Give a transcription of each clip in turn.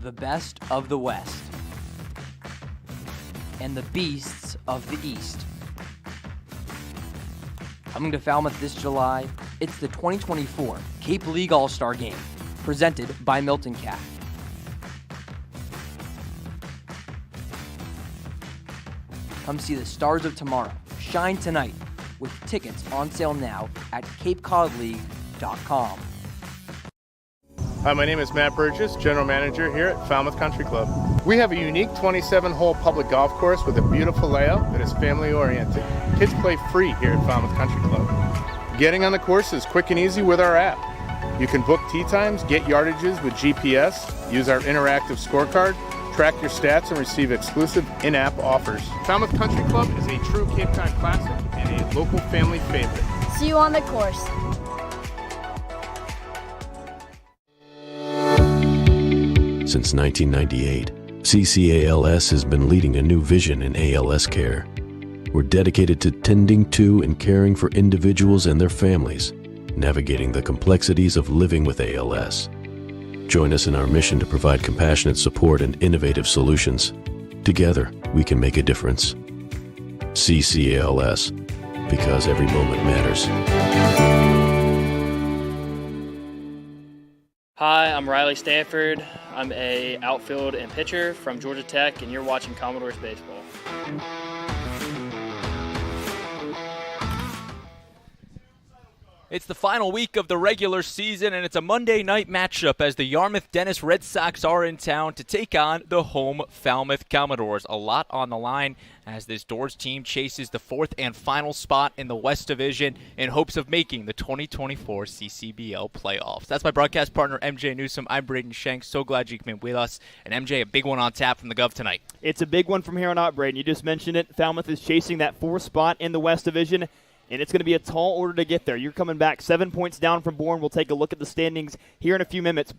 the best of the West and the beasts of the East. Coming to Falmouth this July, it's the 2024 Cape League All-Star Game, presented by Milton Cat. Come see the stars of tomorrow shine tonight with tickets on sale now at capecodleague.com. Hi, my name is Matt Burgess, General Manager here at Falmouth Country Club. We have a unique 27-hole public golf course with a beautiful layout that is family-oriented. Kids play free here at Falmouth Country Club. Getting on the course is quick and easy with our app. You can book tee times, get yardages with GPS, use our interactive scorecard, track your stats, and receive exclusive in-app offers. Falmouth Country Club is a true Cape Cod classic and a local family favorite. See you on the course. Since 1998, CCALS has been leading a new vision in ALS care. We're dedicated to tending to and caring for individuals and their families, navigating the complexities of living with ALS. Join us in our mission to provide compassionate support and innovative solutions. Together, we can make a difference. CCALS, because every moment matters. Hi, I'm Riley Stanford. I'm a outfield and pitcher from Georgia Tech, and you're watching Commodores baseball. It's the final week of the regular season, and it's a Monday night matchup as the Yarmouth-Dennis Red Sox are in town to take on the home Falmouth Commodores. A lot on the line as this Doors team chases the fourth and final spot in the West Division in hopes of making the 2024 CCBL playoffs. That's my broadcast partner, MJ Newsom. I'm Braden Shanks. So glad you can be with us. And MJ, a big one on tap from the Guv tonight. It's a big one from here on out, Braden. You just mentioned it. Falmouth is chasing that fourth spot in the West Division, and it's going to be a tall order to get there. You're coming back 7 points down from Bourne. We'll take a look at the standings here in a few minutes.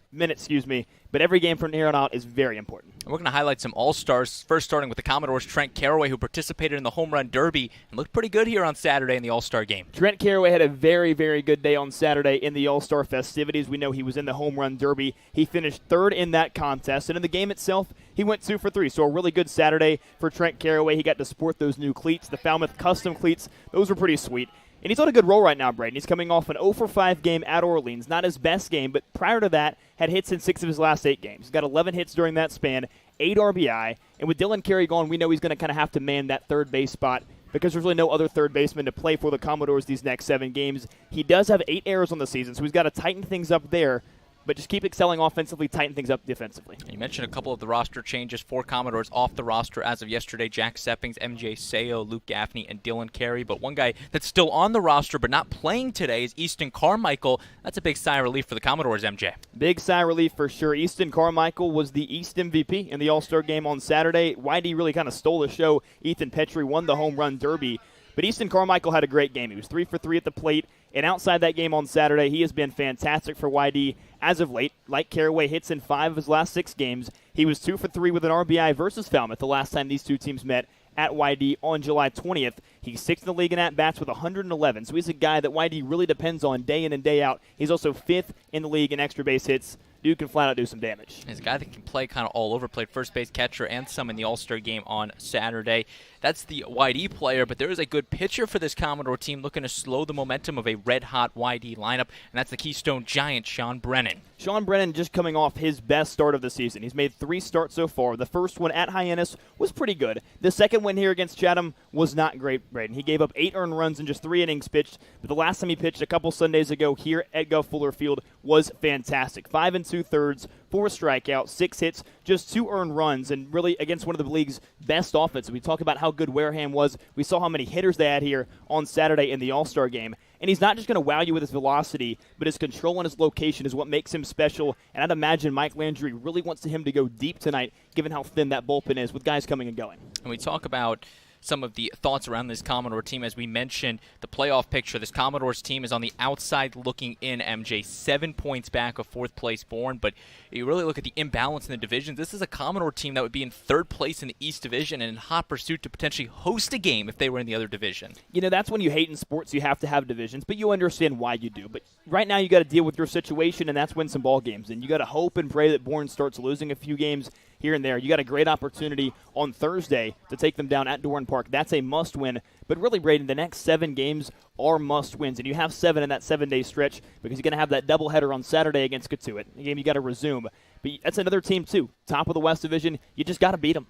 But every game from here on out is very important. And we're going to highlight some All-Stars, first starting with the Commodores' Trent Caraway, who participated in the Home Run Derby and looked pretty good here on Saturday in the All-Star game. Trent Caraway had a very, very good day on Saturday in the All-Star festivities. We know he was in the Home Run Derby. He finished third in that contest, and in the game itself, he went 2 for 3. So a really good Saturday for Trent Caraway. He got to sport those new cleats, the Falmouth custom cleats. Those were pretty sweet. And he's on a good roll right now, Braden. He's coming off an 0 for 5 game at Orleans. Not his best game, but prior to that, had hits in 6 of his last 8 games. He's got 11 hits during that span, 8 RBI. And with Dylan Carey gone, we know he's going to kind of have to man that third base spot because there's really no other third baseman to play for the Commodores these next 7 games. He does have 8 errors on the season, so he's got to tighten things up there. But just keep excelling offensively, tighten things up defensively. You mentioned a couple of the roster changes. 4 Commodores off the roster as of yesterday. Jack Seppings, MJ Sayo, Luke Gaffney, and Dylan Carey. But one guy that's still on the roster but not playing today is Easton Carmichael. That's a big sigh of relief for the Commodores, MJ. Big sigh of relief for sure. Easton Carmichael was the East MVP in the All-Star game on Saturday. YD really kind of stole the show. Ethan Petrie won the Home Run Derby. But Easton Carmichael had a great game. He was 3 for 3 at the plate. And outside that game on Saturday, he has been fantastic for YD as of late. Like Caraway, hits in 5 of his last 6 games. He was 2 for 3 with an RBI versus Falmouth the last time these two teams met at YD on July 20th. He's 6th in the league in at-bats with 111. So he's a guy that YD really depends on day in and day out. He's also 5th in the league in extra base hits. Dude can flat out do some damage. He's a guy that can play kind of all over. Played first base, catcher, and some in the All-Star game on Saturday. That's the YD player, but there is a good pitcher for this Commodore team looking to slow the momentum of a red-hot YD lineup, and that's the Keystone Giant, Sean Brennan. Sean Brennan just coming off his best start of the season. He's made 3 starts so far. The first one at Hyannis was pretty good. The second one here against Chatham was not great, Braden. He gave up 8 earned runs in just 3 innings pitched, but the last time he pitched a couple Sundays ago here at Guv Fuller Field was fantastic. 5 2/3, 4 strikeouts, 6 hits, just 2 earned runs, and really against one of the league's best offenses. We talk about how good Wareham was. We saw how many hitters they had here on Saturday in the All-Star game. And he's not just going to wow you with his velocity, but his control and his location is what makes him special. And I'd imagine Mike Landry really wants him to go deep tonight, given how thin that bullpen is with guys coming and going. And we talk about some of the thoughts around this Commodore team. As we mentioned, the playoff picture, this Commodores team is on the outside looking in, MJ. 7 points back of fourth place Bourne, but you really look at the imbalance in the divisions. This is a Commodore team that would be in third place in the East Division and in hot pursuit to potentially host a game if they were in the other division. You know, that's when you hate in sports. You have to have divisions, but you understand why you do. But right now you got to deal with your situation, and that's win some ball games. And you got to hope and pray that Bourne starts losing a few games here and there. You got a great opportunity on Thursday to take them down at Doran Park. That's a must-win. But really, Braden, the next 7 games are must-wins, and you have 7 in that 7-day stretch because you're going to have that doubleheader on Saturday against Katuitt, a game you got to resume. But that's another team, too. Top of the West Division, you just got to beat them.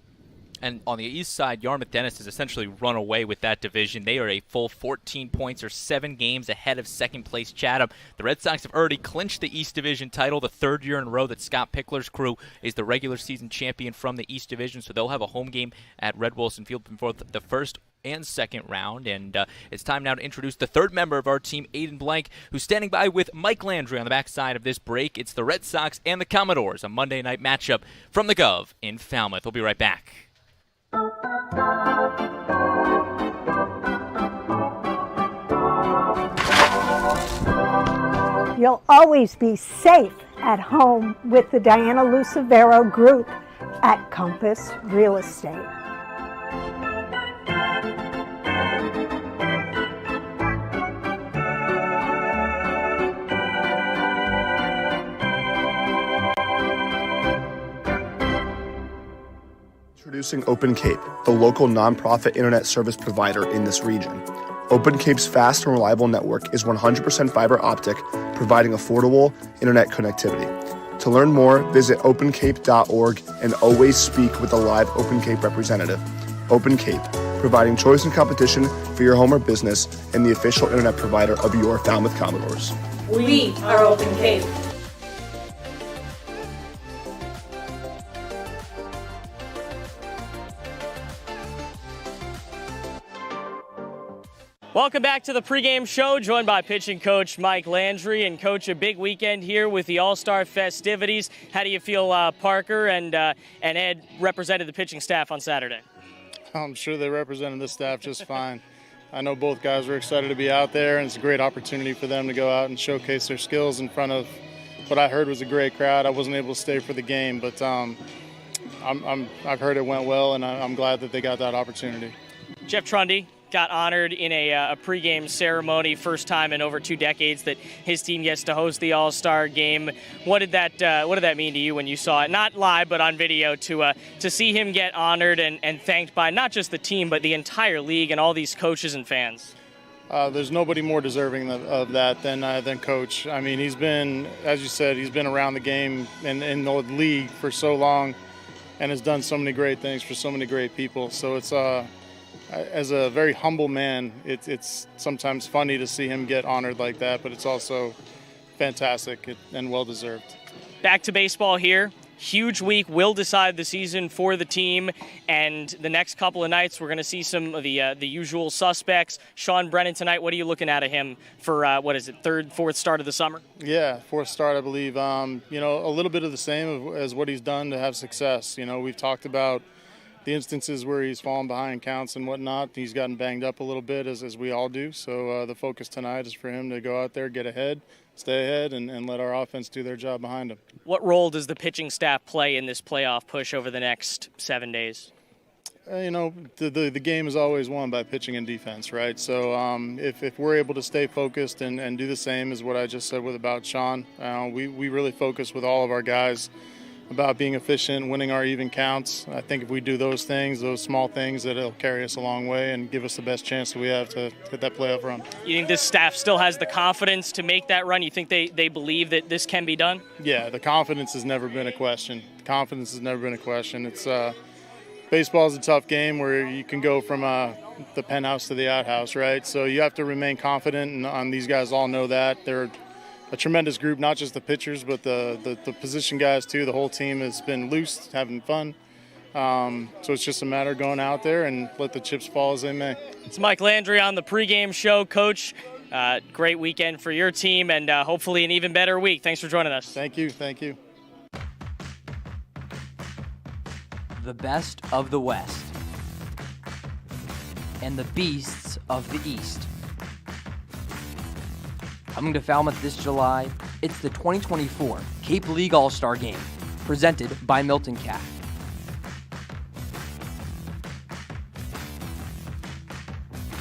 And on the east side, Yarmouth-Dennis has essentially run away with that division. They are a full 14 points or 7 games ahead of second-place Chatham. The Red Sox have already clinched the East Division title, the third year in a row that Scott Pickler's crew is the regular season champion from the East Division, so they'll have a home game at Red Wilson Field before the first and second round. And it's time now to introduce the third member of our team, Aiden Blank, who's standing by with Mike Landry on the backside of this break. It's the Red Sox and the Commodores, a Monday night matchup from the Guv in Falmouth. We'll be right back. You'll always be safe at home with the Diana Lucevero Group at Compass Real Estate. Introducing Open Cape, the local nonprofit internet service provider in this region. Open Cape's fast and reliable network is 100% fiber optic, providing affordable internet connectivity. To learn more, visit opencape.org and always speak with a live Open Cape representative. Open Cape, providing choice and competition for your home or business and the official internet provider of your Falmouth Commodores. We are Open Cape. Welcome back to the pregame show, joined by pitching coach Mike Landry. And coach, a big weekend here with the All-Star festivities. How do you feel Parker and Ed represented the pitching staff on Saturday? I'm sure they represented the staff just fine. I know both guys were excited to be out there, and it's a great opportunity for them to go out and showcase their skills in front of what I heard was a great crowd. I wasn't able to stay for the game, but I've heard it went well, and I'm glad that they got that opportunity. Jeff Trundy got honored in a pregame ceremony, first time in over 2 decades that his team gets to host the All-Star game. What did that mean to you when you saw it, not live but on video, to see him get honored and thanked by not just the team but the entire league and all these coaches and fans? There's nobody more deserving of that than Coach. I mean, he's been, as you said, he's been around the game and in the league for so long and has done so many great things for so many great people. So it's as a very humble man, it's sometimes funny to see him get honored like that, but it's also fantastic and well-deserved. Back to baseball here. Huge week will decide the season for the team, and the next couple of nights we're going to see some of the usual suspects. Sean Brennan tonight, what are you looking at of him for, third, fourth start of the summer? Yeah, fourth start, I believe. A little bit of the same as what he's done to have success. You know, we've talked about the instances where he's fallen behind counts and whatnot. He's gotten banged up a little bit, as we all do. So the focus tonight is for him to go out there, get ahead, stay ahead, and let our offense do their job behind him. What role does the pitching staff play in this playoff push over the next 7 days? The game is always won by pitching and defense, right? So if we're able to stay focused and do the same as what I just said about Sean, we really focus with all of our guys about being efficient, winning our even counts. I think if we do those things, those small things, that it'll carry us a long way and give us the best chance that we have to hit that playoff run. You think this staff still has the confidence to make that run? You think they believe that this can be done? Yeah, the confidence has never been a question. It's baseball is a tough game where you can go from the penthouse to the outhouse, right? So you have to remain confident, and these guys all know that. They're a tremendous group, not just the pitchers, but the position guys too. The whole team has been loose, having fun. So it's just a matter of going out there and let the chips fall as they may. It's Mike Landry on the pregame show. Coach, great weekend for your team, and hopefully an even better week. Thanks for joining us. Thank you. The best of the West. and the Beasts of the East. Coming to Falmouth this July, it's the 2024 Cape League All-Star Game, presented by Milton Cat.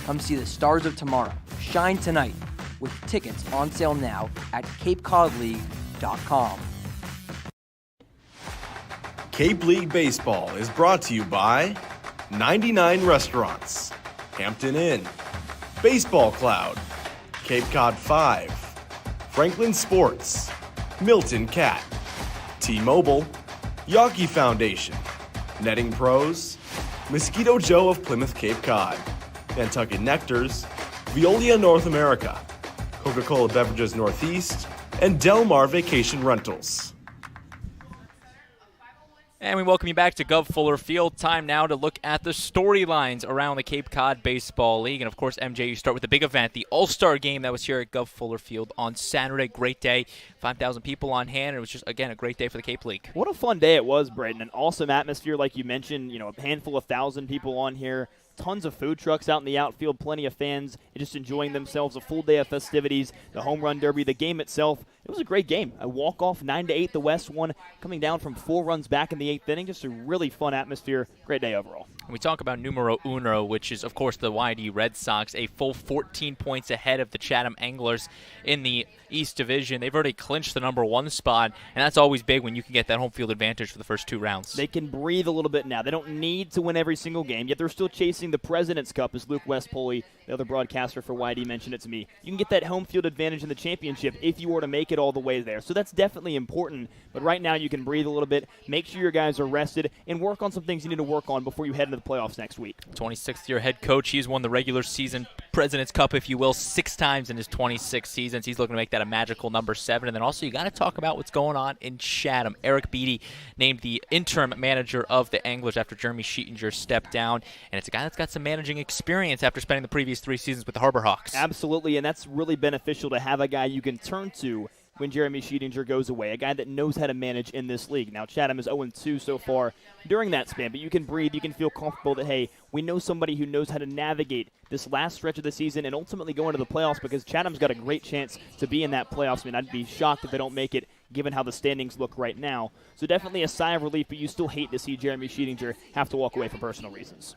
Come see the stars of tomorrow shine tonight with tickets on sale now at capecodleague.com. Cape League Baseball is brought to you by 99 Restaurants, Hampton Inn, Baseball Cloud, Cape Cod 5, Franklin Sports, Milton Cat, T-Mobile, Yawkey Foundation, Netting Pros, Mosquito Joe of Plymouth Cape Cod, Nantucket Nectars, Veolia North America, Coca-Cola Beverages Northeast, and Del Mar Vacation Rentals. And we welcome you back to Guv Fuller Field. Time now to look at the storylines around the Cape Cod Baseball League. And, of course, MJ, you start with the big event, the All-Star Game that was here at Guv Fuller Field on Saturday. Great day. 5,000 people on hand. And it was just, again, a great day for the Cape League. What a fun day it was, Braden. An awesome atmosphere, like you mentioned. A handful of 1,000 people on here. Tons of food trucks out in the outfield, plenty of fans just enjoying themselves, a full day of festivities, the home run derby, the game itself. It was a great game. A walk-off 9-8, the West one, coming down from 4 runs back in the 8th inning. Just a really fun atmosphere. Great day overall. We talk about numero uno, which is, of course, the YD Red Sox, a full 14 points ahead of the Chatham Anglers in the East Division. They've already clinched the number 1 spot, and that's always big when you can get that home field advantage for the first 2 rounds. They can breathe a little bit now. They don't need to win every single game, yet they're still chasing the President's Cup, as Luke Westpoley, the other broadcaster for YD, mentioned it to me. You can get that home field advantage in the championship if you were to make it all the way there. So that's definitely important, but right now you can breathe a little bit, make sure your guys are rested, and work on some things you need to work on before you head into the playoffs next week. 26th-year head coach. He's won the regular season President's Cup, if you will, 6 times in his 26 seasons. He's looking to make that a magical number 7. And then also you got to talk about what's going on in Chatham. Eric Beattie named the interim manager of the Anglers after Jeremy Sheetinger stepped down. And it's a guy that's got some managing experience after spending the previous 3 seasons with the Harbor Hawks. Absolutely, and that's really beneficial to have a guy you can turn to when Jeremy Sheetinger goes away, a guy that knows how to manage in this league. Now, Chatham is 0-2 so far during that span, but you can breathe, you can feel comfortable that, hey, we know somebody who knows how to navigate this last stretch of the season and ultimately go into the playoffs, because Chatham's got a great chance to be in that playoffs. I mean, I'd be shocked if they don't make it, given how the standings look right now. So definitely a sigh of relief, but you still hate to see Jeremy Sheetinger have to walk away for personal reasons.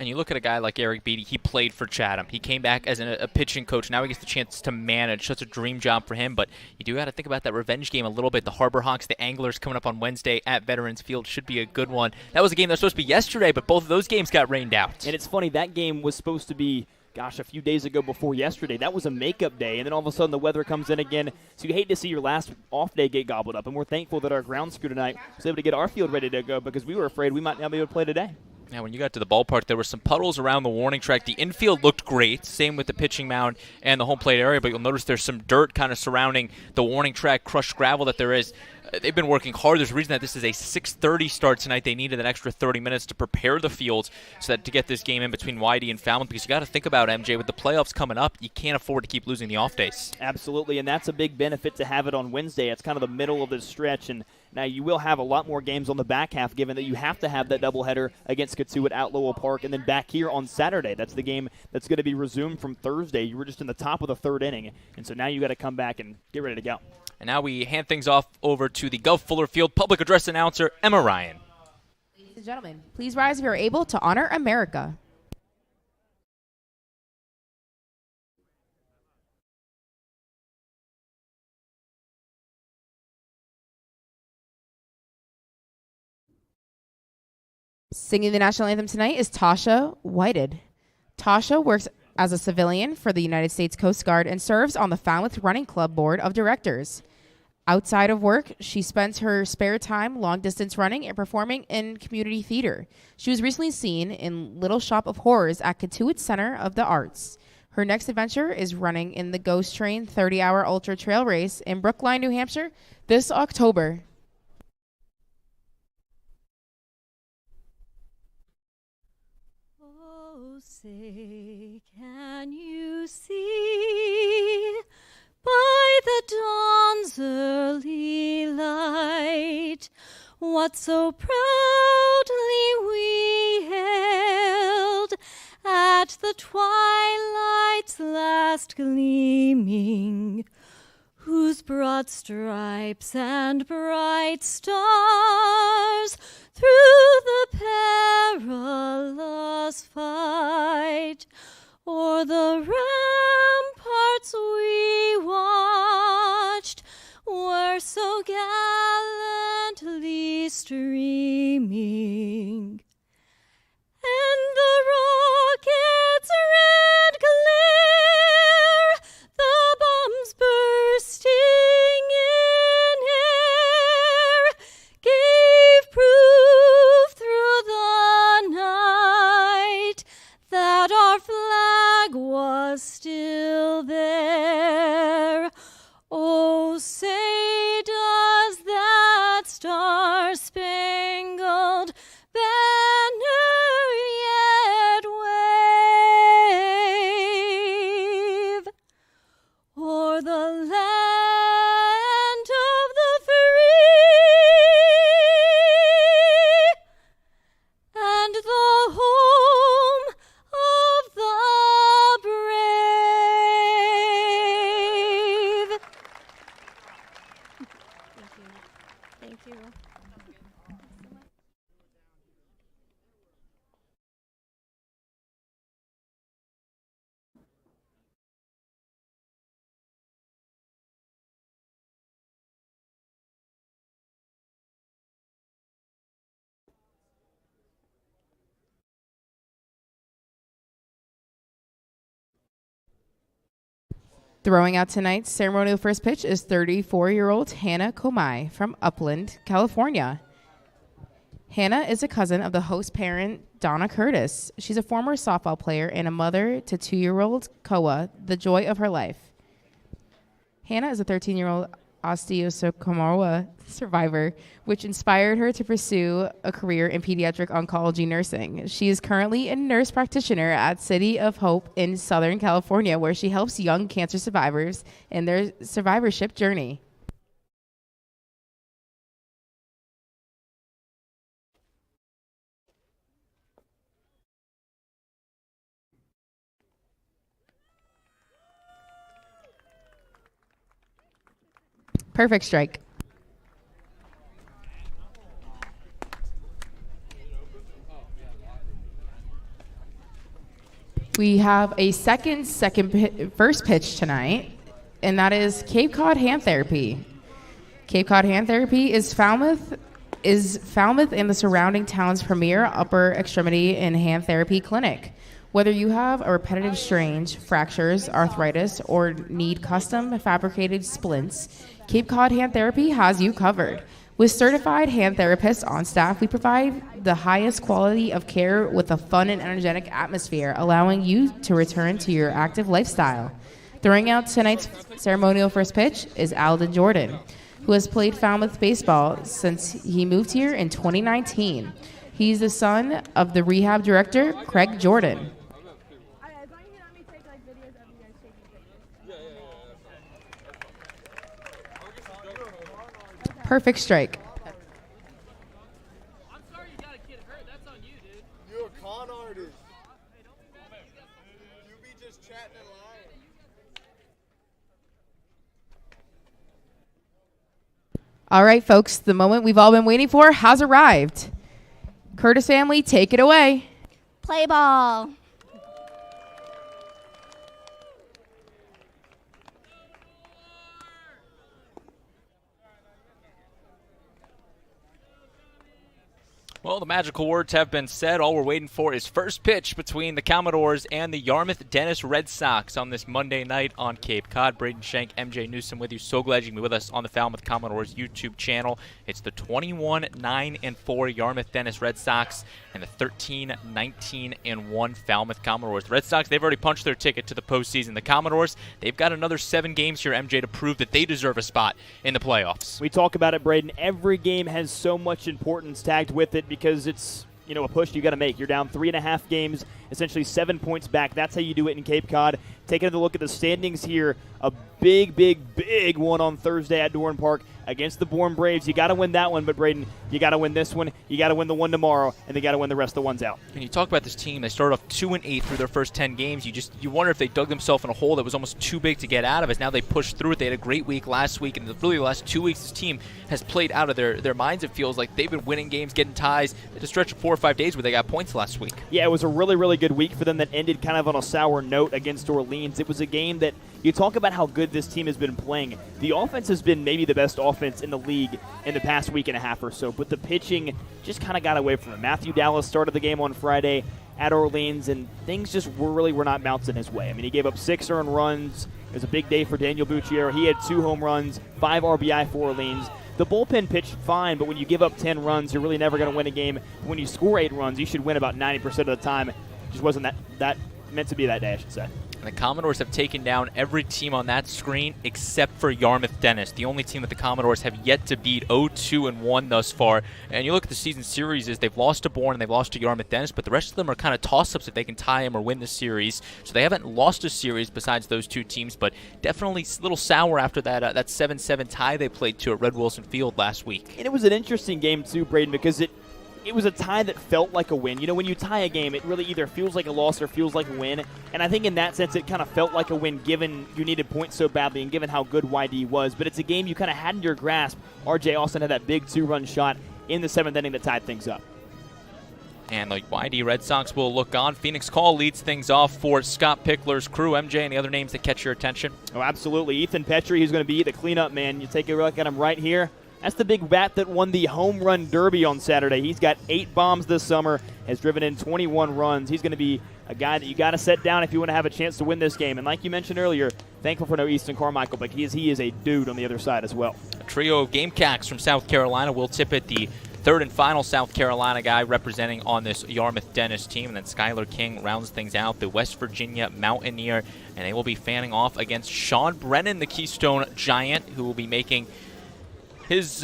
And you look at a guy like Eric Beattie, he played for Chatham. He came back as a pitching coach. Now he gets the chance to manage. Such a dream job for him. But you do got to think about that revenge game a little bit. The Harbor Hawks, the Anglers coming up on Wednesday at Veterans Field should be a good one. That was a game that was supposed to be yesterday, but both of those games got rained out. And it's funny, that game was supposed to be, a few days ago before yesterday. That was a makeup day, and then all of a sudden the weather comes in again. So you hate to see your last off day get gobbled up. And we're thankful that our grounds crew tonight was able to get our field ready to go, because we were afraid we might not be able to play today. Now, when you got to the ballpark, there were some puddles around the warning track. The infield looked great, same with the pitching mound and the home plate area, but you'll notice there's some dirt kind of surrounding the warning track, crushed gravel that there is. They've been working hard. There's a reason that this is a 6:30 start tonight. They needed an extra 30 minutes to prepare the fields so that to get this game in between YD and Falmouth, because you got to think about, MJ, with the playoffs coming up, you can't afford to keep losing the off days. Absolutely, and that's a big benefit to have it on Wednesday. It's kind of the middle of this stretch, and now you will have a lot more games on the back half, given that you have to have that doubleheader against Katuitt at Lowell Park, and then back here on Saturday. That's the game that's going to be resumed from Thursday. You were just in the top of the 3rd inning, and so now you got to come back and get ready to go. And now we hand things off over to the Guv Fuller Field public address announcer, Emma Ryan. Ladies and gentlemen, please rise if you're able to honor America. Singing the national anthem tonight is Tasha Whited. Tasha works as a civilian for the United States Coast Guard and serves on the Falmouth Running Club Board of Directors. Outside of work, she spends her spare time long-distance running and performing in community theater. She was recently seen in Little Shop of Horrors at Katuitt Center of the Arts. Her next adventure is running in the Ghost Train 30-hour ultra trail race in Brookline, New Hampshire this October. Oh, say, can you see by the dawn's early light what so proudly we hailed at at the twilight's last gleaming, whose broad stripes and bright stars through the perilous fight o'er the ramparts we watched were so gallantly streaming. And the rocket's red glare, the bombs bursting in air, gave proof through the night that our flag was still there. Oh, say does that star-spangled banner yet wave o'er the land of the free and the home of the brave? Thank you. Throwing out tonight's ceremonial first pitch is 34-year-old Hannah Komai from Upland, California. Hannah is a cousin of the host parent, Donna Curtis. She's a former softball player and a mother to 2-year-old Koa, the joy of her life. Hannah is a 13-year-old osteosarcoma survivor, which inspired her to pursue a career in pediatric oncology nursing. She is currently a nurse practitioner at City of Hope in Southern California, where she helps young cancer survivors in their survivorship journey. Perfect strike. We have a first pitch tonight, and that is Cape Cod Hand Therapy. Cape Cod Hand Therapy is Falmouth and the surrounding town's premier upper extremity and hand therapy clinic. Whether you have a repetitive strain, fractures, arthritis, or need custom fabricated splints, Cape Cod Hand Therapy has you covered. With certified hand therapists on staff, we provide the highest quality of care with a fun and energetic atmosphere, allowing you to return to your active lifestyle. Throwing out tonight's ceremonial first pitch is Alden Jordan, who has played Falmouth baseball since he moved here in 2019. He's the son of the rehab director, Craig Jordan. Perfect strike. I'm sorry you got a kid hurt. That's on you, dude. You're a con artist. You be just chatting and lying. All right, folks, the moment we've all been waiting for has arrived. Curtis family, take it away. Play ball. Well, the magical words have been said. All we're waiting for is first pitch between the Commodores and the Yarmouth-Dennis Red Sox on this Monday night on Cape Cod. Braden Shank, MJ Newsom with you. So glad you can be with us on the Falmouth Commodores YouTube channel. It's the 21-9-4 Yarmouth-Dennis Red Sox and the 13-19-1 Falmouth Commodores. The Red Sox, they've already punched their ticket to the postseason. The Commodores, they've got another 7 games here, MJ, to prove that they deserve a spot in the playoffs. We talk about it, Braden. Every game has so much importance tagged with it because it's, you know, a push you got to make. You're down 3.5 games, essentially 7 points back. That's how you do it in Cape Cod. Taking a look at the standings here, a big one on Thursday at Doran Park against the Bourne Braves. You got to win that one, but Braden, you got to win this one. You got to win the one tomorrow, and they got to win the rest of the ones out. When you talk about this team, they started off 2-8 through their first 10 games. You wonder if they dug themselves in a hole that was almost too big to get out of. As now they pushed through it. They had a great week last week, and really the last 2 weeks this team has played out of their minds. It feels like they've been winning games, getting ties. They had a stretch of 4 or 5 days where they got points last week. Yeah, it was a really, really good week for them that ended kind of on a sour note against Orleans. It was a game that you talk about how good this team has been playing. The offense has been maybe the best offense in the league in the past week and a half or so, but the pitching just kind of got away from him. Matthew Dallas started the game on Friday at Orleans, and things just were not bouncing his way. I mean, he gave up 6 earned runs. It was a big day for Daniel Bucciero. He had 2 home runs, 5 RBI for Orleans. The bullpen pitched fine, but when you give up 10 runs, you're really never going to win a game. When you score 8 runs, you should win about 90% of the time. It just wasn't that meant to be that day, I should say. And the Commodores have taken down every team on that screen except for Yarmouth-Dennis, the only team that the Commodores have yet to beat, 0-2-1 thus far. And you look at the season series, they've lost to Bourne and they've lost to Yarmouth-Dennis, but the rest of them are kind of toss-ups if they can tie them or win the series. So they haven't lost a series besides those 2 teams, but definitely a little sour after that 7-7 tie they played to at Red Wilson Field last week. And it was an interesting game too, Braden, because it was a tie that felt like a win. You know, when you tie a game, it really either feels like a loss or feels like a win. And I think in that sense, it kind of felt like a win given you needed points so badly and given how good YD was. But it's a game you kind of had in your grasp. RJ Austin had that big 2-run shot in the 7th inning that tied things up. And the YD Red Sox will look on. Phoenix Call leads things off for Scott Pickler's crew. MJ, any other names that catch your attention? Oh, absolutely. Ethan Petrie, who's going to be the cleanup man. You take a look at him right here. That's the big bat that won the home run derby on Saturday. He's got 8 bombs this summer, has driven in 21 runs. He's going to be a guy that you got to set down if you want to have a chance to win this game. And like you mentioned earlier, thankful for no Easton Carmichael, but he is a dude on the other side as well. A trio of Gamecocks from South Carolina. Will Tippett, the third and final South Carolina guy representing on this Yarmouth-Dennis team. And then Skylar King rounds things out, the West Virginia Mountaineer. And they will be fanning off against Sean Brennan, the Keystone Giant, who will be making his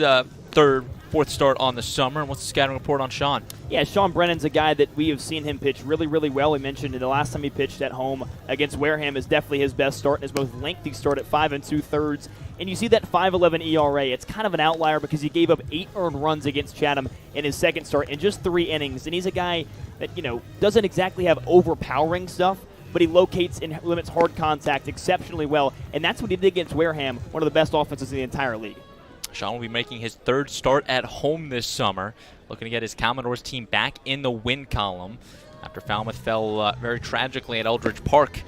fourth start on the summer. And what's the scouting report on Sean? Yeah, Sean Brennan's a guy that we have seen him pitch really, really well. We mentioned the last time he pitched at home against Wareham is definitely his best start and his most lengthy start at 5 2/3. And you see that 5.11 ERA. It's kind of an outlier because he gave up 8 earned runs against Chatham in his second start in just 3 innings. And he's a guy that, doesn't exactly have overpowering stuff, but he locates and limits hard contact exceptionally well. And that's what he did against Wareham, one of the best offenses in the entire league. Sean will be making his 3rd start at home this summer, looking to get his Commodores team back in the win column after Falmouth fell very tragically at Eldridge Park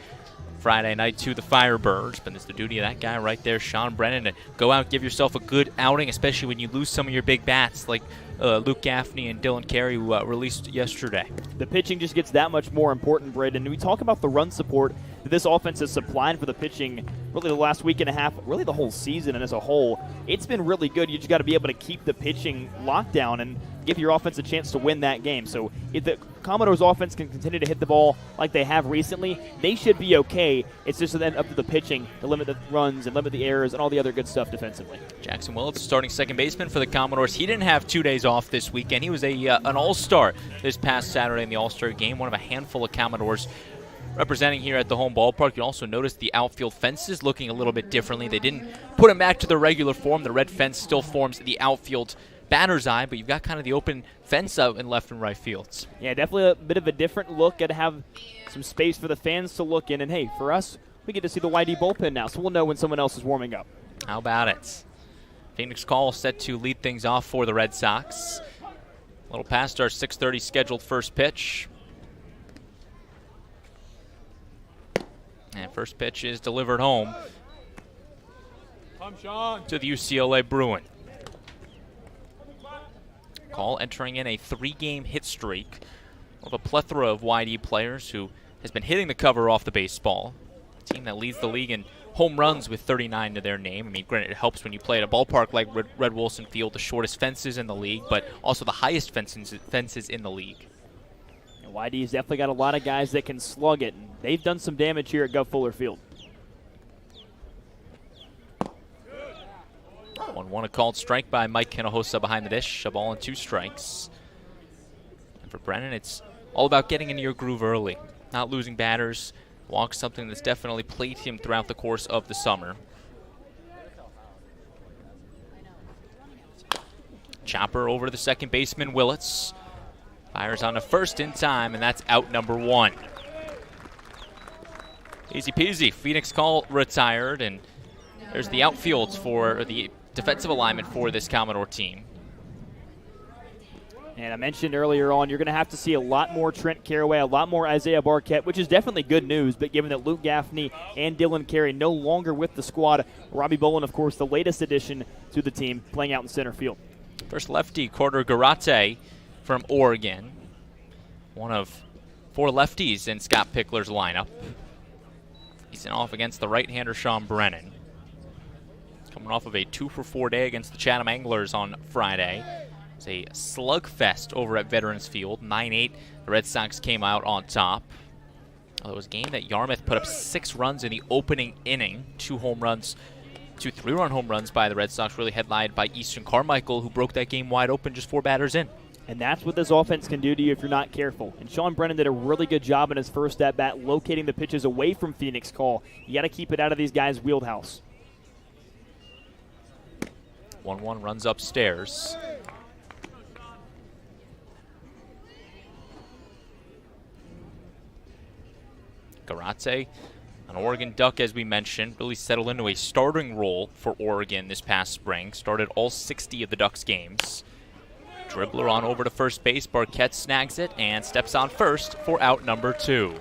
Friday night to the Firebirds. But it's the duty of that guy right there, Sean Brennan, to go out and give yourself a good outing, especially when you lose some of your big bats like Luke Gaffney and Dylan Carey, who released yesterday. The pitching just gets that much more important, Braden. And we talk about the run support that this offense has supplied for the pitching really the last week and a half, really the whole season and as a whole. It's been really good. You just got to be able to keep the pitching locked down and give your offense a chance to win that game. So if the Commodores offense can continue to hit the ball like they have recently, they should be okay. It's just then up to the pitching to limit the runs and limit the errors and all the other good stuff defensively. Jackson Willits, starting second baseman for the Commodores. He didn't have 2 days off this weekend. He was an all-star this past Saturday in the All-Star game, one of a handful of Commodores representing here at the home ballpark. You also notice the outfield fences looking a little bit differently. They didn't put them back to their regular form. The red fence still forms the outfield batter's eye, but you've got kind of the open fence out in left and right fields. Yeah, definitely a bit of a different look. Got to have some space for the fans to look in. And, hey, for us, we get to see the YD bullpen now, so we'll know when someone else is warming up. How about it? Phoenix Call set to lead things off for the Red Sox. A little past our 6:30 scheduled first pitch. And first pitch is delivered home to the UCLA Bruin. Call entering in a 3-game hit streak of a plethora of YD players who has been hitting the cover off the baseball. A team that leads the league in home runs with 39 to their name. I mean, granted, it helps when you play at a ballpark like Red Wilson Field, the shortest fences in the league, but also the highest fences in the league. And YD's definitely got a lot of guys that can slug it. And they've done some damage here at Guv Fuller Field. 1-1, a called strike by Mike Hinojosa behind the dish. A ball and 2 strikes. And for Brennan, it's all about getting into your groove early, not losing batters. Walk, something that's definitely plagued him throughout the course of the summer. Chopper over to the second baseman, Willits. Fires on the first in time, and that's out number 1. Easy peasy. Phoenix Call retired, and there's the outfields for the defensive alignment for this Commodore team. And I mentioned earlier on, you're going to have to see a lot more Trent Caraway, a lot more Isaiah Barquette, which is definitely good news. But given that Luke Gaffney and Dylan Carey no longer with the squad, Robbie Bolin, of course, the latest addition to the team, playing out in center field. First lefty, Carter Garate from Oregon. One of 4 lefties in Scott Pickler's lineup. He's off against the right-hander Sean Brennan. Coming off of a 2-for-4 day against the Chatham Anglers on Friday. It's a slugfest over at Veterans Field. 9-8, the Red Sox came out on top. Well, it was a game that Yarmouth put up 6 runs in the opening inning. 2 3-run home runs by the Red Sox, really headlined by Easton Carmichael, who broke that game wide open just 4 batters in. And that's what this offense can do to you if you're not careful. And Sean Brennan did a really good job in his first at-bat locating the pitches away from Phoenix Call. You got to keep it out of these guys' wheelhouse. 1-1 runs upstairs. Garate, an Oregon Duck, as we mentioned, really settled into a starting role for Oregon this past spring. Started all 60 of the Ducks games. Dribbler on over to first base. Barquette snags it and steps on first for out number 2.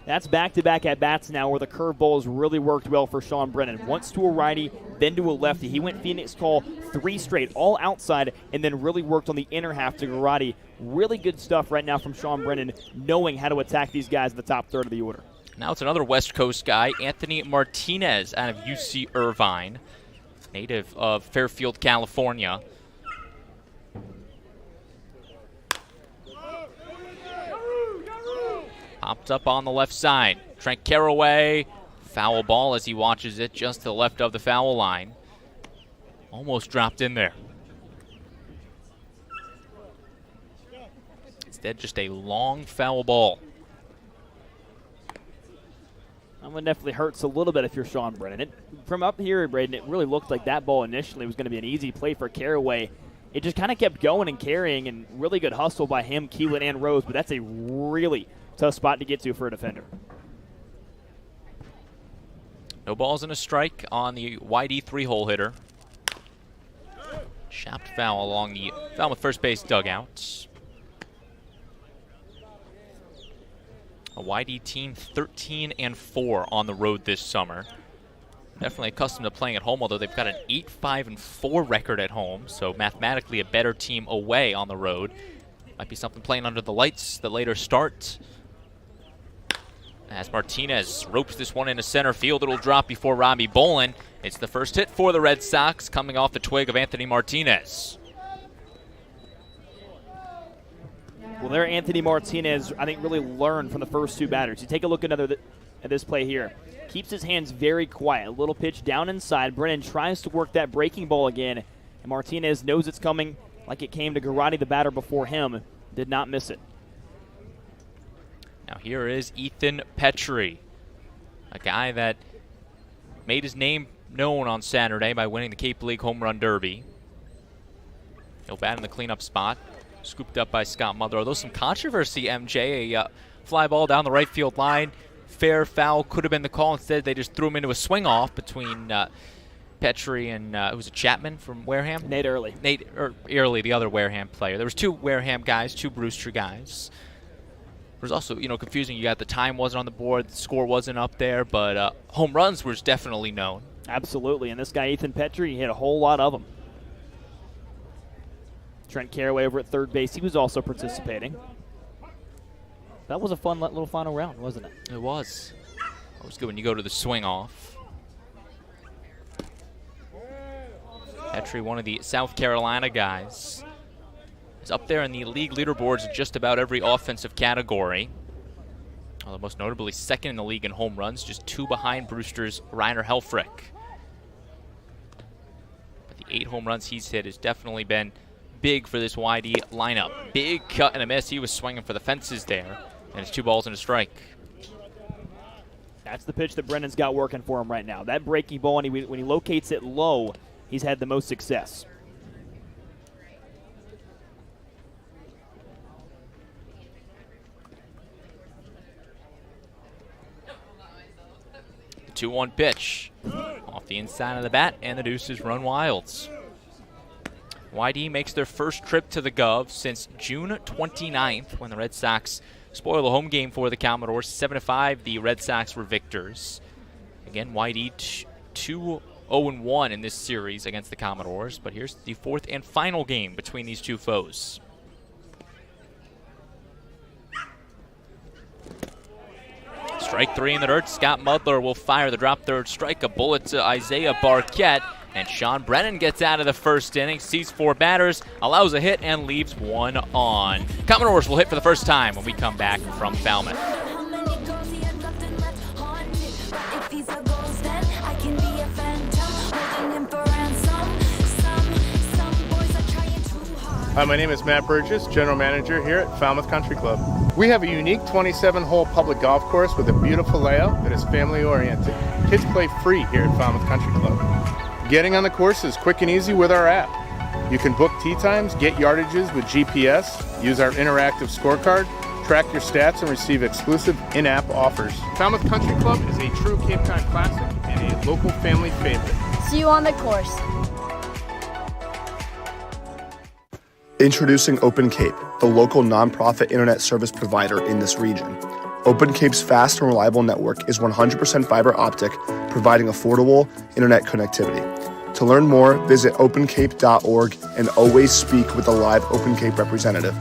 That's back-to-back at-bats now where the curveball has really worked well for Sean Brennan. Once to a righty, then to a lefty. He went Phoenix Call 3 straight, all outside, and then really worked on the inner half to Garate. Really good stuff right now from Sean Brennan, knowing how to attack these guys in the top third of the order. Now it's another West Coast guy, Anthony Martinez out of UC Irvine, native of Fairfield, California. Popped up on the left side. Trent Caraway, foul ball as he watches it just to the left of the foul line. Almost dropped in there. Instead, just a long foul ball. That one definitely hurts a little bit if you're Sean Brennan. From up here, Braden, it really looked like that ball initially was going to be an easy play for Caraway. It just kind of kept going and carrying, and really good hustle by him, Keelan, and Rose, but that's a really tough spot to get to for a defender. No balls and a strike on the YD 3-hole hitter. Chopped foul along the Falmouth first base dugout. A YD team 13-4 on the road this summer. Definitely accustomed to playing at home, although they've got an 8-5-4 record at home, so mathematically a better team away on the road. Might be something playing under the lights, the later start. As Martinez ropes this one into center field, it'll drop before Robbie Bolin. It's the first hit for the Red Sox, coming off the twig of Anthony Martinez. Well, there Anthony Martinez, I think, really learned from the first 2 batters. You take a look at this play here. Keeps his hands very quiet. A little pitch down inside. Brennan tries to work that breaking ball again, and Martinez knows it's coming like it came to Garate, the batter before him. Did not miss it. Now here is Ethan Petrie, a guy that made his name known on Saturday by winning the Cape League Home Run Derby. He'll bat in the cleanup spot. Scooped up by Scott Mother. Although some controversy, MJ, a fly ball down the right field line. Fair foul could have been the call. Instead, they just threw him into a swing off between Petrie and it was a Chapman from Wareham. Nate Early. Nate Early, the other Wareham player. There was 2 Wareham guys, 2 Brewster guys. It was also, confusing. You got the time wasn't on the board, the score wasn't up there, but home runs was definitely known. Absolutely, and this guy Ethan Petrie hit a whole lot of them. Trent Caraway over at third base, he was also participating. That was a fun little final round, wasn't it? It was. It was good when you go to the swing off. Petrie, one of the South Carolina guys, is up there in the league leaderboards in just about every offensive category. Although most notably second in the league in home runs, just 2 behind Brewster's Reiner Helfrich. But the 8 home runs he's hit has definitely been big for this YD lineup. Big cut and a miss. He was swinging for the fences there, and it's 2 balls and a strike. That's the pitch that Brennan's got working for him right now. That breaking ball, and when he locates it low, he's had the most success. The 2-1 pitch off the inside of the bat, and the Deuces run wilds. YD makes their first trip to the Guv since June 29th, when the Red Sox spoiled a home game for the Commodores. 7-5, the Red Sox were victors. Again, YD 2-0-1 in this series against the Commodores, but here's the fourth and final game between these two foes. Strike three in the dirt. Scott Mudler will fire the drop third strike, a bullet to Isaiah Barquette. And Sean Brennan gets out of the first inning, sees 4 batters, allows a hit, and leaves 1 on. Commodores will hit for the first time when we come back from Falmouth. Hi, my name is Matt Burgess, General Manager here at Falmouth Country Club. We have a unique 27-hole public golf course with a beautiful layout that is family-oriented. Kids play free here at Falmouth Country Club. Getting on the course is quick and easy with our app. You can book tee times, get yardages with GPS, use our interactive scorecard, track your stats, and receive exclusive in-app offers. Falmouth Country Club is a true Cape Cod classic and a local family favorite. See you on the course. Introducing Open Cape, the local nonprofit internet service provider in this region. Open Cape's fast and reliable network is 100% fiber optic, providing affordable internet connectivity. To learn more, visit opencape.org and always speak with a live Open Cape representative.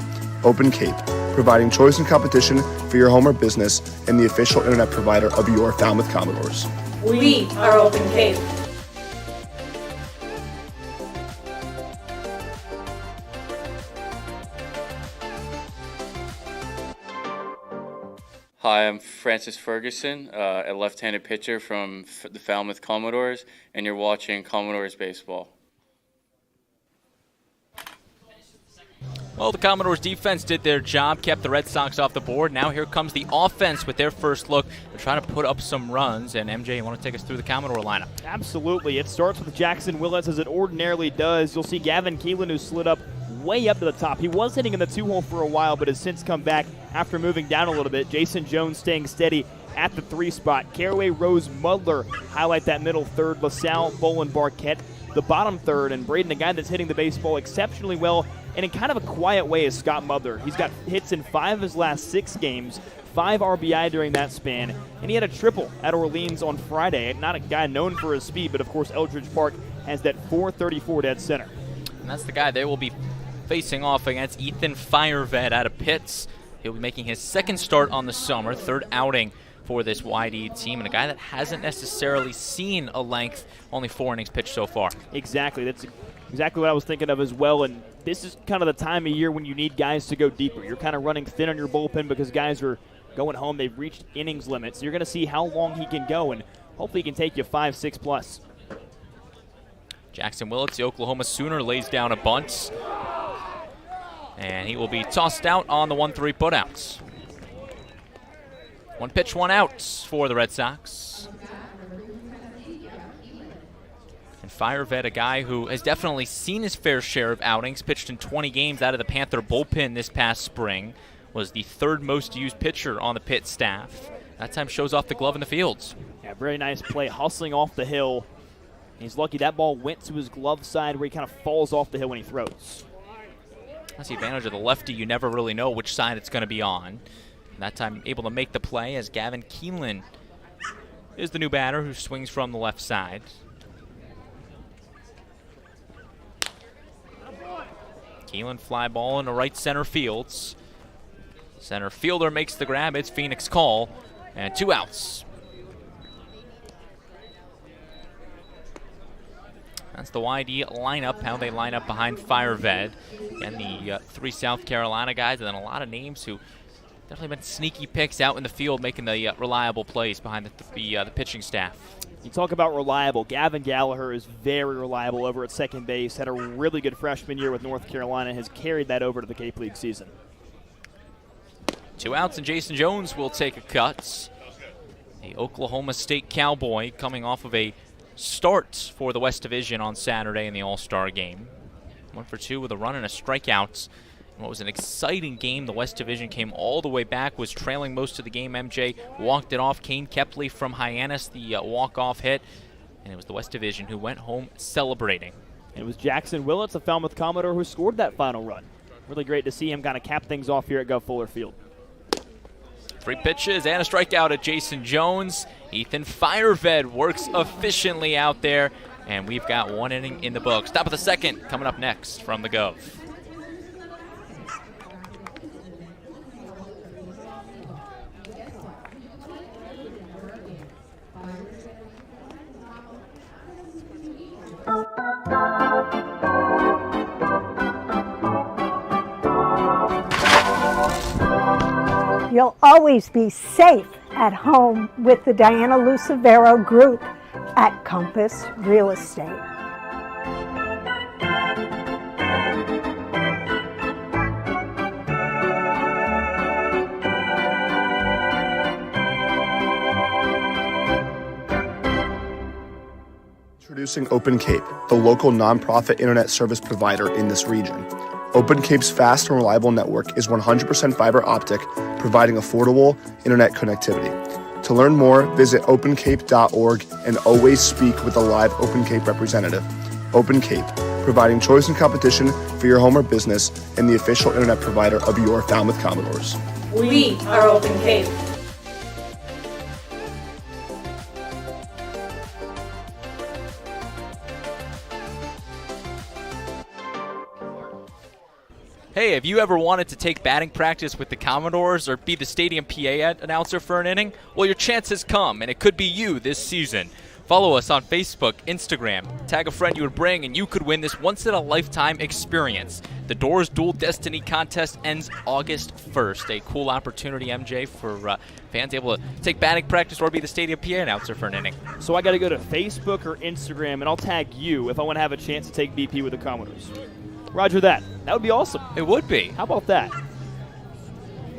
Open Cape, providing choice and competition for your home or business and the official internet provider of your Falmouth Commodores. We are Open Cape. Hi, I'm Francis Ferguson, a left-handed pitcher from the Falmouth Commodores, and you're watching Commodores baseball. Well, the Commodores defense did their job, kept the Red Sox off the board. Now here comes the offense with their first look. They're trying to put up some runs, and MJ, you want to take us through the Commodore lineup? Absolutely. It starts with Jackson Willits, as it ordinarily does. You'll see Gavin Keelan, who slid up way up to the top. He was hitting in the 2-hole for a while, but has since come back after moving down a little bit. Jason Jones staying steady at the 3 spot. Caraway, Rose, Mudler highlight that middle third. LaSalle, Bolin, Barquette the bottom third. And Braden, the guy that's hitting the baseball exceptionally well and in kind of a quiet way, is Scott Mudler. He's got hits in 5 of his last 6 games, 5 RBI during that span, and he had a triple at Orleans on Friday. Not a guy known for his speed, but of course Eldridge Park has that 434 dead center. And that's the guy they will be facing off against, Ethan Fireved out of Pitts. He'll be making his second start on the summer, 3rd outing for this YD team, and a guy that hasn't necessarily seen a length, only 4 innings pitched so far. Exactly. That's exactly what I was thinking of as well, and this is kind of the time of year when you need guys to go deeper. You're kind of running thin on your bullpen because guys are going home. They've reached innings limits. You're going to see how long he can go, and hopefully he can take you 5-6 plus. Jackson Willits, the Oklahoma Sooner, lays down a bunt, and he will be tossed out on the 1-3 putouts. 1 pitch, 1 out for the Red Sox. And Fireved, a guy who has definitely seen his fair share of outings, pitched in 20 games out of the Panther bullpen this past spring, was the 3rd most used pitcher on the Pitt staff. That time shows off the glove in the fields. Yeah, very nice play, hustling off the hill. He's lucky that ball went to his glove side where he kind of falls off the hill when he throws. That's the advantage of the lefty. You never really know which side it's going to be on. And that time able to make the play as Gavin Keelan is the new batter who swings from the left side. Keelan fly ball into right center fields. Center fielder makes the grab. It's Phoenix Call. And 2 outs. That's the YD lineup, how they line up behind Fireved. And the 3 South Carolina guys, and then a lot of names who definitely been sneaky picks out in the field, making the reliable plays behind the pitching staff. You talk about reliable. Gavin Gallagher is very reliable over at second base. Had a really good freshman year with North Carolina. Has carried that over to the Cape League season. 2 outs, and Jason Jones will take a cut. The Oklahoma State Cowboy coming off of a start for the West Division on Saturday in the All-Star game. 1 for 2 with a run and a strikeout. What was an exciting game. The West Division came all the way back, was trailing most of the game. MJ walked it off. Kane Kepley from Hyannis, the walk-off hit. And it was the West Division who went home celebrating. And it was Jackson Willits, a Falmouth Commodore, who scored that final run. Really great to see him kind of cap things off here at Guv Fuller Field. 3 pitches and a strikeout at Jason Jones. Ethan Fireved works efficiently out there. And we've got 1 inning in the books. Top of the second coming up next from the Guv. You'll always be safe at home with the Diana Lucevero Group at Compass Real Estate. Introducing Open Cape, the local nonprofit internet service provider in this region. Open Cape's fast and reliable network is 100% fiber optic, providing affordable internet connectivity. To learn more, visit opencape.org and always speak with a live Open Cape representative. Open Cape, providing choice and competition for your home or business and the official internet provider of your Falmouth Commodores. We are Open Cape. Hey, have you ever wanted to take batting practice with the Commodores or be the stadium PA announcer for an inning? Well, your chance has come, and it could be you this season. Follow us on Facebook, Instagram, tag a friend you would bring, and you could win this once-in-a-lifetime experience. The Doors Dual Destiny contest ends August 1st. A cool opportunity, MJ, for fans able to take batting practice or be the stadium PA announcer for an inning. So I got to go to Facebook or Instagram, and I'll tag you if I want to have a chance to take BP with the Commodores. Roger that. That would be awesome. It would be. How about that?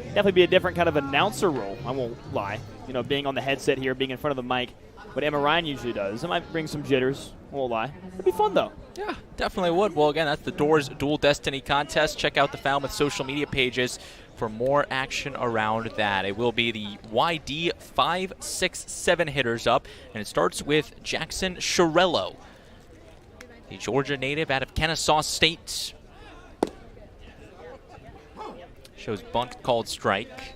Definitely be a different kind of announcer role, I won't lie. You know, being on the headset here, being in front of the mic, what Emma Ryan usually does. It might bring some jitters, I won't lie. It'd be fun, though. Yeah, definitely would. Well, again, that's the Doors Dual Destiny contest. Check out the Falmouth social media pages for more action around that. It will be the YD 5, 6, 7 hitters up, and it starts with Jackson Shirello, the Georgia native out of Kennesaw State. Shows bunt called strike.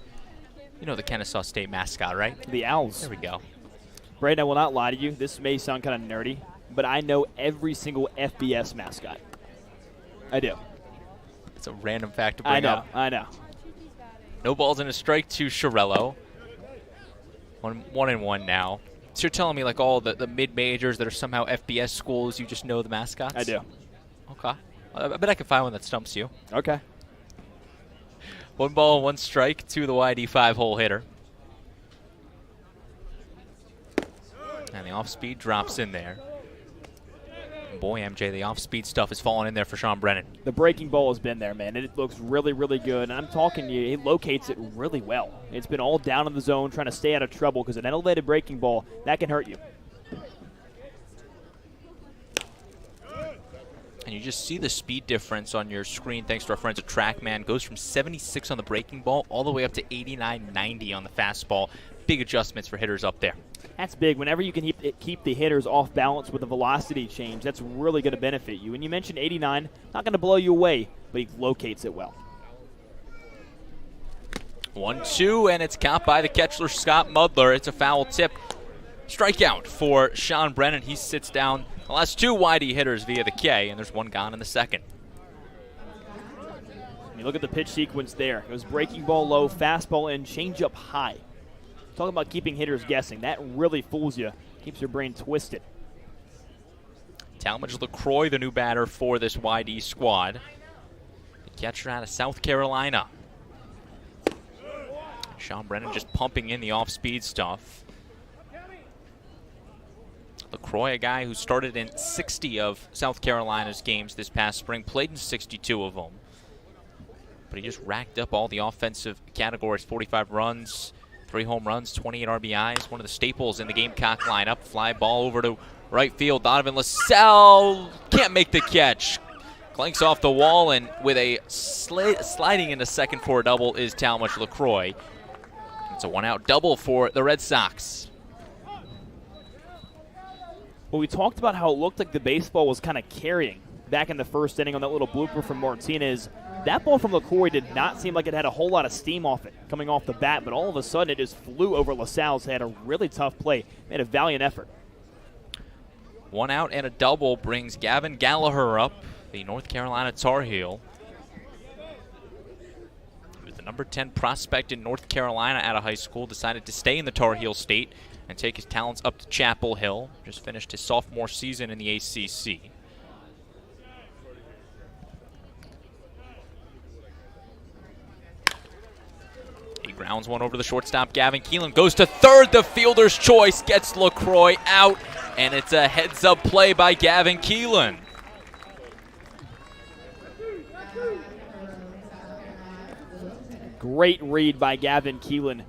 You know the Kennesaw State mascot, right? The Owls. There we go. Braden, I will not lie to you. This may sound kind of nerdy, but I know every single FBS mascot. I do. It's a random fact to bring up. I know. No balls and a strike to Shirello. 1-1 now. So you're telling me like all the mid-majors that are somehow FBS schools, you just know the mascots? I do. Okay. I bet I can find one that stumps you. Okay. 1 ball, 1 strike to the YD 5-hole hitter. And the off-speed drops in there. Boy, MJ, the off-speed stuff is falling in there for Sean Brennan. The breaking ball has been there, man. It looks really, really good. And I'm talking to you, he locates it really well. It's been all down in the zone, trying to stay out of trouble, because an elevated breaking ball, that can hurt you. And you just see the speed difference on your screen thanks to our friends at TrackMan. Goes from 76 on the breaking ball all the way up to 89, 90 on the fastball. Big adjustments for hitters up there. That's big. Whenever you can keep the hitters off balance with a velocity change, that's really going to benefit you. And you mentioned 89, not going to blow you away, but he locates it well. 1-2, and it's caught by the catcher, Scott Mudler. It's a foul tip. Strikeout for Sean Brennan. He sits down the last 2 YD hitters via the K, and there's 1 gone in the second. You look at the pitch sequence there. It was breaking ball low, fastball in, changeup high. Talking about keeping hitters guessing. That really fools you. Keeps your brain twisted. Talmadge LaCroix, the new batter for this YD squad. The catcher out of South Carolina. Sean Brennan just pumping in the off-speed stuff. LaCroix, a guy who started in 60 of South Carolina's games this past spring, played in 62 of them. But he just racked up all the offensive categories, 45 runs, 3 home runs, 28 RBIs, one of the staples in the Gamecock lineup. Fly ball over to right field. Donovan LaSalle can't make the catch. Clanks off the wall, and with a sliding into second for a double is Talmadge LaCroix. It's a one-out double for the Red Sox. Well, we talked about how it looked like the baseball was kind of carrying back in the first inning on that little blooper from Martinez. That ball from LaCroix did not seem like it had a whole lot of steam off it coming off the bat, but all of a sudden it just flew over LaSalle's head. A really tough play. Made a valiant effort. One out and a double brings Gavin Gallagher up, the North Carolina Tar Heel. He was the number 10 prospect in North Carolina out of high school, decided to stay in the Tar Heel state and take his talents up to Chapel Hill. Just finished his sophomore season in the ACC. He grounds one over the shortstop. Gavin Keelan goes to third. The fielder's choice gets LaCroix out, and it's a heads-up play by Gavin Keelan. Great read by Gavin Keelan.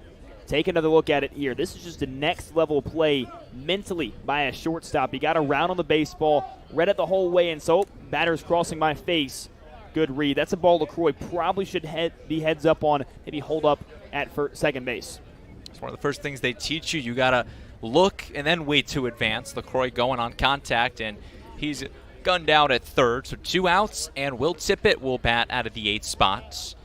Take another look at it here. This is just a next-level play mentally by a shortstop. He got around on the baseball, read it the whole way, and so batter's crossing my face. Good read. That's a ball LaCroix probably should be heads up on, maybe hold up at second base. It's one of the first things they teach you. You got to look and then wait to advance. LaCroix going on contact, and he's gunned out at third. So 2 outs, and Will Tippett will bat out of the 8th spot.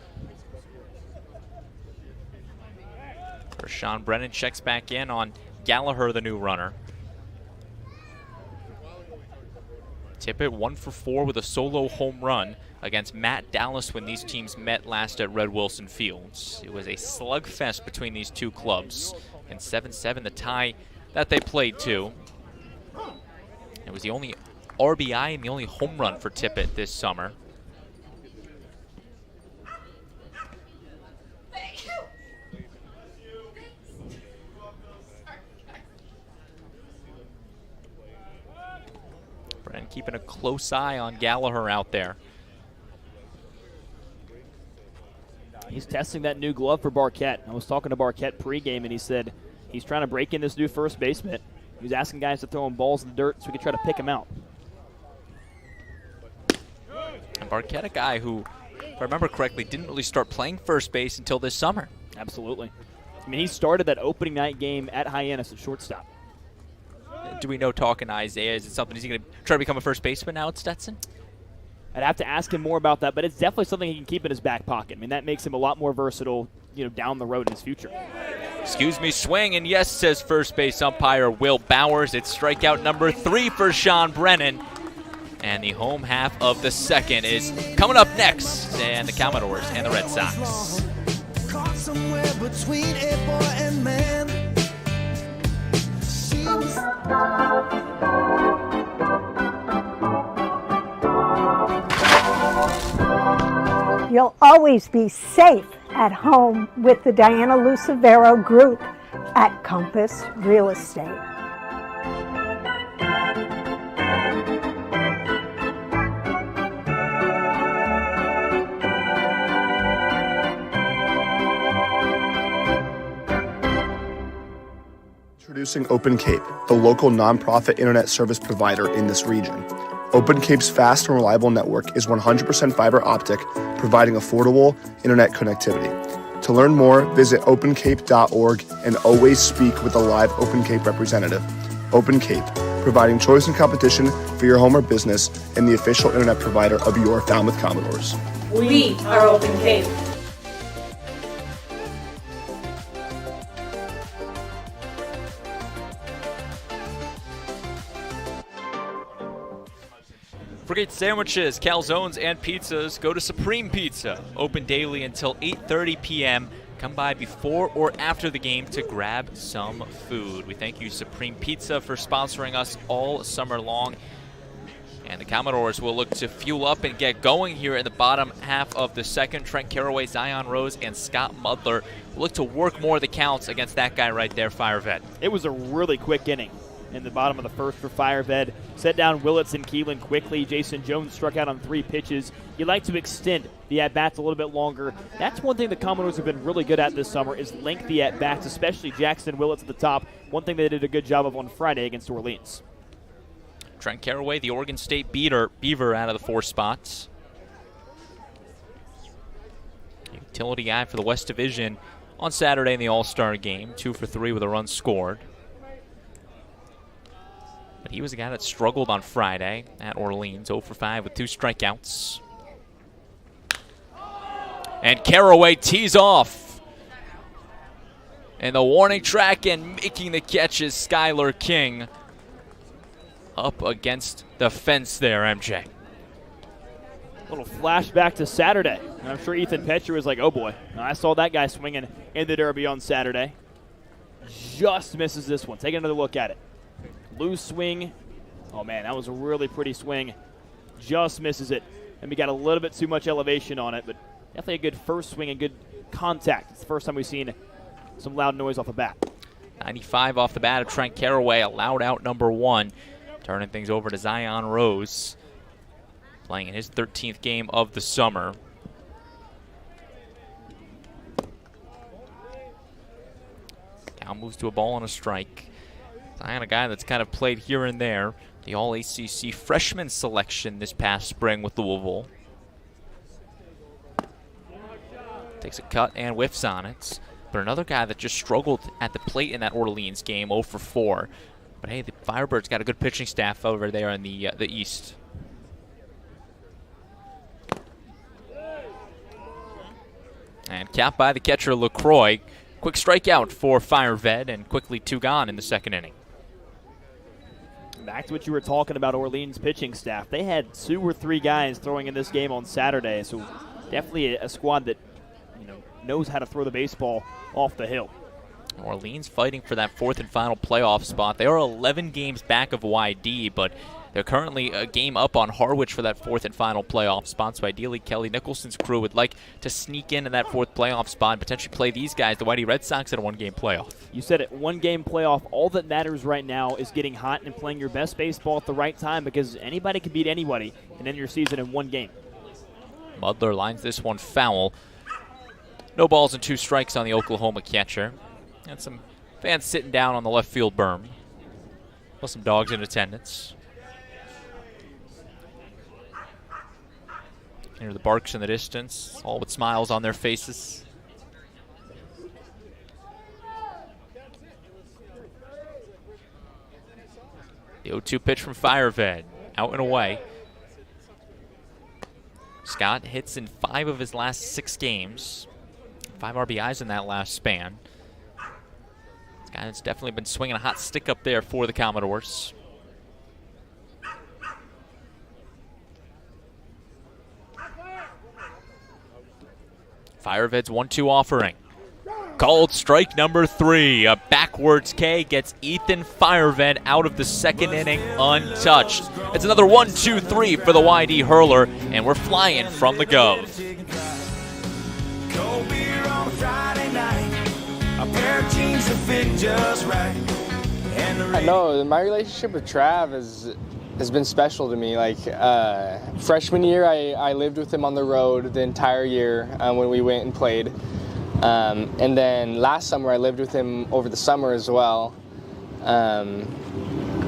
Sean Brennan checks back in on Gallagher, the new runner. Tippett 1 for 4 with a solo home run against Matt Dallas when these teams met last at Red Wilson Fields. It was a slugfest between these two clubs, and 7-7 the tie that they played to. It was the only RBI and the only home run for Tippett this summer. Brennan keeping a close eye on Gallagher out there. He's testing that new glove for Barquette. I was talking to Barquette pregame, and he said he's trying to break in this new first baseman. He was asking guys to throw him balls in the dirt so we could try to pick him out. And Barquette, a guy who, if I remember correctly, didn't really start playing first base until this summer. Absolutely. I mean, he started that opening night game at Hyannis at shortstop. Do we know, talking to Isaiah, is it something, is he going to try to become a first baseman now at Stetson? I'd have to ask him more about that, but it's definitely something he can keep in his back pocket. I mean, that makes him a lot more versatile, down the road in his future. Excuse me, swing, and yes, says first base umpire Will Bowers. It's strikeout number 3 for Sean Brennan. And the home half of the second is coming up next, and the Commodores and the Red Sox. Caught somewhere between a boy and man. You'll always be safe at home with the Diana Lucevero Group at Compass Real Estate. Introducing Open Cape, the local nonprofit internet service provider in this region. Open Cape's fast and reliable network is 100% fiber optic, providing affordable internet connectivity. To learn more, visit opencape.org and always speak with a live Open Cape representative. Open Cape, providing choice and competition for your home or business and the official internet provider of your Falmouth Commodores. We are Open Cape. For great sandwiches, calzones, and pizzas, go to Supreme Pizza. Open daily until 8:30 p.m. Come by before or after the game to grab some food. We thank you, Supreme Pizza, for sponsoring us all summer long. And the Commodores will look to fuel up and get going here in the bottom half of the second. Trent Caraway, Zion Rose, and Scott Mudler will look to work more of the counts against that guy right there, Fireved. It was a really quick inning in the bottom of the first for Fireved. Set down Willits and Keelan quickly. Jason Jones struck out on 3 pitches. You like to extend the at-bats a little bit longer. That's one thing the Commodores have been really good at this summer, is lengthy at-bats, especially Jackson Willits at the top. One thing they did a good job of on Friday against Orleans. Trent Caraway, the Oregon State Beaver out of the 4 spots. Utility guy for the West Division on Saturday in the All-Star game. 2 for 3 with a run scored. But he was a guy that struggled on Friday at Orleans. 0 for 5 with 2 strikeouts. And Caraway tees off. And the warning track and making the catch is Skylar King. Up against the fence there, MJ. Little flashback to Saturday. And I'm sure Ethan Petcher was like, oh boy, I saw that guy swinging in the Derby on Saturday. Just misses this one. Take another look at it. Loose swing. Oh man, that was a really pretty swing. Just misses it. And we got a little bit too much elevation on it, but definitely a good first swing and good contact. It's the first time we've seen some loud noise off the bat. 95 off the bat of Trent Caraway, allowed out number 1. Turning things over to Zion Rose, playing in his 13th game of the summer. Now moves to a ball and a strike. Zion, a guy that's kind of played here and there. The All-ACC freshman selection this past spring with Louisville. Takes a cut and whiffs on it. But another guy that just struggled at the plate in that Orleans game, 0 for 4. But hey, the Firebirds got a good pitching staff over there in the East. And capped by the catcher LaCroix. Quick strikeout for Fireved, and quickly 2 gone in the second inning. Back to what you were talking about, Orleans pitching staff. They had 2 or 3 guys throwing in this game on Saturday, so definitely a squad that knows how to throw the baseball off the hill. Orleans fighting for that 4th and final playoff spot. They are 11 games back of YD, but they're currently a game up on Harwich for that 4th and final playoff spot. So ideally, Kelly Nicholson's crew would like to sneak into that 4th playoff spot and potentially play these guys, the YD Red Sox, in a 1-game playoff. You said it, 1-game playoff. All that matters right now is getting hot and playing your best baseball at the right time, because anybody can beat anybody and end your season in 1 game. Mudler lines this one foul. No balls and 2 strikes on the Oklahoma catcher. And some fans sitting down on the left field berm. Plus some dogs in attendance. Hear the barks in the distance, all with smiles on their faces. The 0-2 pitch from Fireved, out and away. Scott hits in 5 of his last 6 games. 5 RBIs in that last span. This guy that's definitely been swinging a hot stick up there for the Commodores. Fireved's 1-2 offering. Called strike number 3. A backwards K gets Ethan Fireved out of the second inning untouched. It's another 1-2-3 for the YD hurler, and we're flying from the Guv. Cold beer on Friday night, a pair of jeans that fit just right. I know my relationship with Trav has been special to me. Like freshman year, I lived with him on the road the entire year when we went and played. And then last summer, I lived with him over the summer as well. And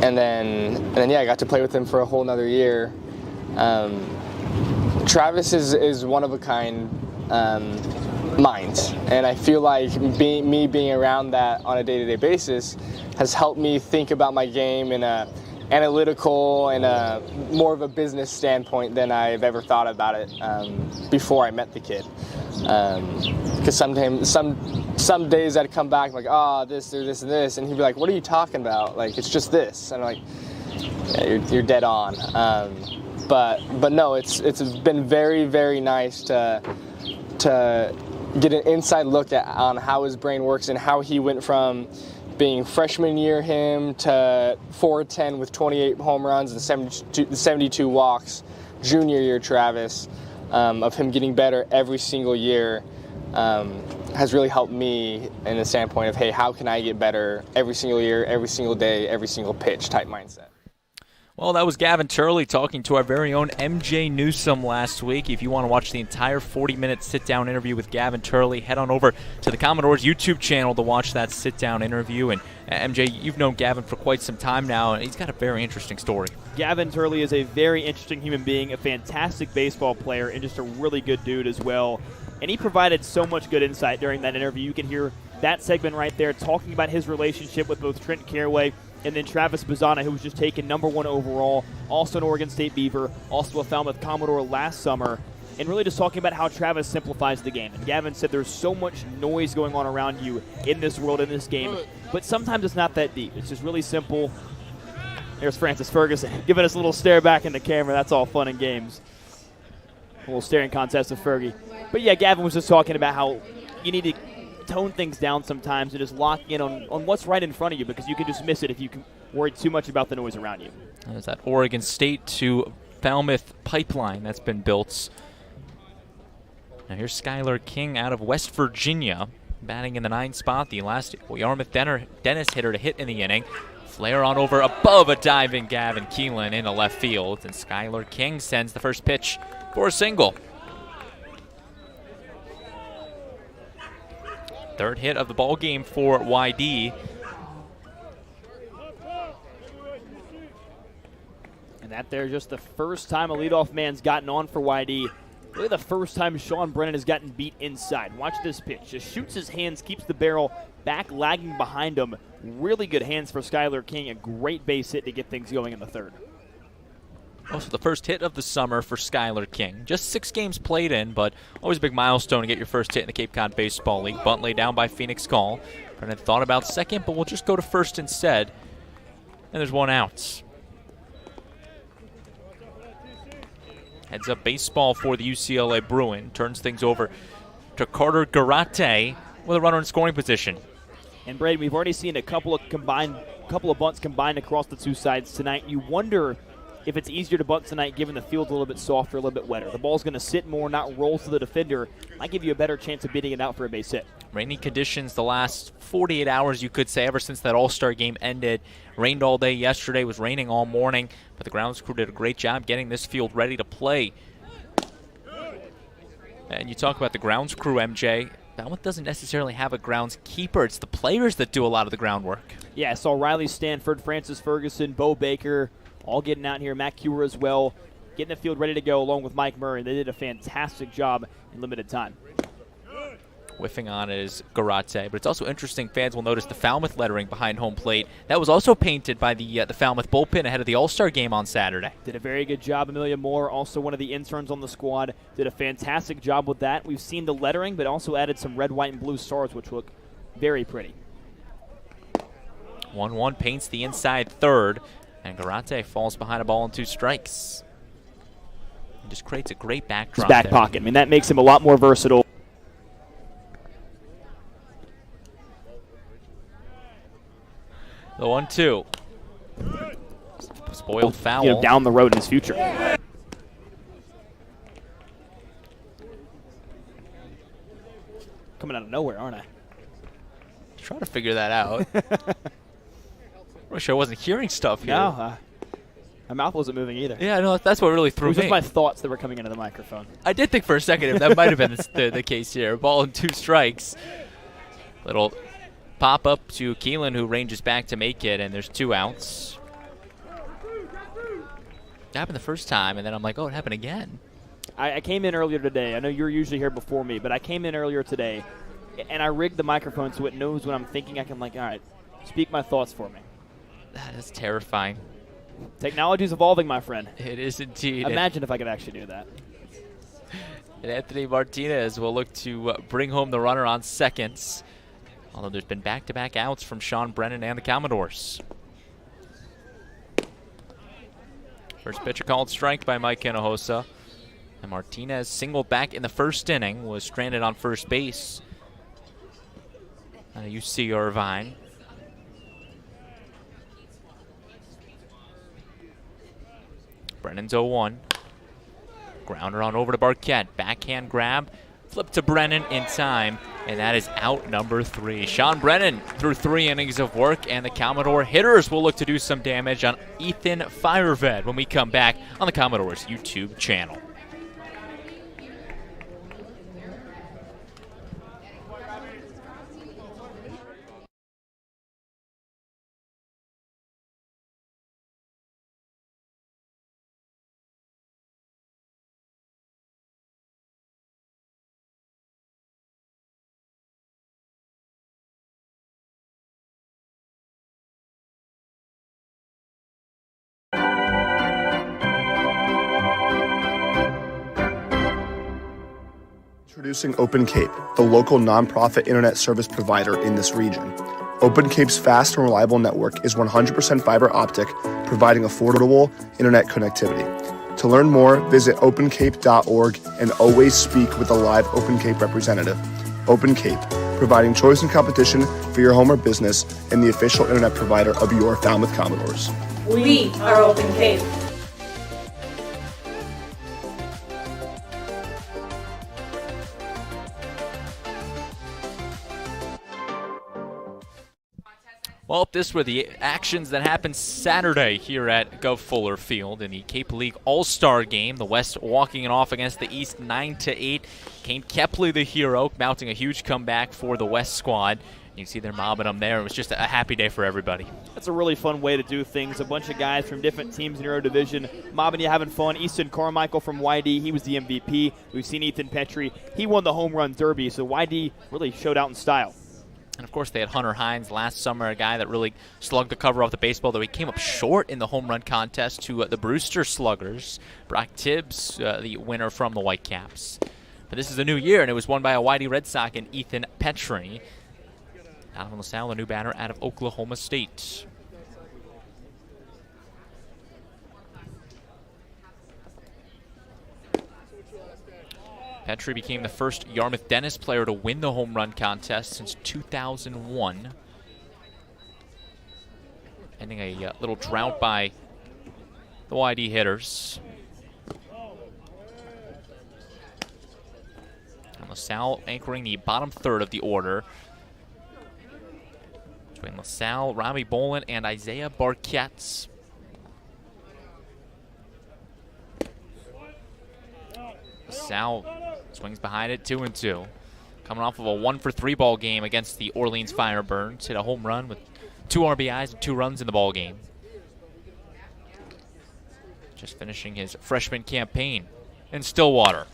then yeah, I got to play with him for a whole nother year. Travis is one of a kind mind, and I feel like me being around that on a day-to-day basis has helped me think about my game in a analytical and more of a business standpoint than I've ever thought about it before I met the kid. Because sometimes some days I'd come back like, oh, this or this and this, and he'd be like, what are you talking about? Like, it's just this. And I'm like, yeah, you're dead on. But no, it's been very, very nice to get an inside look on how his brain works and how he went from being freshman year him to 4-10 with 28 home runs and 72 walks, junior year Travis, of him getting better every single year, has really helped me in the standpoint of, hey, how can I get better every single year, every single day, every single pitch type mindset. Well, that was Gavin Turley talking to our very own MJ Newsome last week. If you want to watch the entire 40-minute sit-down interview with Gavin Turley, head on over to the Commodores YouTube channel to watch that sit-down interview. And MJ, you've known Gavin for quite some time now, and he's got a very interesting story. Gavin Turley is a very interesting human being, a fantastic baseball player, and just a really good dude as well. And he provided so much good insight during that interview. You can hear that segment right there talking about his relationship with both Trent Caraway and then Travis Bazzana, who was just taken #1 overall, also an Oregon State Beaver, also a Falmouth Commodore last summer, and really just talking about how Travis simplifies the game. And Gavin said there's so much noise going on around you in this world, in this game, but sometimes it's not that deep. It's just really simple. There's Francis Ferguson giving us a little stare back in the camera. That's all fun and games. A little staring contest with Fergie. But yeah, Gavin was just talking about how you need to tone things down sometimes and just lock in on what's right in front of you, because you can just miss it if you can worry too much about the noise around you. There's that Oregon State to Falmouth pipeline that's been built. Now here's Skylar King out of West Virginia, batting in the 9th spot, the last Yarmouth-Dennis hitter to hit in the inning. Flare on over above a diving Gavin Keelan into left field, and Skylar King sends the first pitch for a single. Third hit of the ball game for YD. And that there just the first time a leadoff man's gotten on for YD. Really the first time Sean Brennan has gotten beat inside. Watch this pitch. Just shoots his hands, keeps the barrel back, lagging behind him. Really good hands for Skylar King. A great base hit to get things going in the third. Also the first hit of the summer for Skylar King. Just 6 games played in, but always a big milestone to get your first hit in the Cape Cod Baseball League. Bunt laid down by Phoenix Call. Brennan thought about second, but we'll just go to first instead. And there's 1 out. Heads up baseball for the UCLA Bruin. Turns things over to Carter Garate with a runner in scoring position. And Braden, we've already seen a couple of bunts combined across the two sides tonight. You wonder if it's easier to bunt tonight given the field's a little bit softer, a little bit wetter. The ball's going to sit more, not roll to the defender. Might give you a better chance of beating it out for a base hit. Rainy conditions the last 48 hours, you could say, ever since that All-Star game ended. Rained all day yesterday, was raining all morning, but the grounds crew did a great job getting this field ready to play. And you talk about the grounds crew, MJ. Falmouth doesn't necessarily have a grounds keeper. It's the players that do a lot of the groundwork. Yeah, I saw Riley Stanford, Francis Ferguson, Bo Baker, all getting out here. Matt Cure as well, getting the field ready to go along with Mike Murray. They did a fantastic job in limited time. Whiffing on is Garate, but it's also interesting. Fans will notice the Falmouth lettering behind home plate. That was also painted by the Falmouth bullpen ahead of the All-Star game on Saturday. Did a very good job. Amelia Moore, also one of the interns on the squad, did a fantastic job with that. We've seen the lettering, but also added some red, white, and blue stars, which look very pretty. 1-1 paints the inside third, and Garate falls behind a ball and 2 strikes. He just creates a great backdrop. His back pocket. I mean, that makes him a lot more versatile. The 1-2. Spoiled foul. You know, down the road in his future. Coming out of nowhere, aren't I? Trying to figure that out. Wish I wasn't hearing stuff here. No, my mouth wasn't moving either. Yeah, no, that's what really threw me. It was just my thoughts that were coming into the microphone. I did think for a second if that might have been the case here. Ball and 2 strikes. Little pop up to Keelan, who ranges back to make it, and there's 2 outs. It happened the first time, and then I'm like, oh, it happened again. I came in earlier today. I know you're usually here before me, but I came in earlier today, and I rigged the microphone so it knows what I'm thinking. I can, like, all right, speak my thoughts for me. That is terrifying. Technology's evolving, my friend. It is indeed. Imagine if I could actually do that. And Anthony Martinez will look to bring home the runner on seconds. Although there's been back-to-back outs from Sean Brennan and the Commodores. First pitch a called strike by Mike Hinojosa. And Martinez singled back in the first inning, was stranded on first base. UC Irvine. Brennan's 0-1. Grounder on over to Barquette. Backhand grab. Flip to Brennan in time, and that is out number 3. Sean Brennan threw 3 innings of work, and the Commodore hitters will look to do some damage on Ethan Fireved when we come back on the Commodores YouTube channel. Introducing Open Cape, the local nonprofit internet service provider in this region. Open Cape's fast and reliable network is 100% fiber optic, providing affordable internet connectivity. To learn more, visit opencape.org and always speak with a live Open Cape representative. Open Cape, providing choice and competition for your home or business and the official internet provider of your Falmouth Commodores. We are Open Cape. Well, this were the actions that happened Saturday here at Guv Fuller Field in the Cape League All-Star Game. The West walking it off against the East 9-8. Kane Kepley, the hero, mounting a huge comeback for the West squad. You can see they're mobbing them there. It was just a happy day for everybody. That's a really fun way to do things. A bunch of guys from different teams in your division mobbing you, having fun. Easton Carmichael from YD, he was the MVP. We've seen Ethan Petrie. He won the home run derby, so YD really showed out in style. And, of course, they had Hunter Hines last summer, a guy that really slugged the cover off the baseball, though he came up short in the home run contest to the Brewster Sluggers. Brock Tibbs, the winner from the Whitecaps. But this is a new year, and it was won by a YD Red Sox and Ethan Petrie. Donovan LaSalle, the new batter out of Oklahoma State. Petrie became the first Yarmouth-Dennis player to win the home run contest since 2001. Ending a little drought by the YD hitters. And LaSalle anchoring the bottom third of the order. Between LaSalle, Robbie Bolin, and Isaiah Barquette. LaSalle swings behind it, 2-2. Coming off of a 1-for-3 ball game against the Orleans Firebirds. Hit a home run with 2 RBIs and 2 runs in the ball game. Just finishing his freshman campaign in Stillwater.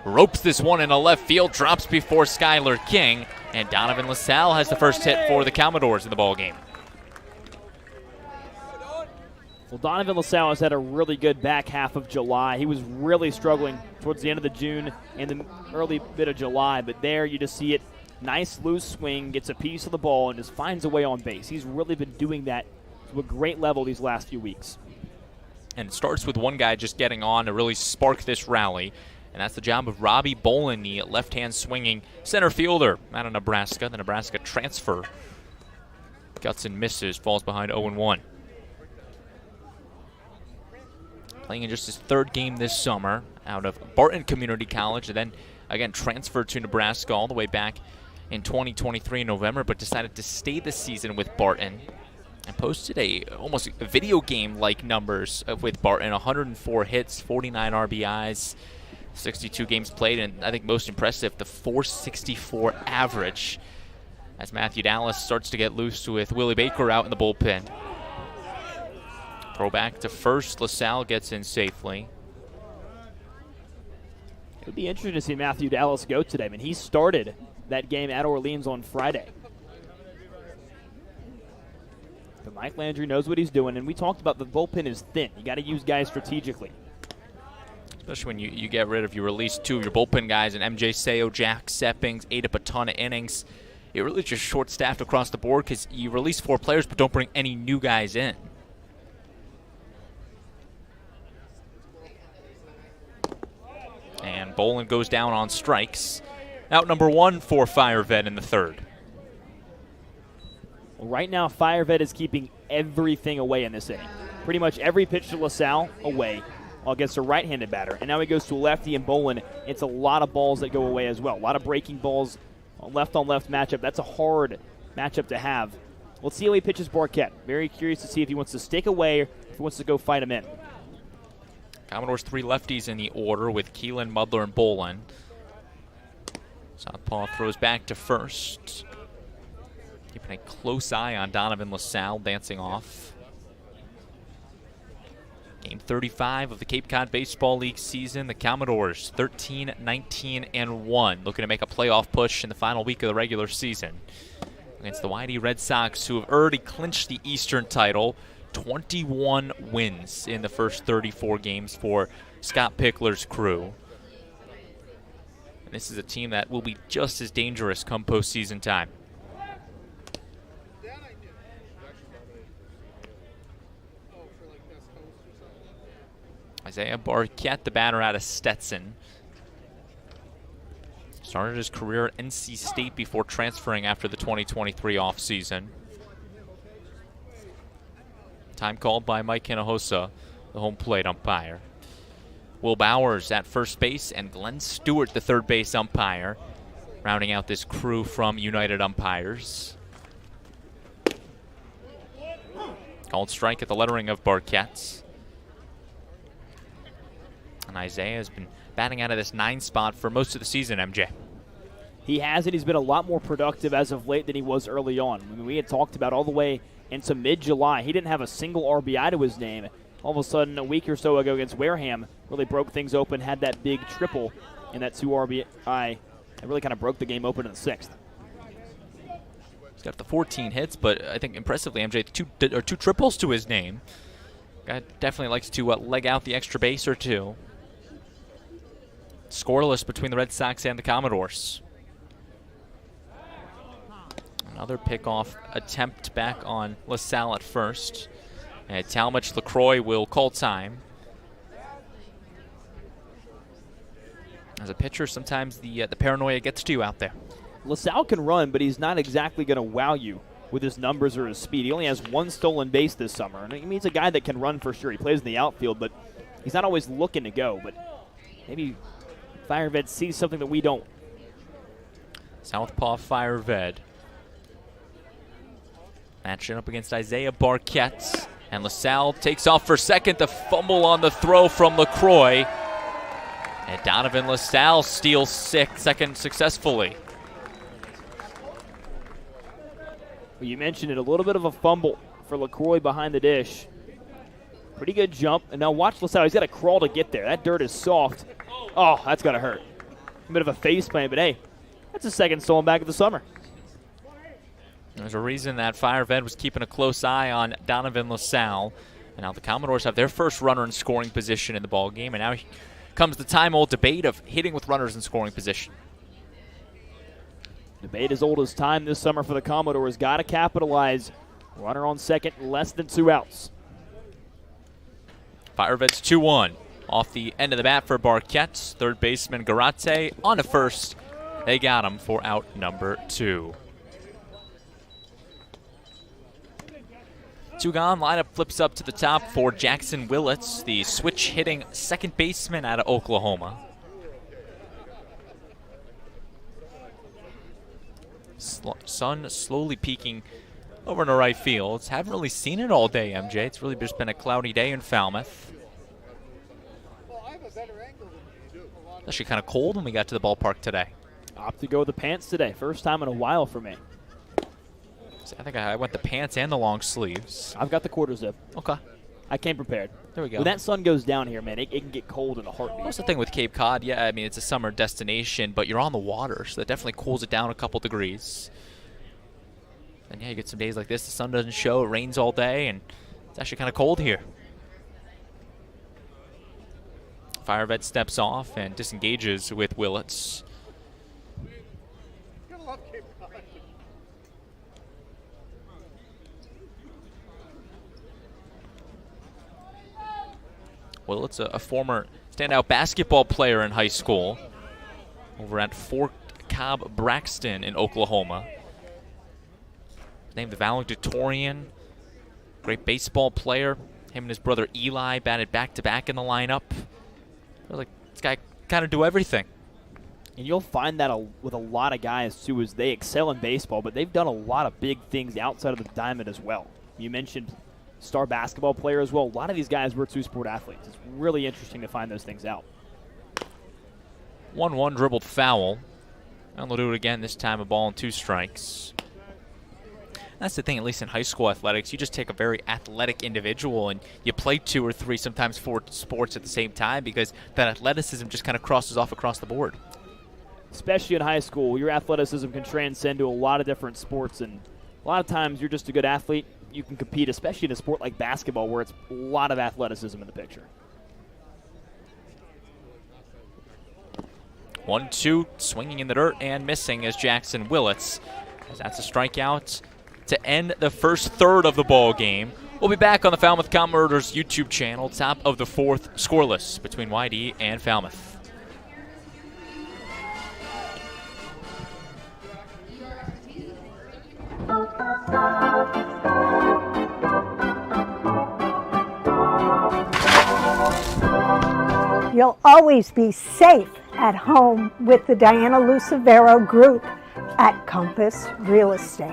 Ropes this one in a left field, drops before Skylar King, and Donovan LaSalle has the first hit for the Commodores in the ball game. Well, Donovan LaSalle has had a really good back half of July. He was really struggling towards the end of the June and the early bit of July, but there you just see it. Nice loose swing, gets a piece of the ball, and just finds a way on base. He's really been doing that to a great level these last few weeks. And it starts with one guy just getting on to really spark this rally, and that's the job of Robbie Bolin, the left-hand swinging center fielder out of Nebraska. The Nebraska transfer guts and misses, falls behind 0-1. Playing in just his 3rd game this summer out of Barton Community College, and then again transferred to Nebraska all the way back in 2023 in November, but decided to stay this season with Barton and posted almost video game-like numbers with Barton. 104 hits, 49 RBIs, 62 games played, and I think most impressive, the .464 average as Matthew Dallas starts to get loose with Willie Baker out in the bullpen. Throw back to first. LaSalle gets in safely. It would be interesting to see Matthew Dallas go today. I mean, he started that game at Orleans on Friday. But Mike Landry knows what he's doing, and we talked about the bullpen is thin. You got to use guys strategically. Especially when you get rid of, you release 2 of your bullpen guys, and MJ Seo, Jack Seppings, ate up a ton of innings. You're really just short-staffed across the board because you release 4 players but don't bring any new guys in. And Bolin goes down on strikes. Out number 1 for Fireved in the 3rd. Well, right now, Fireved is keeping everything away in this inning. Pretty much every pitch to LaSalle away. against a right-handed batter. And now he goes to a lefty and Bolin. It's a lot of balls that go away as well. A lot of breaking balls, left-on-left matchup. That's a hard matchup to have. Let's see how he pitches Barquette. Very curious to see if he wants to stick away or if he wants to go fight him in. Commodores 3 lefties in the order with Keelan, Mudler, and Bolin. Southpaw throws back to first. Keeping a close eye on Donovan LaSalle dancing off. Game 35 of the Cape Cod Baseball League season. The Commodores 13-19-1, looking to make a playoff push in the final week of the regular season against the Whitey Red Sox, who have already clinched the Eastern title. 21 wins in the first 34 games for Scott Pickler's crew. And this is a team that will be just as dangerous come postseason time. Isaiah Barquette, the batter out of Stetson. Started his career at NC State before transferring after the 2023 offseason. Time called by Mike Hinojosa, the home plate umpire. Will Bowers at first base and Glenn Stewart, the third base umpire, rounding out this crew from United Umpires. Called strike at the lettering of Barquette. And Isaiah has been batting out of this 9 spot for most of the season, MJ. He has, and he's been a lot more productive as of late than he was early on. I mean, we had talked about all the way into mid-July. He didn't have a single RBI to his name. All of a sudden, a week or so ago against Wareham, really broke things open, had that big triple and that 2 RBI. It really kind of broke the game open in the 6th. He's got the 14 hits, but I think impressively, MJ, two triples to his name. Guy definitely likes to leg out the extra base or two. Scoreless between the Red Sox and the Commodores. Another pickoff attempt back on LaSalle at first. And Talmadge LaCroix will call time. As a pitcher, sometimes the paranoia gets to you out there. LaSalle can run, but he's not exactly going to wow you with his numbers or his speed. He only has 1 stolen base this summer. And I mean, he's a guy that can run for sure. He plays in the outfield, but he's not always looking to go. But maybe Fireved sees something that we don't. Southpaw Fireved matching up against Isaiah Barquette. And LaSalle takes off for second. The fumble on the throw from LaCroix. And Donovan LaSalle steals second successfully. Well, you mentioned it, a little bit of a fumble for LaCroix behind the dish. Pretty good jump. And now watch LaSalle. He's got to crawl to get there. That dirt is soft. Oh, that's got to hurt. A bit of a face plant, but hey, that's a second stolen back of the summer. There's a reason that Fireved was keeping a close eye on Donovan LaSalle. And now the Commodores have their first runner in scoring position in the ball game. And now comes the time-old debate of hitting with runners in scoring position. Debate as old as time this summer for the Commodores. Got to capitalize. Runner on second, less than 2 outs. Fireved's 2-1. Off the end of the bat for Barquette. Third baseman Garate on to first. They got him for out number 2. 2 gone. Lineup flips up to the top for Jackson Willits, the switch-hitting second baseman out of Oklahoma. Sun slowly peeking over into right field. Haven't really seen it all day, MJ. It's really just been a cloudy day in Falmouth. Actually kind of cold when we got to the ballpark today. Opt to go with the pants today. First time in a while for me. So I think I went the pants and the long sleeves. I've got the quarter zip. Okay. I came prepared. There we go. When that sun goes down here, man, it can get cold in a heartbeat. What's the thing with Cape Cod? Yeah, I mean, it's a summer destination, but you're on the water, so that definitely cools it down a couple degrees. And yeah, you get some days like this, the sun doesn't show, it rains all day, and it's actually kind of cold here. Fireved steps off and disengages with Willits. Willits, a former standout basketball player in high school over at Fort Cobb Braxton in Oklahoma. Named the valedictorian, great baseball player. Him and his brother Eli batted back-to-back in the lineup. Like, this guy kind of do everything. And you'll find that with a lot of guys, too, as they excel in baseball, but they've done a lot of big things outside of the diamond as well. You mentioned star basketball player as well. A lot of these guys were two-sport athletes. It's really interesting to find those things out. 1-1 dribbled foul. And they'll do it again, this time a ball and 2 strikes. That's the thing, at least in high school athletics, you just take a very athletic individual and you play 2 or 3, sometimes 4 sports at the same time because that athleticism just kind of crosses off across the board. Especially in high school, your athleticism can transcend to a lot of different sports, and a lot of times you're just a good athlete. You can compete, especially in a sport like basketball where it's a lot of athleticism in the picture. 1-2, swinging in the dirt and missing as Jackson Willits. As that's a strikeout to end the first third of the ball game. We'll be back on the Falmouth Commodores YouTube channel, top of the 4th, scoreless between YD and Falmouth. You'll always be safe at home with the Diana Lucevero Group at Compass Real Estate.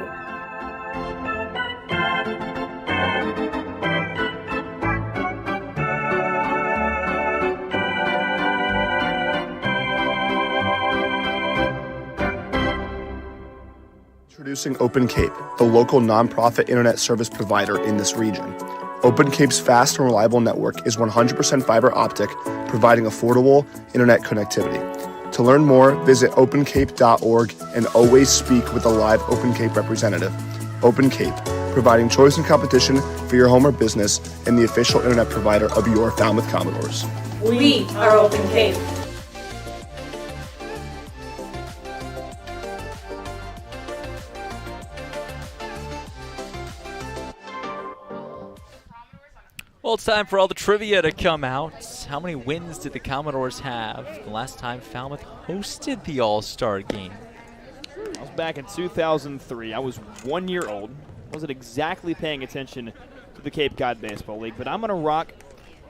Introducing Open Cape, the local nonprofit internet service provider in this region. Open Cape's fast and reliable network is 100% fiber optic, providing affordable internet connectivity. To learn more, visit opencape.org and always speak with a live Open Cape representative. Open Cape, providing choice and competition for your home or business and the official internet provider of your Falmouth Commodores. We are Open Cape. Well, it's time for all the trivia to come out. How many wins did the Commodores have the last time Falmouth hosted the All-Star game? I was back in 2003. I was 1 year old. Wasn't exactly paying attention to the Cape Cod Baseball League, but I'm going to rock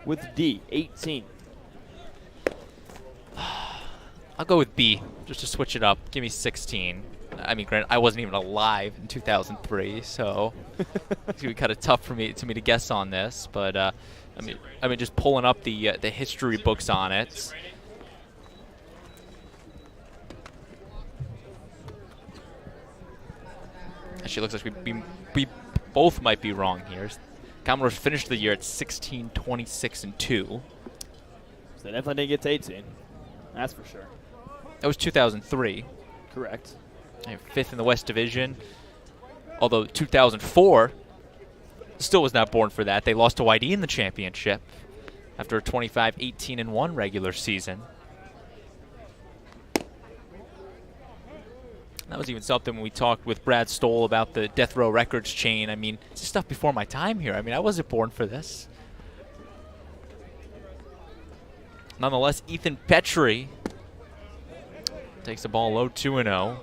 with D, 18. I'll go with B, just to switch it up. Give me 16. I mean, granted, I wasn't even alive in 2003, so it's gonna be kind of tough for me to guess on this. But I mean, just pulling up the history books on it. Actually, it looks like we both might be wrong here. Commodores finished the year at 16, 26, and 2. So they definitely didn't get to 18. That's for sure. That was 2003. Correct. And 5th in the West Division. Although 2004 still was not born for that. They lost to YD in the championship after a 25-18-1 regular season. That was even something when we talked with Brad Stoll about the Death Row Records chain. I mean, it's stuff before my time here. I mean, I wasn't born for this. Nonetheless, Ethan Petrie takes the ball low, 2-0.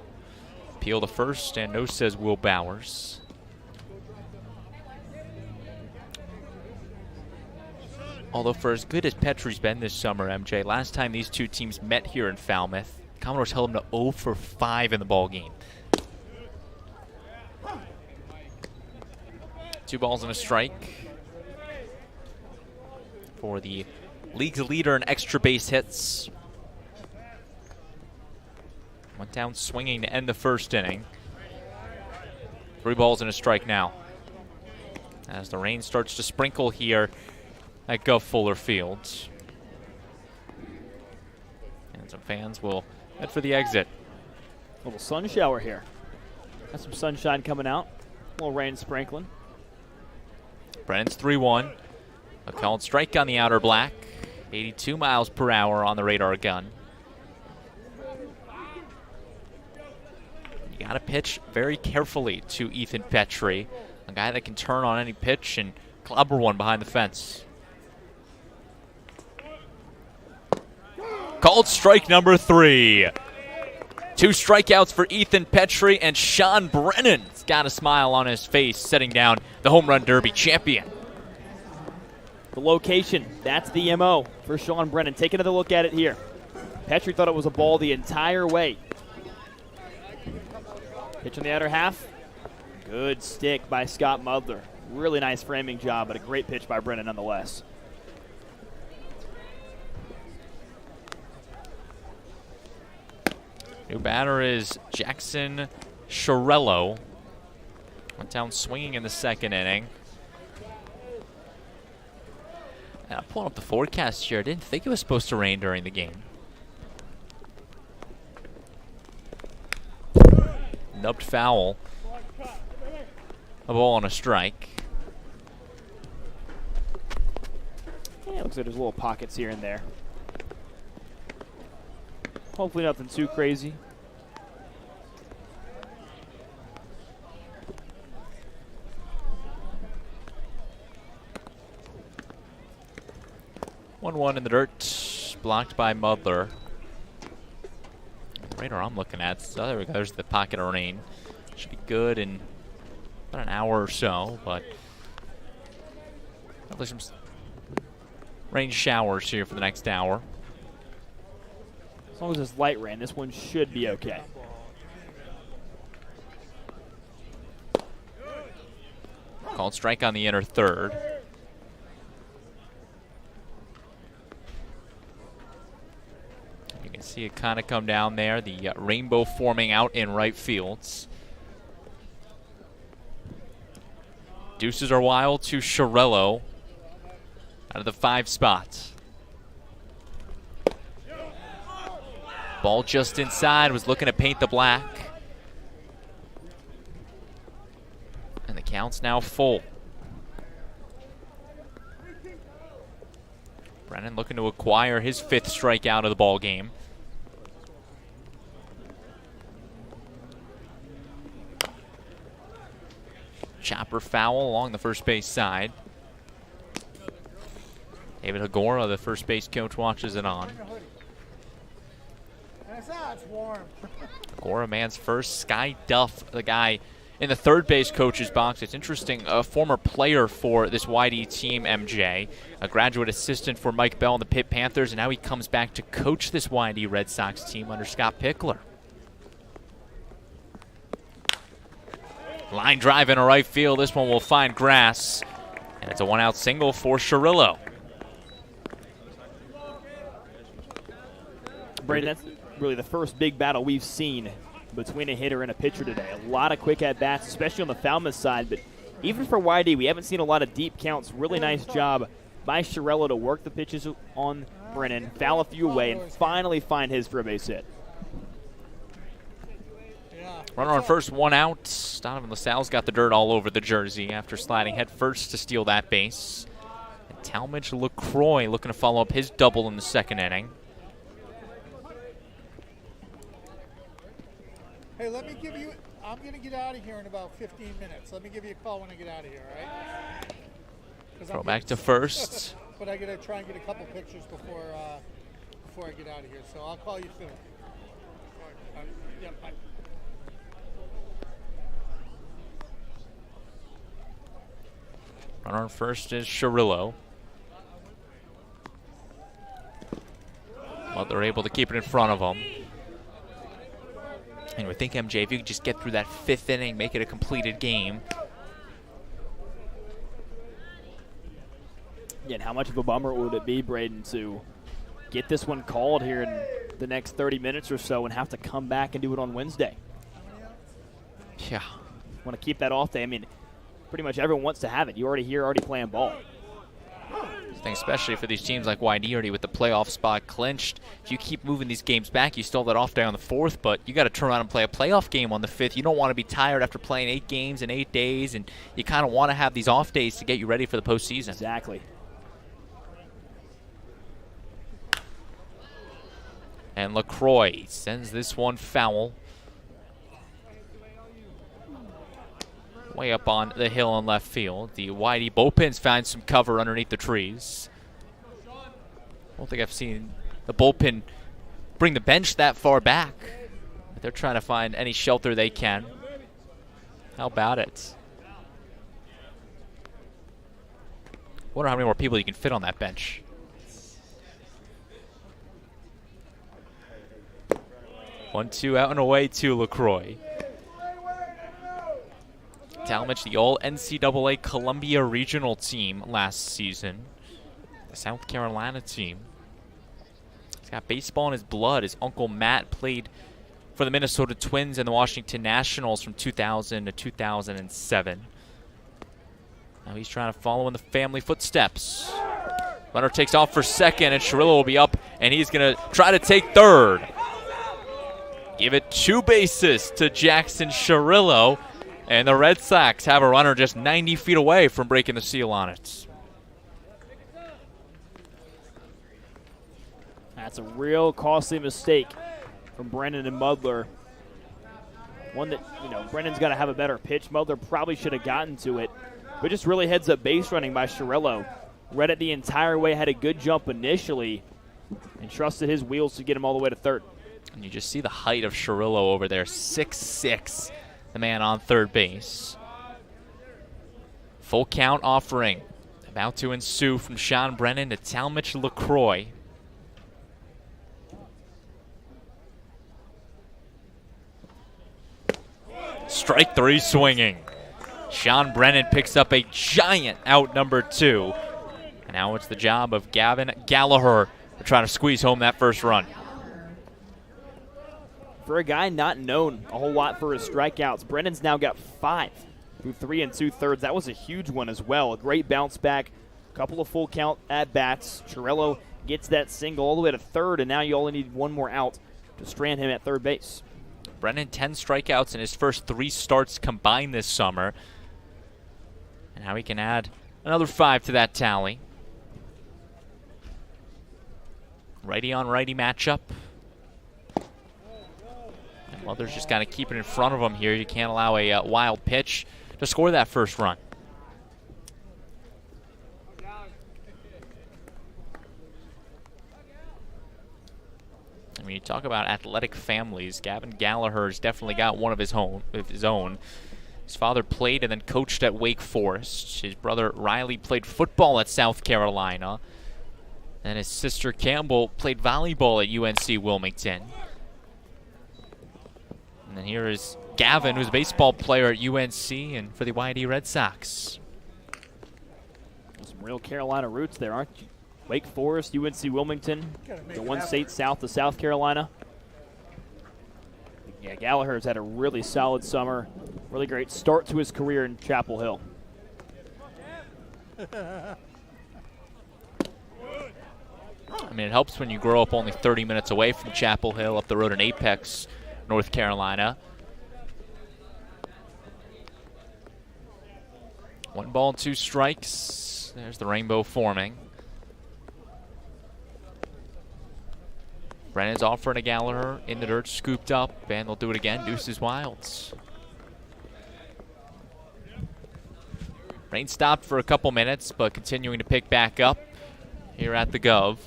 Peel to first, and no, says Will Bowers. Although for as good as Petrie's been this summer, MJ, last time these two teams met here in Falmouth, Commodores held them to 0 for 5 in the ball game. 2 balls and a strike for the league's leader in extra base hits. Went down swinging to end the first inning. 3 balls and a strike now, as the rain starts to sprinkle here at Guv Fuller Field. And some fans will head for the exit. A little sun shower here. Got some sunshine coming out. A little rain sprinkling. Brennan's 3-1. A called strike on the outer black. 82 miles per hour on the radar gun. You got to pitch very carefully to Ethan Petrie, a guy that can turn on any pitch and clobber one behind the fence. Called strike number 3. 2 strikeouts for Ethan Petrie, and Sean Brennan's got a smile on his face, setting down the home run derby champion. The location, that's the MO for Sean Brennan. Take another look at it here. Petrie thought it was a ball the entire way. Pitch on the outer half. Good stick by Scott Mudler. Really nice framing job, but a great pitch by Brennan nonetheless. New batter is Jackson Chiarello. Went down swinging in the second inning. And I'm pulling up the forecast here. I didn't think it was supposed to rain during the game. Nubbed foul. A ball and a strike. Yeah, looks like there's little pockets here and there. Hopefully nothing too crazy. One in the dirt, blocked by Mudler. The radar I'm looking at, so there we go, there's the pocket of rain. Should be good in about an hour or so, but there's some rain showers here for the next hour. As long as it's light rain, this one should be okay. Called strike on the inner third. You can see it kind of come down there, the rainbow forming out in right fields. Deuces are wild to Chiarello out of the 5 spots. Ball just inside, was looking to paint the black. And the count's now full. Brennan looking to acquire his 5th strikeout of the ball game. Chopper foul along the first base side. David Hagora, the first base coach, watches it on. It's warm. Hagora, man's first. Sky Duff, the guy in the third base coach's box. It's interesting, a former player for this YD team, MJ, a graduate assistant for Mike Bell and the Pitt Panthers, and now he comes back to coach this YD Red Sox team under Scott Pickler. Line drive in a right field. This one will find grass, and it's a 1-out single for Chiarello. Brandon, that's really the first big battle we've seen between a hitter and a pitcher today. A lot of quick at-bats, especially on the Falmouth side, but even for YD, we haven't seen a lot of deep counts. Really nice job by Chiarello to work the pitches on Brennan, foul a few away, and finally find his for a base hit. Runner on first, 1 out. Donovan LaSalle's got the dirt all over the jersey after sliding head first to steal that base. And Talmadge LaCroix looking to follow up his double in the second inning. Hey, let me give you, I'm going to get out of here in about 15 minutes. Let me give you a call when I get out of here, all right? Throw back to first. But I got to try and get a couple pictures before I get out of here. So I'll call you soon. Yeah, bye. Runner on first is Chiarello. Well, they're able to keep it in front of them. And we think, MJ, if you could just get through that 5th inning, make it a completed game. Yeah, and how much of a bummer would it be, Braden, to get this one called here in the next 30 minutes or so and have to come back and do it on Wednesday? Yeah. Want to keep that off day. I mean, pretty much everyone wants to have it. You're already here, already playing ball. I think especially for these teams like YD already with the playoff spot clinched. If you keep moving these games back, you still have that off day on the 4th, but you got to turn around and play a playoff game on the 5th. You don't want to be tired after playing 8 games in 8 days, and you kind of want to have these off days to get you ready for the postseason. Exactly. And LaCroix sends this one foul. Way up on the hill in left field. The YD bullpens find some cover underneath the trees. I don't think I've seen the bullpen bring the bench that far back. But they're trying to find any shelter they can. How about it? Wonder how many more people you can fit on that bench. 1-2 out and away to LaCroix. Talmadge, the all-NCAA Columbia Regional team last season. The South Carolina team. He's got baseball in his blood. His uncle Matt played for the Minnesota Twins and the Washington Nationals from 2000 to 2007. Now he's trying to follow in the family footsteps. Runner takes off for second, and Cirillo will be up, and he's going to try to take third. Give it 2 bases to Jackson Cirillo, and the Red Sox have a runner just 90 feet away from breaking the seal on it. That's a real costly mistake from Brennan and Mudler. One that, Brennan's got to have a better pitch. Mudler probably should have gotten to it, but just really heads up base running by Cirillo. Read it the entire way, had a good jump initially, and trusted his wheels to get him all the way to third. And you just see the height of Cirillo over there, 6'6", the man on third base. Full count offering about to ensue from Sean Brennan to Talmadge LaCroix. Strike 3 swinging. Sean Brennan picks up a giant out number 2. And now it's the job of Gavin Gallagher to try to squeeze home that first run. For a guy not known a whole lot for his strikeouts, Brennan's now got 5 through 3 2/3. That was a huge one as well. A great bounce back, a couple of full count at-bats. Cirillo gets that single all the way to third, and now you only need one more out to strand him at third base. Brennan, 10 strikeouts in his first 3 starts combined this summer. And now he can add another 5 to that tally. Righty on righty matchup. And Mother's just got to keep it in front of him here. You can't allow a wild pitch to score that first run. I mean, you talk about athletic families. Gavin Gallagher's definitely got one of his own. His father played and then coached at Wake Forest. His brother Riley played football at South Carolina. And his sister Campbell played volleyball at UNC Wilmington. And then here is Gavin, who's a baseball player at UNC and for the YD Red Sox. Some real Carolina roots there, aren't you? Wake Forest, UNC Wilmington, the one state south of South Carolina. Yeah, Gallagher's had a really solid summer. Really great start to his career in Chapel Hill. I mean, it helps when you grow up only 30 minutes away from Chapel Hill up the road in Apex, North Carolina. 1 ball and 2 strikes. There's the rainbow forming. Brennan's offering to Gallagher in the dirt, scooped up, and they'll do it again. Deuces Wilds. Rain stopped for a couple minutes, but continuing to pick back up here at the Guv.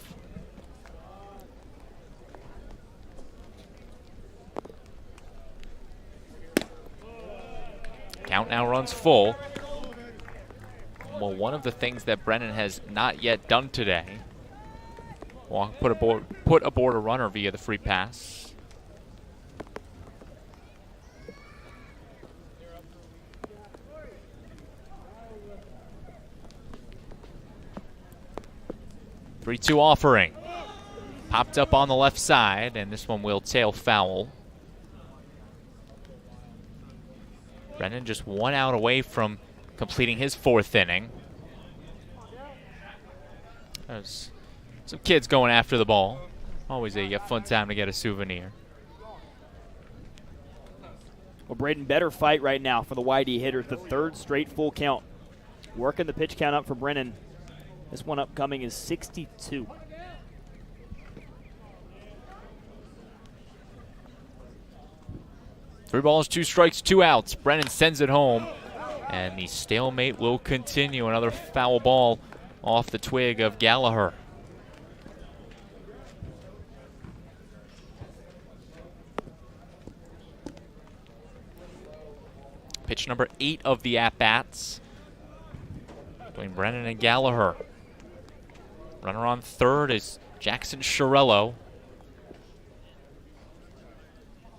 Count now runs full. Well, one of the things that Brennan has not yet done today, put aboard a runner via the free pass. Three-two offering. Popped up on the left side, and this one will tail foul. Brennan just 1 out away from completing his 4th inning. There's some kids going after the ball. Always a fun time to get a souvenir. Well, Braden, better fight right now for the YD hitters. The 3rd straight full count. Working the pitch count up for Brennan. This one upcoming is 62. Three balls, 2 strikes, 2 outs. Brennan sends it home, and the stalemate will continue. Another foul ball off the twig of Gallagher. Pitch number 8 of the at-bats. between Brennan and Gallagher. Runner on third is Jackson Chiarello.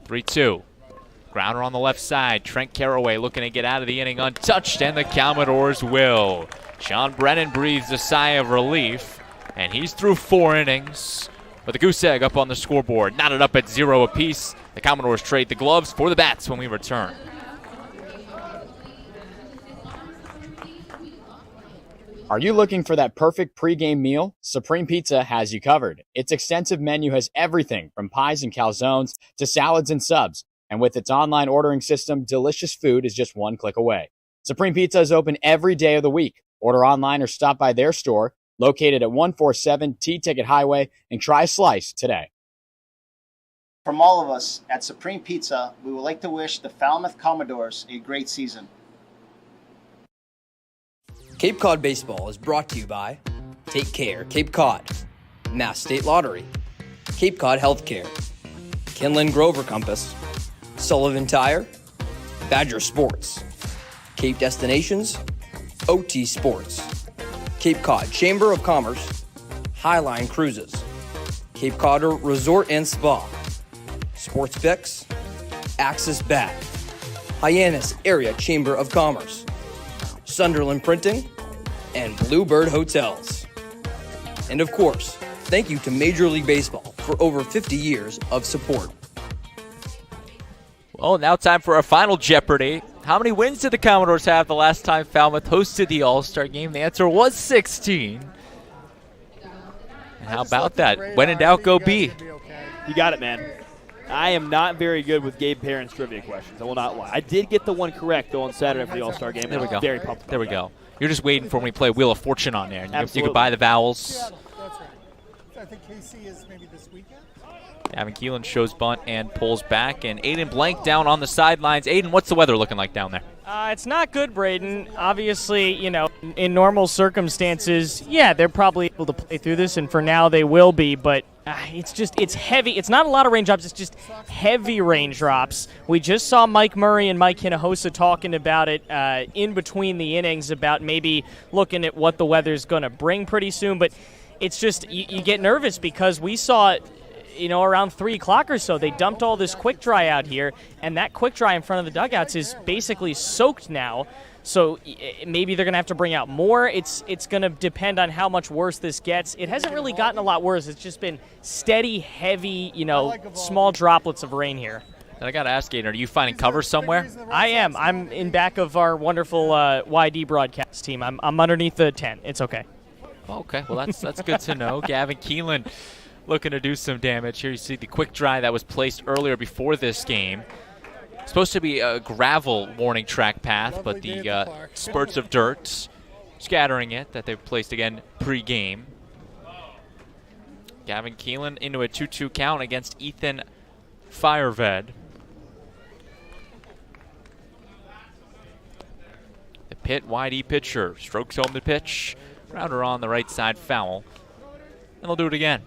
3-2. Grounder on the left side. Trent Carraway looking to get out of the inning untouched, and the Commodores will. Sean Brennan breathes a sigh of relief, and he's through 4 innings with a goose egg up on the scoreboard. Knotted up at 0 apiece. The Commodores trade the gloves for the bats when we return. Are you looking for that perfect pregame meal? Supreme Pizza has you covered. Its extensive menu has everything from pies and calzones to salads and subs. And with its online ordering system, delicious food is just one click away. Supreme Pizza is open every day of the week. Order online or stop by their store located at 147 T-Ticket Highway and try a slice today. From all of us at Supreme Pizza, we would like to wish the Falmouth Commodores a great season. Cape Cod Baseball is brought to you by Take Care Cape Cod, Mass State Lottery, Cape Cod Healthcare, Kinlan Grover Compass, Sullivan Tire, Badger Sports, Cape Destinations, OT Sports, Cape Cod Chamber of Commerce, Highline Cruises, Cape Cod Resort and Spa, Sports Fix, Axis Bat, Hyannis Area Chamber of Commerce, Sunderland Printing, and Bluebird Hotels. And of course, thank you to Major League Baseball for over 50 years of support. Well, now time for our final Jeopardy. How many wins did the Commodores have the last time Falmouth hosted the All-Star Game? The answer was 16. And how about that? When in doubt, go B. You got it, man. I am not very good with Gabe Perrin's trivia questions. I will not lie. I did get the one correct, though, on Saturday for the All-Star Game. There we go. Very pumped about There we that. go. You're just waiting for when we play Wheel of Fortune on there. And you could buy the vowels. Yeah, that's right. I think KC is maybe this weekend. Gavin Keelan shows bunt and pulls back. And Aiden Blank down on the sidelines. Aiden, what's the weather looking like down there? It's not good, Braden. Obviously, you know, in normal circumstances, yeah, they're probably able to play through this, and for now they will be, but it's heavy. It's not a lot of raindrops. It's just heavy raindrops. We just saw Mike Murray and Mike Hinojosa talking about it in between the innings about maybe looking at what the weather's going to bring pretty soon, but it's just you get nervous because we saw it, you know, around 3 o'clock or so, they dumped all this quick dry out here, and that quick dry in front of the dugouts is basically soaked now. So maybe they're going to have to bring out more. It's going to depend on how much worse this gets. It hasn't really gotten a lot worse. It's just been steady, heavy, you know, small droplets of rain here. And I got to ask, Aiden, are you finding cover somewhere? I am. I'm in back of our wonderful YD broadcast team. I'm underneath the tent. It's okay. Okay, well, that's good to know. Gavin Keelan looking to do some damage. Here you see the quick dry that was placed earlier before this game. Supposed to be a gravel warning track path, but the spurts of dirt scattering it that they've placed again pre-game. Gavin Keelan into a 2-2 count against Ethan Fireved. The Pitt YD pitcher strokes home the pitch. Rounder on the right side, foul. And they'll do it again.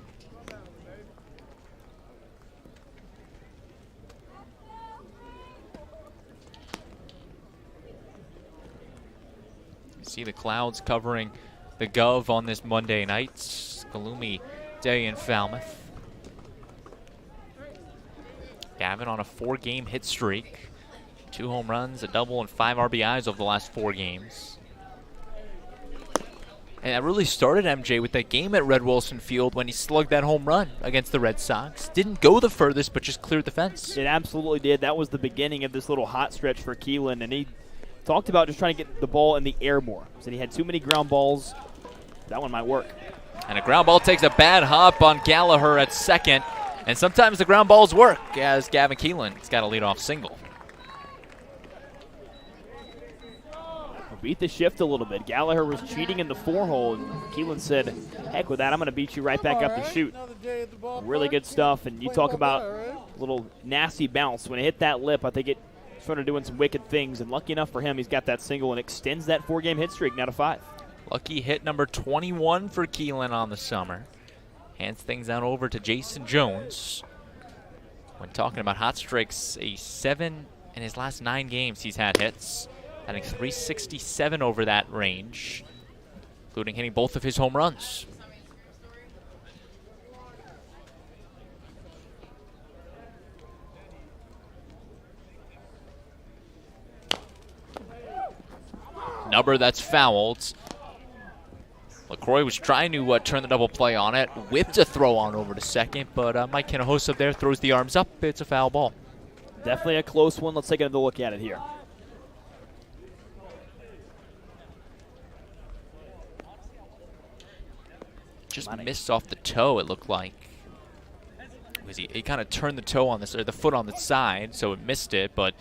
See the clouds covering the Guv on this Monday night. It's a gloomy day in Falmouth. Gavin on a 4-game hit streak. 2 home runs, a double, and 5 RBIs over the last 4 games. And that really started, MJ, with that game at Red Wilson Field when he slugged that home run against the Red Sox. Didn't go the furthest, but just cleared the fence. It absolutely did. That was the beginning of this little hot stretch for Keelan, and he talked about just trying to get the ball in the air more. Said he had too many ground balls. That one might work. And a ground ball takes a bad hop on Gallagher at second. And sometimes the ground balls work, as Gavin Keelan's got a leadoff single. Beat the shift a little bit. Gallagher was cheating in the 4-hole, and Keelan said, heck with that, I'm going to beat you right back up the chute. Really good stuff, and you talk about a little nasty bounce. When it hit that lip, I think it started doing some wicked things, and lucky enough for him, he's got that single and extends that 4-game hit streak now to 5. Lucky hit number 21 for Keelan on the summer. Hands things out over to Jason Jones. When talking about hot streaks, a 7 in his last 9 games he's had hits. Having 367 over that range. including hitting both of his home runs. Number that's fouled. LaCroix was trying to turn the double play on it. Whipped a throw on over to second, but Mike Hinojosa there throws the arms up. It's a foul ball. Definitely a close one. Let's take another look at it here. Just missed off the toe, it looked like. Because he kind of turned the toe on this, or the foot on the side, so it missed it, but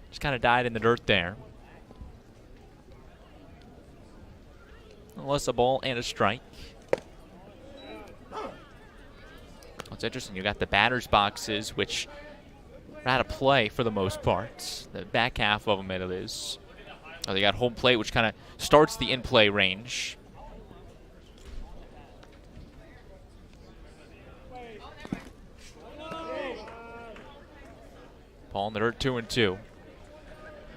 just kind of died in the dirt there. Unless a ball and a strike. What's interesting, you got the batter's boxes, which are out of play for the most part. The back half of them, it is. Oh, they got home plate, which kind of starts the in-play range. Ball in the dirt, 2-2.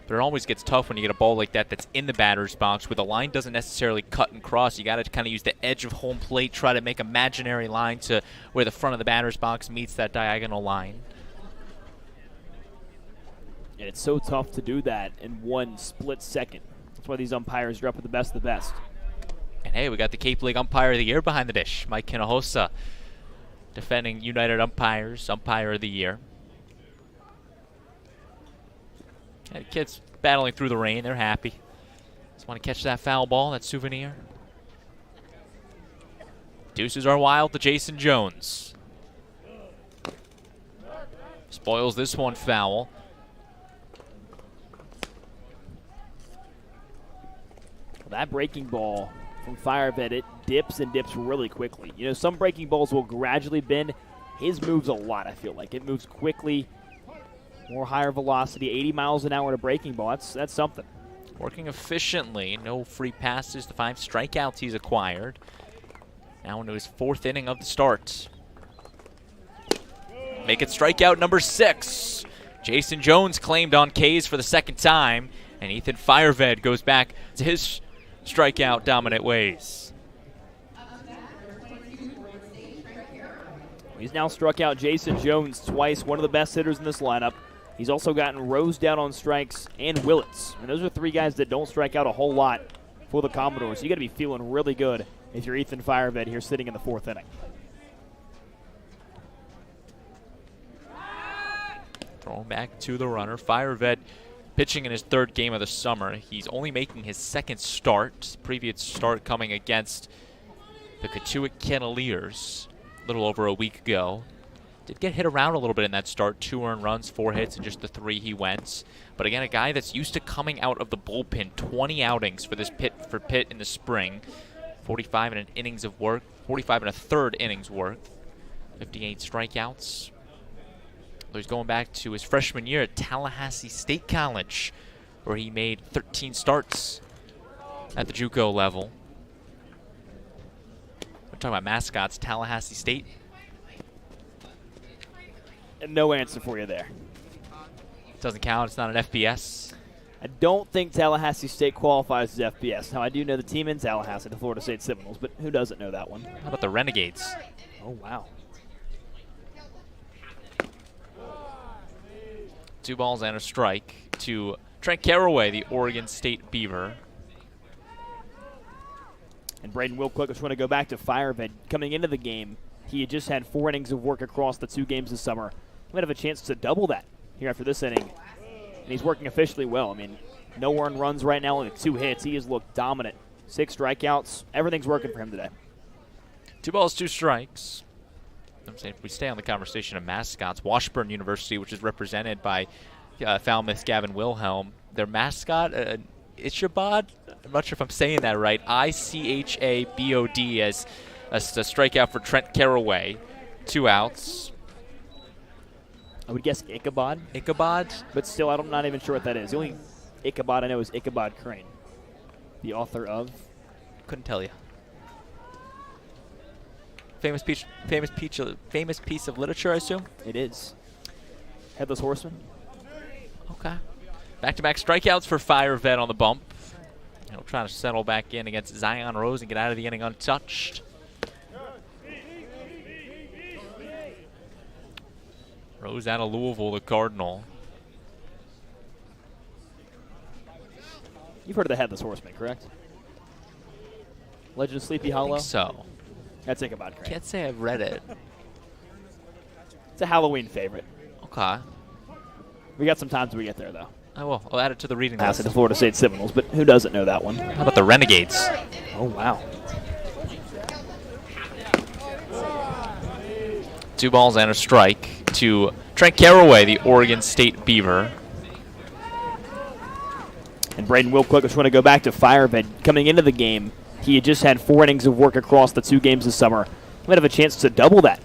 But it always gets tough when you get a ball like that that's in the batter's box where the line doesn't necessarily cut and cross. You got to kind of use the edge of home plate, try to make an imaginary line to where the front of the batter's box meets that diagonal line. And it's so tough to do that in one split second. That's why these umpires are up with the best of the best. And hey, we got the Cape League Umpire of the Year behind the dish. Mike Hinojosa defending United Umpires, Umpire of the Year. Yeah, the kids battling through the rain. They're happy. Just want to catch that foul ball, that souvenir. Deuces are wild to Jason Jones. Spoils this one foul. That breaking ball from Firevet, it dips and dips really quickly. You know, some breaking balls will gradually bend. His moves a lot, I feel like. It moves quickly. More higher velocity, 80 miles an hour to breaking ball. That's something. Working efficiently. No free passes. The 5 strikeouts he's acquired. Now into his 4th inning of the start. Make it strikeout number 6. Jason Jones claimed on K's for the 2nd time. And Ethan Fireved goes back to his strikeout dominant ways. He's now struck out Jason Jones twice, one of the best hitters in this lineup. He's also gotten Rose down on strikes and Willits. And those are 3 guys that don't strike out a whole lot for the Commodores. You got to be feeling really good if you're Ethan Fireved here sitting in the 4th inning. Throwing back to the runner. Fireved pitching in his 3rd game of the summer. He's only making his 2nd start. Previous start coming against the Katuitt Cavaliers a little over a week ago. Did get hit around a little bit in that start. 2 earned runs, 4 hits, and just the 3 he went. But again, a guy that's used to coming out of the bullpen. 20 outings for this Pitt in the spring. 45 and an innings of work. 45 and a third innings work. 58 strikeouts. He's going back to his freshman year at Tallahassee State College, where he made 13 starts at the JUCO level. We're talking about mascots, Tallahassee State. No answer for you there. Doesn't count. It's not an FBS. I don't think Tallahassee State qualifies as FBS. Now, I do know the team in Tallahassee, the Florida State Seminoles, but who doesn't know that one? How about the Renegades? Oh, wow. 2 balls and a strike to Trent Caraway, the Oregon State Beaver. And Braden Wilcock, I just want to go back to Fireved. Coming into the game, he had just had 4 innings of work across the 2 games this summer. He might have a chance to double that here after this inning. And he's working officially well. I mean, no earned runs right now, only 2 hits. He has looked dominant. 6 strikeouts. Everything's working for him today. 2 balls, 2 strikes. I'm saying if we stay on the conversation of mascots, Washburn University, which is represented by Falmouth Gavin Wilhelm, their mascot, Ichabod, I'm not sure if I'm saying that right, I-C-H-A-B-O-D as a strikeout for Trent Caraway. 2 outs. I would guess Ichabod. Ichabod? But still, I'm not even sure what that is. The only Ichabod I know is Ichabod Crane, the author of? Couldn't tell you. Famous piece of literature, I assume? It is. Headless Horseman. Okay. Back-to-back strikeouts for Fireved on the bump. He'll try to settle back in against Zion Rose and get out of the inning untouched. Rose out of Louisville, the Cardinal. You've heard of the Headless Horseman, correct? Legend of Sleepy Hollow? I think so. That's Ichabod Crane. Can't say I've read it. It's a Halloween favorite. Okay. We got some time till we get there, though. I will. I'll add it to the reading Pass list. it to Florida State Seminoles, but who doesn't know that one? How about the Renegades? Oh, wow. 2 balls and a strike to Trent Caraway, the Oregon State Beaver. And Braden Wilcook, just want to go back to Firebed. Coming into the game, he had just had 4 innings of work across the 2 games this summer. He might have a chance to double that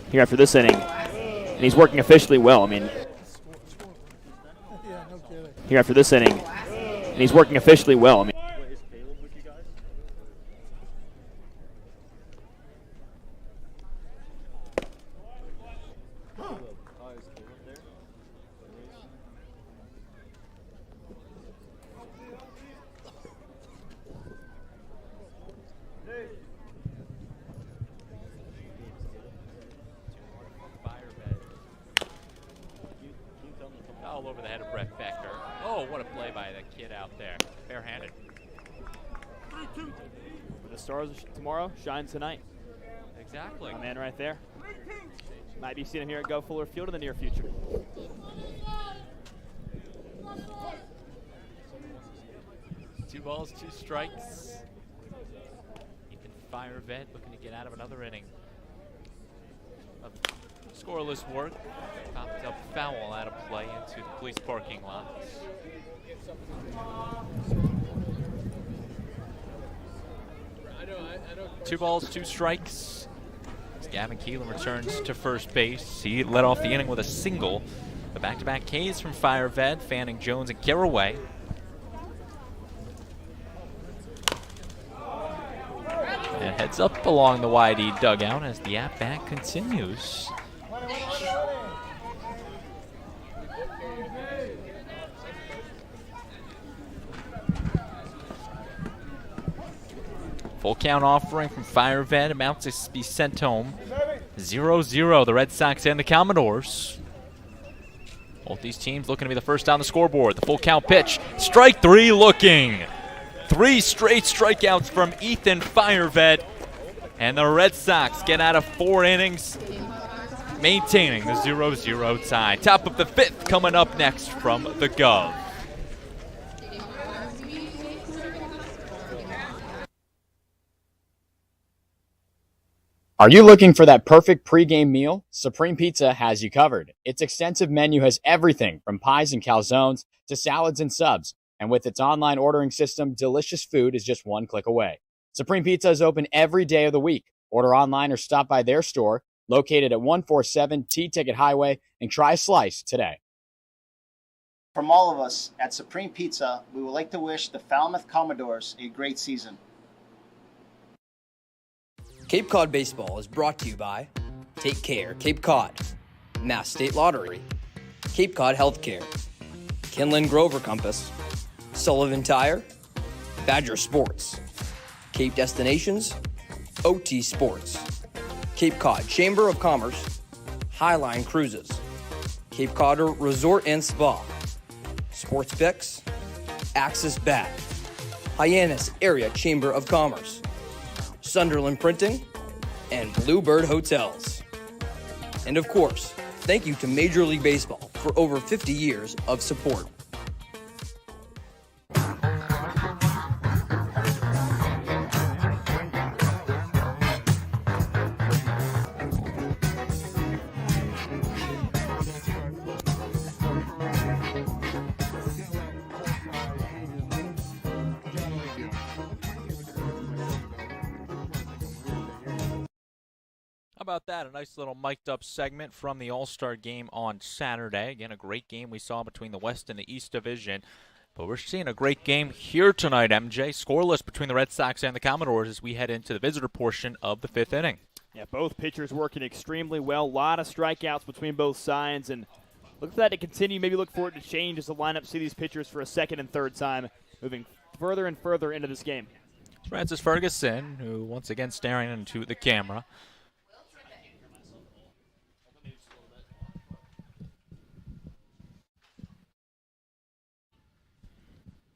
here after this inning. And he's working officially well. I mean, here after this inning, and he's working officially well. I mean, All over the head of Brett Becker. Oh, what a play by the kid out there. Barehanded. the stars tomorrow shine tonight. Exactly. My man right there. Might be seeing him here at Guv Fuller Field in the near future. Two balls, 2 strikes. Ethan Firevet looking to get out of another inning of scoreless work. Popped up foul out of play into the police parking lot. Two balls, 2 strikes. As Gavin Keelan returns to first base. He led off the inning with a single. The back-to-back Ks from Firevet, Fanning, Jones, and Caraway. And heads up along the wide-E dugout as the at-bat continues. Full count offering from Firevet, about to be sent home. 0-0, the Red Sox and the Commodores. Both these teams looking to be the first on the scoreboard. The full count pitch, strike 3 looking. 3 straight strikeouts from Ethan Firevet. And the Red Sox get out of 4 innings, maintaining the 0-0 tie. Top of the 5th coming up next from the Guv. Are you looking for that perfect pregame meal? Supreme Pizza has you covered. Its extensive menu has everything from pies and calzones to salads and subs. And with its online ordering system, delicious food is just 1 click away. Supreme Pizza is open every day of the week. Order online or stop by their store located at 147 T-Ticket Highway and try a slice today. From all of us at Supreme Pizza, we would like to wish the Falmouth Commodores a great season. Cape Cod Baseball is brought to you by Take Care, Cape Cod, Mass State Lottery, Cape Cod Healthcare, Kinlan Grover Compass, Sullivan Tire, Badger Sports, Cape Destinations, OT Sports, Cape Cod Chamber of Commerce, Highline Cruises, Cape Cod Resort and Spa, Sports Picks, Axis Bat, Hyannis Area Chamber of Commerce, Sunderland Printing, and Bluebird Hotels. And of course, thank you to Major League Baseball for over 50 years of support. How about that? A nice little mic'd up segment from the All-Star game on Saturday. Again, a great game we saw between the West and the East Division. But we're seeing a great game here tonight, MJ. Scoreless between the Red Sox and the Commodores as we head into the visitor portion of the 5th inning. Yeah, both pitchers working extremely well. A lot of strikeouts between both sides, and Look for that to continue. Maybe look for it to change as the lineup see these pitchers for a second and third time, moving further and further into this game. Francis Ferguson, who once again staring into the camera.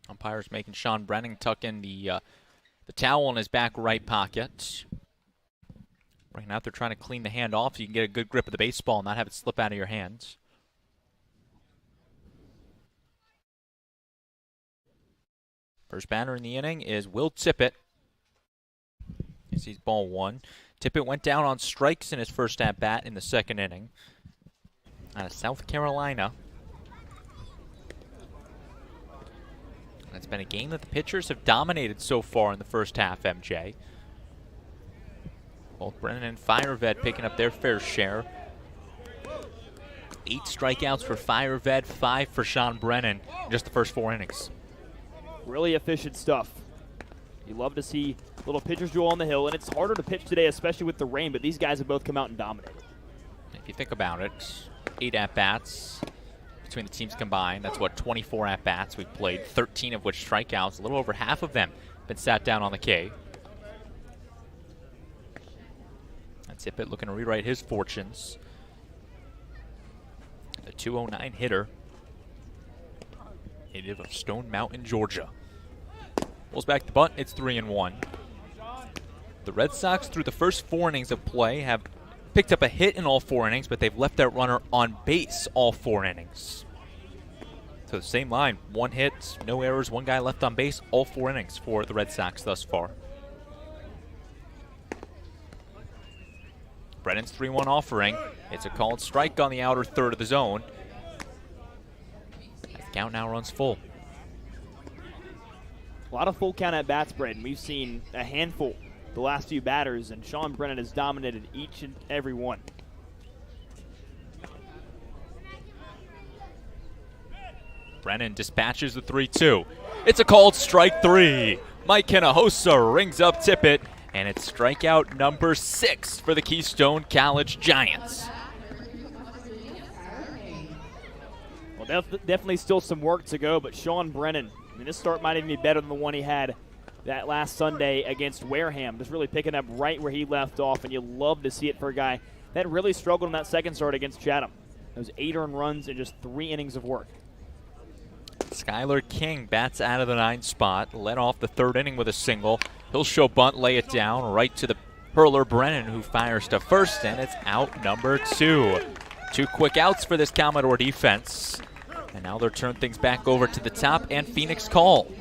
Umpire's making Sean Brennan tuck in the towel in his back right pocket. Right now they're trying to clean the hand off so you can get a good grip of the baseball and not have it slip out of your hands. First batter in the inning is Will Tippett. He sees ball one. Tippett went down on strikes in his first at-bat in the second inning. Out of South Carolina. And it's been a game that the pitchers have dominated so far in the first half, MJ. Both Brennan and Fireved picking up their fair share. 8 strikeouts for Fireved, 5 for Sean Brennan in just the first 4 innings. Really efficient stuff. You love to see little pitchers duel on the hill, and it's harder to pitch today, especially with the rain, but these guys have both come out and dominated. If you think about it, 8 at-bats between the teams combined. That's what, 24 at-bats we've played, 13 of which strikeouts. A little over half of them been sat down on the K. And Tippett looking to rewrite his fortunes. The 209 hitter, native of Stone Mountain, Georgia. Pulls back the bunt, it's 3-1. The Red Sox, through the first 4 innings of play, have picked up a hit in all 4 innings, but they've left that runner on base all 4 innings. So the same line, 1 hit, no errors, 1 guy left on base, all 4 innings for the Red Sox thus far. Brennan's 3-1 offering. It's a called strike on the outer third of the zone. The count now runs full. A lot of full count at bats, Braden. We've seen a handful the last few batters, and Sean Brennan has dominated each and every one. Brennan dispatches the 3-2. It's a called strike 3. Mike Hinojosa rings up Tippett, and it's strikeout number 6 for the Keystone College Giants. Well, definitely still some work to go, but Sean Brennan, I mean, this start might even be better than the one he had that last Sunday against Wareham. Just really picking up right where he left off, and you love to see it for a guy that really struggled in that second start against Chatham. Those 8 earned runs in just 3 innings of work. Skylar King bats out of the 9th spot, led off the 3rd inning with a single. He'll show bunt, lay it down right to the hurler Brennan, who fires to first, and it's out number 2. 2 quick outs for this Commodore defense. And now they'll turn things back over to the top and Phoenix call.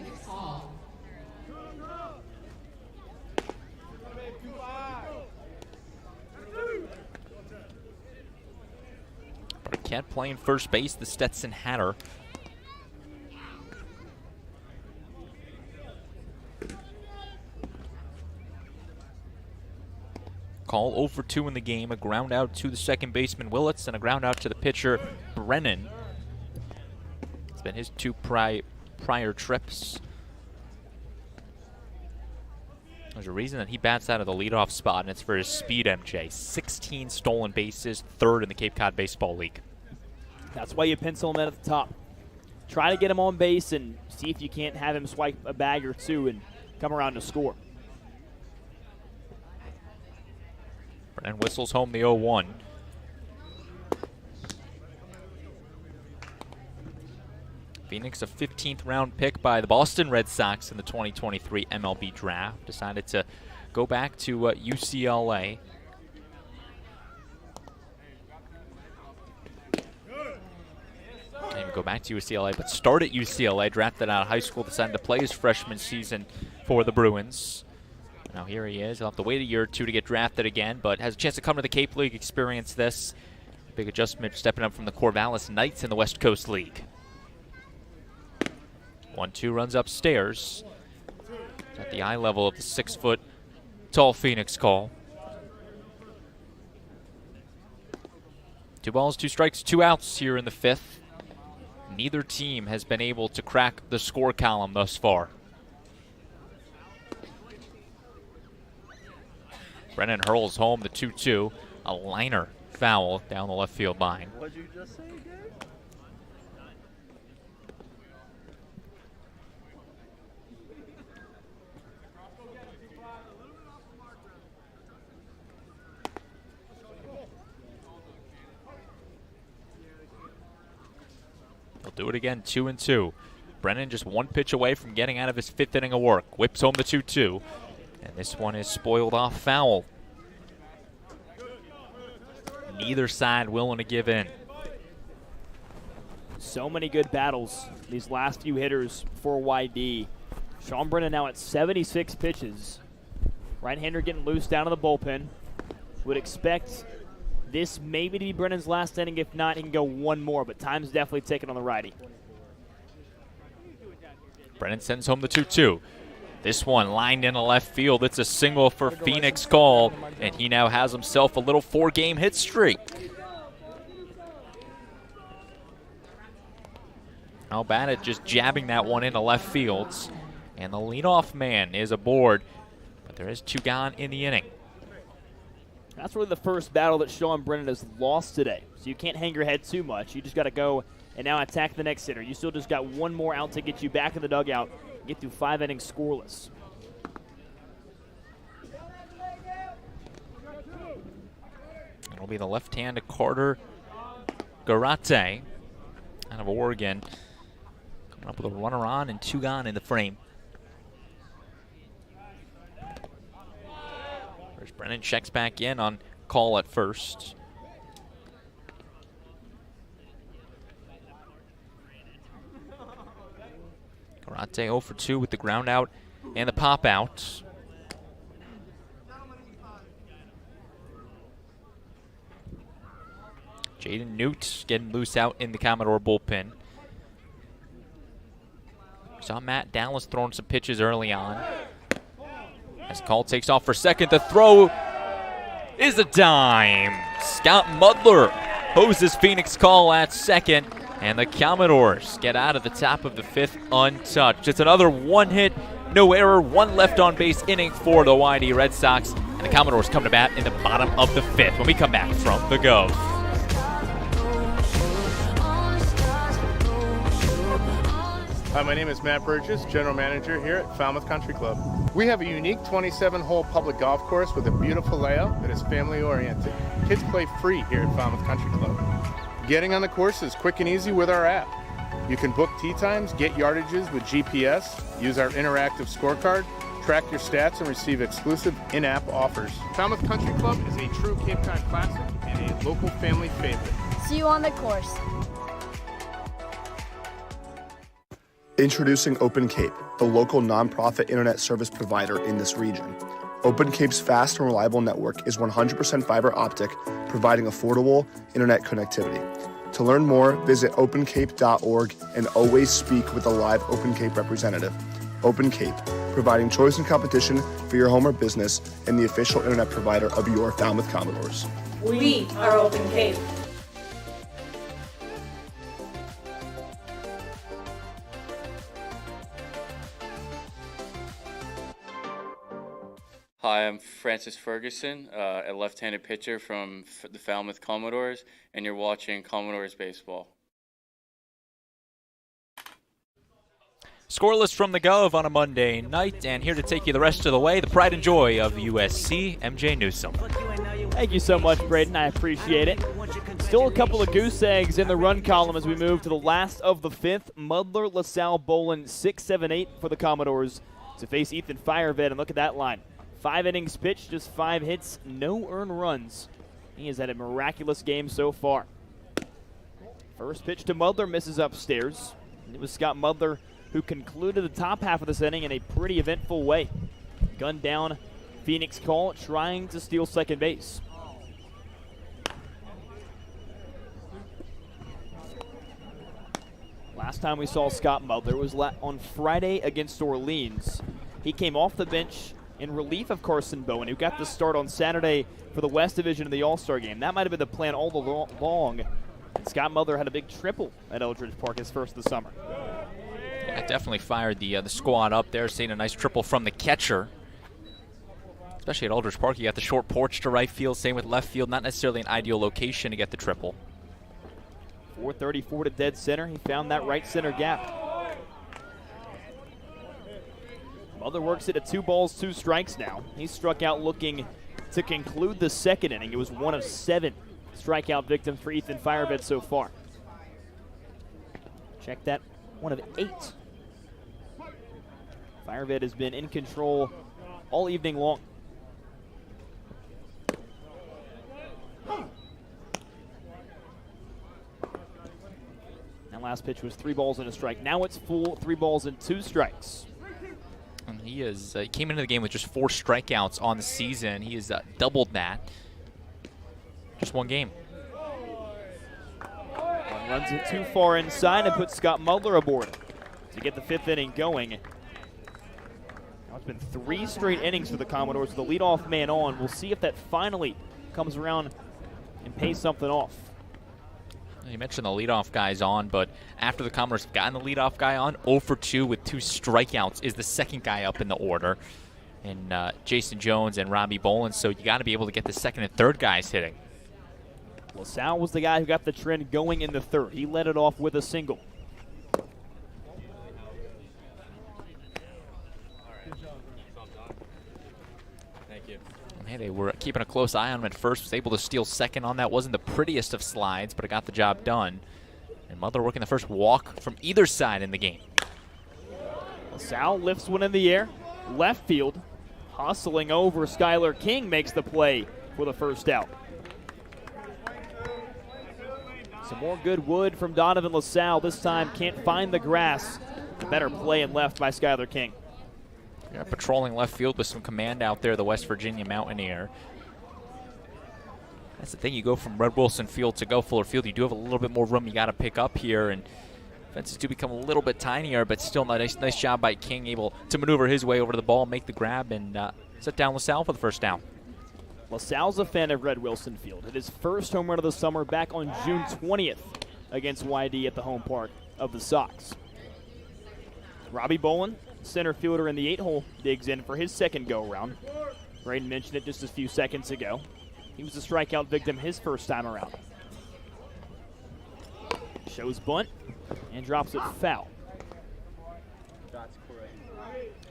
Burkett playing first base, the Stetson Hatter. Call 0 for 2 in the game, a ground out to the second baseman Willits and a ground out to the pitcher Brennan. It's been his 2 prior trips. There's a reason that he bats out of the leadoff spot, and it's for his speed, MJ. 16 stolen bases, 3rd in the Cape Cod Baseball League. That's why you pencil him in at the top. Try to get him on base and see if you can't have him swipe a bag or 2 and come around to score. Brennan whistles home the 0-1. Phoenix, a 15th round pick by the Boston Red Sox in the 2023 MLB draft, decided to go back to UCLA. Didn't even go back to UCLA, but start at UCLA, drafted out of high school, decided to play his freshman season for the Bruins. Now here he is. He'll have to wait a year or 2 to get drafted again, but has a chance to come to the Cape League, experience this. Big adjustment stepping up from the Corvallis Knights in the West Coast League. 1-2 runs upstairs. At the eye level of the 6-foot-tall Phoenix call. 2 balls, 2 strikes, 2 outs here in the 5th. Neither team has been able to crack the score column thus far. Brennan hurls home the 2-2. A liner foul down the left field line. What'd you just say, Gabe? He'll do it again, 2-2. Brennan just one pitch away from getting out of his 5th inning of work. Whips home the 2-2. And this one is spoiled off foul. Neither side willing to give in. So many good battles, these last few hitters for YD. Sean Brennan now at 76 pitches. Right-hander getting loose down in the bullpen. Would expect this maybe to be Brennan's last inning. If not, he can go one more, but time's definitely taken on the righty. Brennan sends home the 2-2. This one lined into left field. It's a single for Phoenix Call, and he now has himself a little 4-game hit streak. How bad at just jabbing that one into left fields. And the leadoff man is aboard, but there is 2 gone in the inning. That's really the first battle that Sean Brennan has lost today. So you can't hang your head too much. You just got to go and now attack the next hitter. You still just got one more out to get you back in the dugout and get through 5 innings scoreless. It'll be the left-hand Carter Garate out of Oregon. Coming up with a runner on and 2 gone in the frame. First, Brennan checks back in on Call at first. Garate 0 for 2 with the ground out and the pop out. Jaden Newt getting loose out in the Commodore bullpen. Saw Matt Dallas throwing some pitches early on. As Call takes off for second, the throw is a dime. Scott Mudler hoses Phoenix Call at second, and the Commodores get out of the top of the 5th untouched. It's another 1-hit, no error, 1 left on base inning for the YD Red Sox, and the Commodores come to bat in the bottom of the 5th when we come back from the Guv. Hi, my name is Matt Burgess, General Manager here at Falmouth Country Club. We have a unique 27-hole public golf course with a beautiful layout that is family-oriented. Kids play free here at Falmouth Country Club. Getting on the course is quick and easy with our app. You can book tee times, get yardages with GPS, use our interactive scorecard, track your stats, and receive exclusive in-app offers. Falmouth Country Club is a true Cape Cod classic and a local family favorite. See you on the course. Introducing Open Cape, the local nonprofit internet service provider in this region. Open Cape's fast and reliable network is 100% fiber optic, providing affordable internet connectivity. To learn more, visit opencape.org and always speak with a live Open Cape representative. Open Cape, providing choice and competition for your home or business and the official internet provider of your Falmouth Commodores. We are Open Cape. Hi, I'm Francis Ferguson, a left-handed pitcher from the Falmouth Commodores, and you're watching Commodores baseball. Scoreless from the Guv on a Monday night, and here to take you the rest of the way, the pride and joy of USC, MJ Newsom. Thank you so much, Braden. I appreciate it. Still a couple of goose eggs in the run column as we move to the last of the 5th. Mudler, LaSalle, Bolin, 6-7-8 for the Commodores to face Ethan Fireved, and look at that line. 5 innings pitched, just 5 hits, no earned runs. He has had a miraculous game so far. First pitch to Mudler misses upstairs. It was Scott Mudler who concluded the top half of this inning in a pretty eventful way. Gunned down Phoenix Call trying to steal second base. Last time we saw Scott Mudler was on Friday against Orleans. He came off the bench in relief of Carson Bowen, who got the start on Saturday for the West Division of the All-Star Game. That might have been the plan all along. And Scott Mudler had a big triple at Eldridge Park, his first of the summer. Yeah, definitely fired the squad up there, seeing a nice triple from the catcher. Especially at Aldridge Park, you got the short porch to right field. Same with left field. Not necessarily an ideal location to get the triple. 434 to dead center. He found that right center gap. Mother works it at 2 balls, 2 strikes now. He struck out looking to conclude the second inning. It was 1 of 7 strikeout victims for Ethan Firevet so far. Check that, 1 of 8. Firevet has been in control all evening long. That last pitch was 3 balls and a strike. Now it's full 3 balls and 2 strikes. And he came into the game with just 4 strikeouts on the season. He has doubled that. Just 1 game. One runs it too far inside and puts Scott Mudler aboard to get the 5th inning going. Now it's been 3 straight innings for the Commodores with the leadoff man on. We'll see if that finally comes around and pays something off. You mentioned the leadoff guy's on, but after the Commodores have gotten the leadoff guy on, 0 for 2 with 2 strikeouts is the second guy up in the order. And Jason Jones and Robbie Bolin, so you got to be able to get the second and third guys hitting. LaSalle was the guy who got the trend going in the 3rd. He led it off with a single. Thank you. Hey, they were keeping a close eye on him at first. Was able to steal second on that. Wasn't the prettiest of slides, but it got the job done. And Mother working the first walk from either side in the game. LaSalle lifts one in the air. Left field. Hustling over. Skylar King makes the play for the first out. Some more good wood from Donovan LaSalle. This time can't find the grass. A better play and left by Skylar King. Yeah, patrolling left field with some command out there, the West Virginia Mountaineer. That's the thing, you go from Red Wilson Field to Guv Fuller Field, you do have a little bit more room you got to pick up here, and fences do become a little bit tinier, but still nice job by King, able to maneuver his way over to the ball, make the grab, and set down LaSalle for the first down. LaSalle's a fan of Red Wilson Field. Hit his first home run of the summer back on June 20th against YD at the home park of the Sox. Robbie Bolin, center fielder in the 8-hole, digs in for his second go-around. Braden mentioned it just a few seconds ago. He was a strikeout victim his first time around. Shows bunt and drops it foul.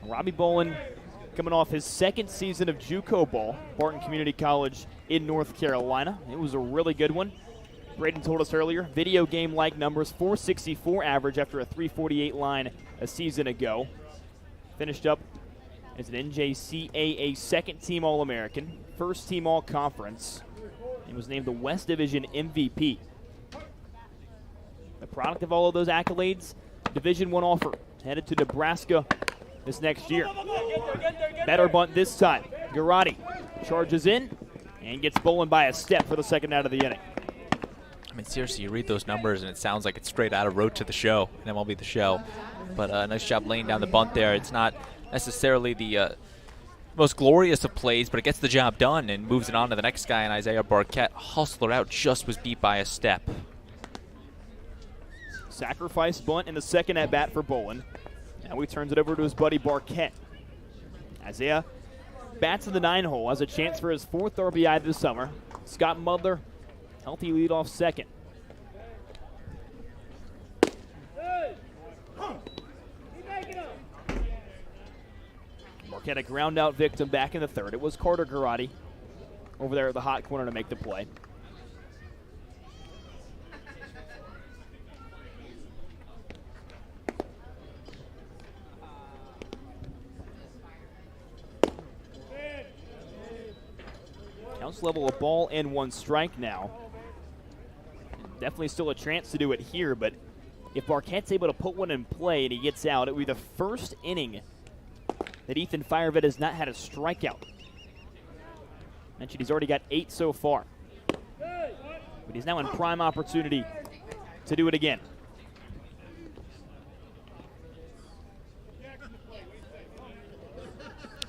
Robbie Bolin coming off his second season of JUCO ball, Barton Community College in North Carolina. It was a really good one. Braden told us earlier, video game-like numbers, 464 average after a 348 line a season ago. Finished up as an NJCAA second-team All-American, first-team All-Conference, and was named the West Division MVP. The product of all of those accolades, Division I offer, headed to Nebraska this next year. Better bunt this time. Garati charges in and gets Bolin by a step for the second out of the inning. I mean, seriously, you read those numbers and it sounds like it's straight out of Road to the Show, and MLB The Show. But nice job laying down the bunt there. It's not necessarily the most glorious of plays, but it gets the job done and moves it on to the next guy, and Isaiah Barquette, hustler out, just was beat by a step. Sacrifice bunt in the second at bat for Bolin. Now he turns it over to his buddy Barquette. Isaiah bats in the 9-hole, has a chance for his 4th RBI this summer. Scott Mudler, healthy leadoff second. Barquette a ground out victim back in the 3rd. It was Carter Garati over there at the hot corner to make the play. Counts level a ball and 1 strike now. Definitely still a chance to do it here, but if Barquette's able to put one in play and he gets out, it will be the first inning that Ethan Firevet has not had a strikeout. Mentioned he's already got 8 so far. But he's now in prime opportunity to do it again.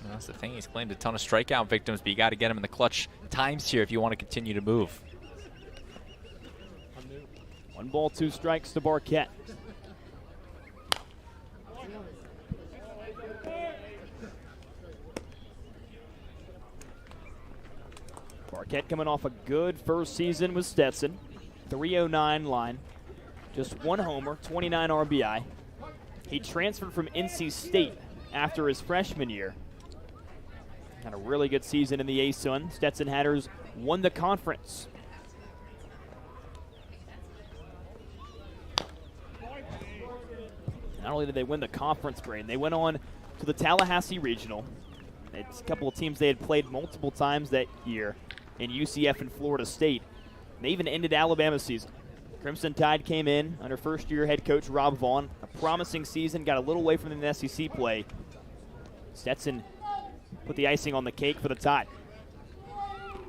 That's the thing, he's claimed a ton of strikeout victims, but you got to get him in the clutch times here if you want to continue to move. 1 ball, 2 strikes to Barquette. Marquette coming off a good first season with Stetson. 309 line, just one homer, 29 RBI. He transferred from NC State after his freshman year. Had a really good season in the A-Sun. Stetson Hatters won the conference. Not only did they win the conference, Brain, they went on to the Tallahassee Regional. It's a couple of teams they had played multiple times that year in UCF and Florida State. They even ended Alabama's season. Crimson Tide came in under first-year head coach Rob Vaughn. A promising season, got a little away from the SEC play. Stetson put the icing on the cake for the Tide.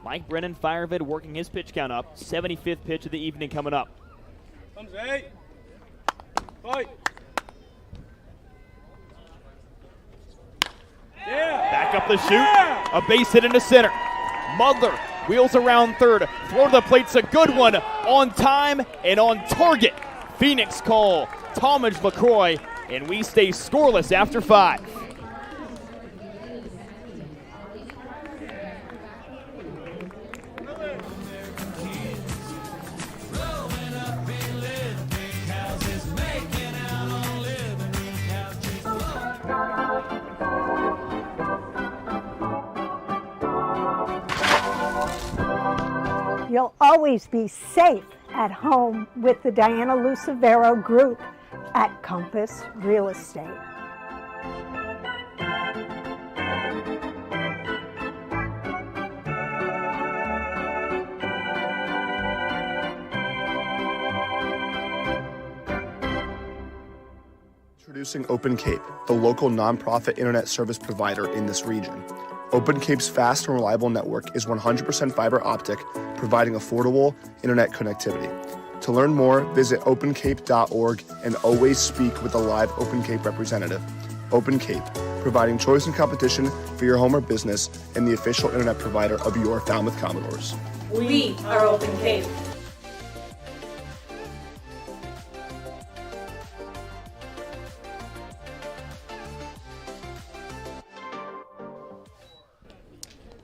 Mike Brennan Firevid working his pitch count up. 75th pitch of the evening coming up. Comes 8. Fight. Yeah. Back up the chute. A base hit into center. Mudler wheels around third. Throw to the plate's a good one. On time and on target. Phoenix call. Talmadge LaCroix. And we stay scoreless after 5. You'll always be safe at home with the Diana Lucevero Group at Compass Real Estate. Introducing Open Cape, the local nonprofit internet service provider in this region. Open Cape's fast and reliable network is 100% fiber optic, providing affordable internet connectivity. To learn more, visit opencape.org and always speak with a live Open Cape representative. Open Cape, providing choice and competition for your home or business and the official internet provider of your Falmouth Commodores. We are Open Cape.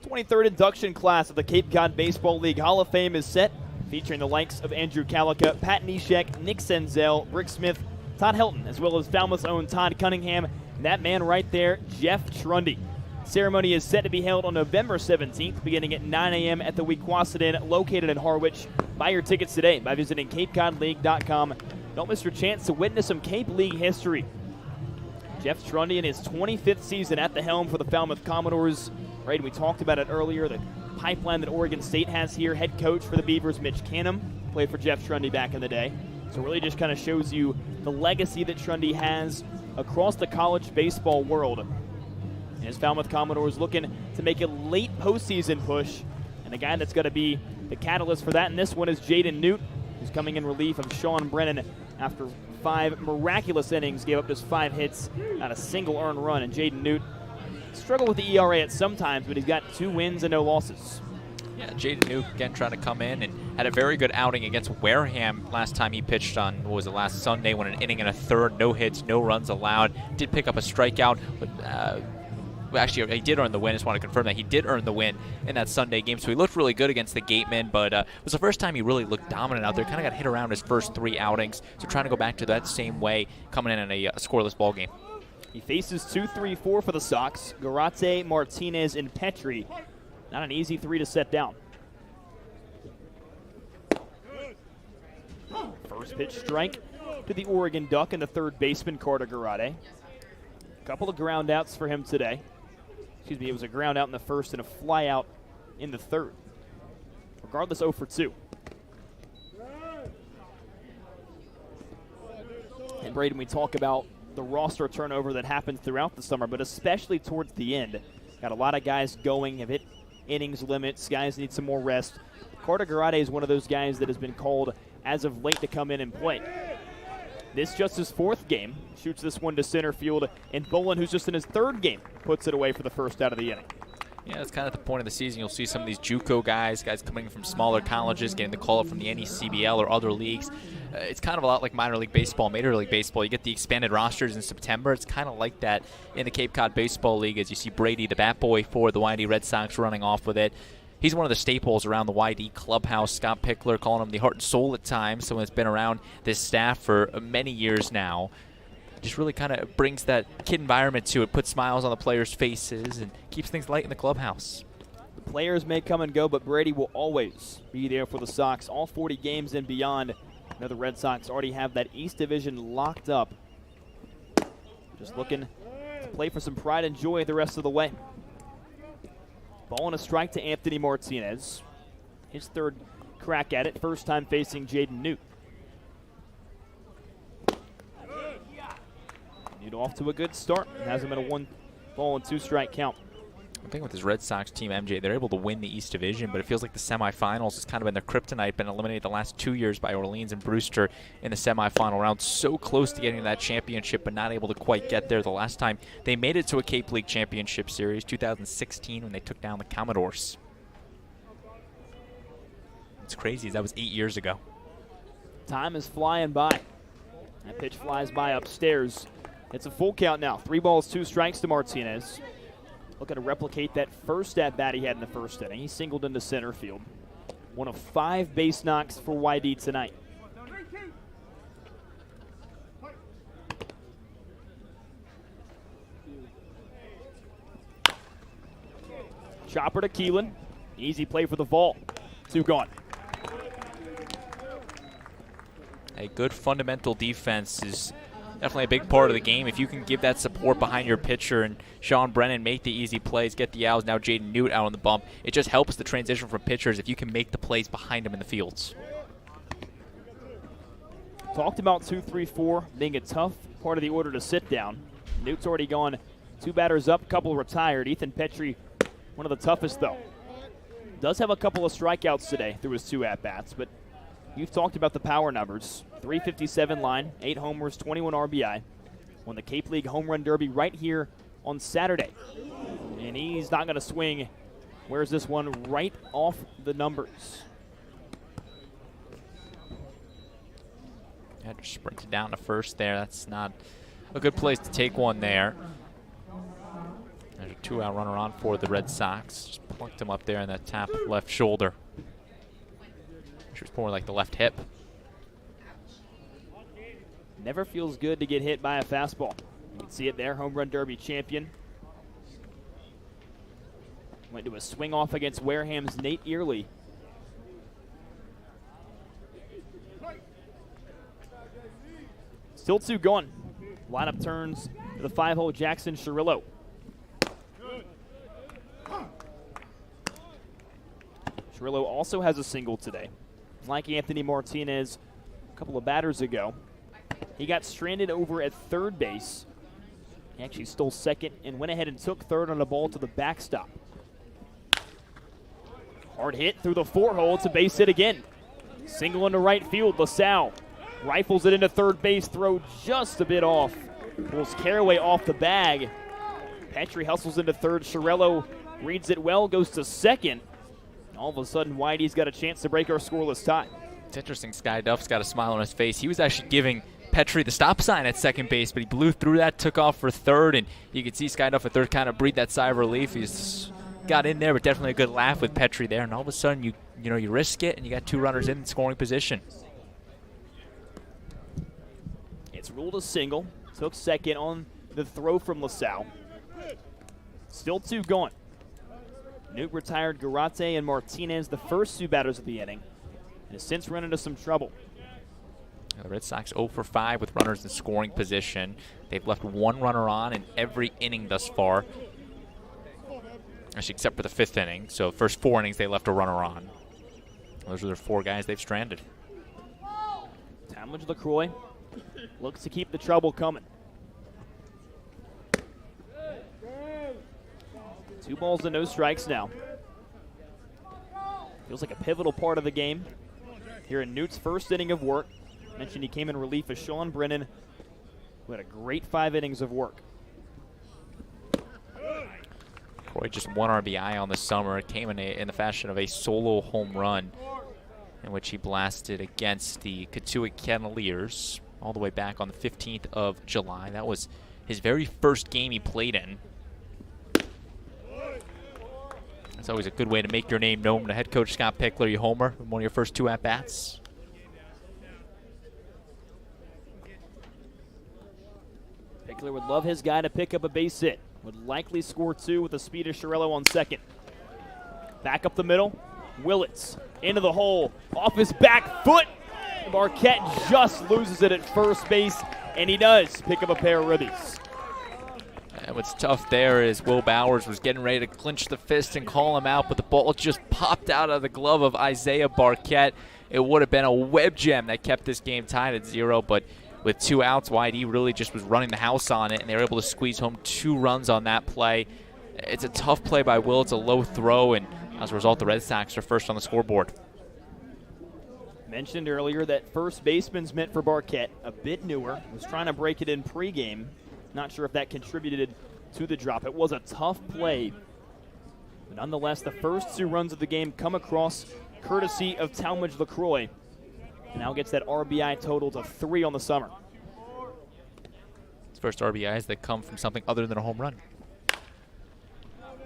The 23rd induction class of the Cape Cod Baseball League Hall of Fame is set, featuring the likes of Andrew Calica, Pat Neshek, Nick Senzel, Rick Smith, Todd Helton, as well as Falmouth's own Todd Cunningham, and that man right there, Jeff Trundy. Ceremony is set to be held on November 17th, beginning at 9 a.m. at the Weequassett Inn, located in Harwich. Buy your tickets today by visiting CapeCodLeague.com. Don't miss your chance to witness some Cape League history. Jeff Trundy in his 25th season at the helm for the Falmouth Commodores. Right, we talked about it earlier, the pipeline that Oregon State has here. Head coach for the Beavers, Mitch Canham, played for Jeff Trundy back in the day. So really just kind of shows you the legacy that Trundy has across the college baseball world. And his Falmouth Commodores looking to make a late postseason push. And the guy that's going to be the catalyst for that in this one is Jaden Newt, who's coming in relief of Sean Brennan after 5 miraculous innings, gave up just 5 hits, not a single earned run. And Jaden Newt struggled with the ERA at some times, but he's got 2 wins and no losses. Yeah, Jaden Newt again trying to come in and had a very good outing against Wareham last time he pitched on, what was it, last Sunday, when an inning and a third, no hits, no runs allowed. Did pick up a strikeout, but well, actually, he did earn the win. I just want to confirm that he did earn the win in that Sunday game. So he looked really good against the Gatemen, but it was the first time he really looked dominant out there. Kind of got hit around his first 3 outings. So trying to go back to that same way, coming in a scoreless ball game. He faces 2-3-4 for the Sox. Garate, Martinez, and Petrie. Not an easy 3 to set down. First pitch strike to the Oregon Duck and the third baseman, Carter Garate. A couple of ground outs for him today. Excuse me, it was a ground out in the first and a fly out in the third. Regardless, 0 for 2. And Braden, we talk about the roster turnover that happens throughout the summer, but especially towards the end. Got a lot of guys going, have hit innings limits. Guys need some more rest. Carter Garate is one of those guys that has been called as of late to come in and play. This just his 4th game. Shoots this one to center field, and Bolin, who's just in his 3rd game, puts it away for the first out of the inning. Yeah, that's kind of the point of the season. You'll see some of these JUCO guys coming from smaller colleges, getting the call up from the NECBL or other leagues. It's kind of a lot like minor league baseball, major league baseball. You get the expanded rosters in September. It's kind of like that in the Cape Cod Baseball League, as you see Brady, the bat boy for the YD Red Sox, running off with it. he's one of the staples around the YD clubhouse. Scott Pickler calling him the heart and soul at times, someone that's been around this staff for many years now. Just really kind of brings that kid environment to it, puts smiles on the players' faces, and keeps things light in the clubhouse. The players may come and go, but Brady will always be there for the Sox, all 40 games and beyond. You know, the Red Sox already have that East Division locked up. Just looking to play for some pride and joy the rest of the way. Ball and a strike to Anthony Martinez. His third crack at it, first time facing Jaden Newt. Newt off to a good start. Has him at a 1-ball-and-2-strike count. I think with this Red Sox team, MJ, they're able to win the East Division, but it feels like the semifinals has kind of been their kryptonite, been eliminated the last 2 years by Orleans and Brewster in the semifinal round. So close to getting to that championship, but not able to quite get there. The last time they made it to a Cape League Championship Series, 2016, when they took down the Commodores. It's crazy. That was 8 years ago. Time is flying by. That pitch flies by upstairs. It's a full count now. 3 balls, 2 strikes to Martinez. Looking to replicate that first at-bat he had in the first inning. He singled into center field. One of 5 base knocks for YD tonight. Chopper to Keelan. Easy play for the vault. 2 gone. A good fundamental defense is definitely a big part of the game. If you can give that support behind your pitcher and Sean Brennan make the easy plays, get the outs, now Jaden Newt out on the bump, it just helps the transition from pitchers if you can make the plays behind them in the fields. Talked about 2-3-4 being a tough part of the order to sit down. Newt's already gone 2 batters up, couple retired. Ethan Petrie, one of the toughest though. Does have a couple of strikeouts today through his 2 at-bats, but you've talked about the power numbers. 357 line, 8 homers, 21 RBI. Won the Cape League Home Run Derby right here on Saturday. And he's not going to swing. Where's this one? Right off the numbers. Had to sprint it down to first there. That's not a good place to take one there. There's a 2-out runner on for the Red Sox. Just plucked him up there in that top left shoulder. Which was more like the left hip. Never feels good to get hit by a fastball. You can see it there, Home Run Derby champion. Went to a swing off against Wareham's Nate Early. Still 2 gone. Lineup turns to the 5-hole Jackson Cirillo. Cirillo also has a single today. Like Anthony Martinez a couple of batters ago. He got stranded over at third base. He actually stole second and went ahead and took third on a ball to the backstop. Hard hit through the 4-hole. It's a base hit again. Single into right field. LaSalle rifles it into third base. Throw just a bit off. Pulls Caraway off the bag. Petrie hustles into third. Cirillo reads it well, goes to second. All of a sudden, Whitey's got a chance to break our scoreless tie. It's interesting. Sky Duff's got a smile on his face. He was actually giving Petrie the stop sign at second base, but he blew through that, took off for third, and you could see Sky Duff at third kind of breathe that sigh of relief. He's got in there, but definitely a good laugh with Petrie there, and all of a sudden you risk it, and you got 2 runners in scoring position. It's ruled a single. Took second on the throw from LaSalle. Still 2 gone. Newt retired Garate and Martinez, the first 2 batters of the inning, and has since run into some trouble. The Red Sox 0 for 5 with runners in scoring position. They've left 1 runner on in every inning thus far. Actually, except for the 5th inning. So first 4 innings, they left a runner on. Those are their 4 guys they've stranded. Talmadge LaCroix looks to keep the trouble coming. 2 balls and no strikes now. Feels like a pivotal part of the game. Here in Newt's first inning of work. Mentioned he came in relief of Sean Brennan, who had a great 5 innings of work. Croy just 1 RBI on the summer. It came in the fashion of a solo home run in which he blasted against the Katuitt Cavaliers all the way back on the 15th of July. That was his very first game he played in. It's always a good way to make your name known to head coach Scott Pickler. You homer in one of your first 2 at-bats. Pickler would love his guy to pick up a base hit. Would likely score 2 with the speed of Chiarello on second. Back up the middle. Willits into the hole. Off his back foot. Marquette just loses it at first base, and he does pick up a pair of ribbies. And what's tough there is Will Bowers was getting ready to clinch the fist and call him out, but the ball just popped out of the glove of Isaiah Barquette. It would have been a web gem that kept this game tied at 0, but with 2 outs, YD really just was running the house on it, and they were able to squeeze home 2 runs on that play. It's a tough play by Will. It's a low throw, and as a result, the Red Sox are first on the scoreboard. Mentioned earlier that first baseman's meant for Barquette, a bit newer, was trying to break it in pregame. Not sure if that contributed to the drop. It was a tough play. But nonetheless, the first 2 runs of the game come across courtesy of Talmadge LaCroix. And now gets that RBI total to 3 on the summer. It's first RBIs that come from something other than a home run.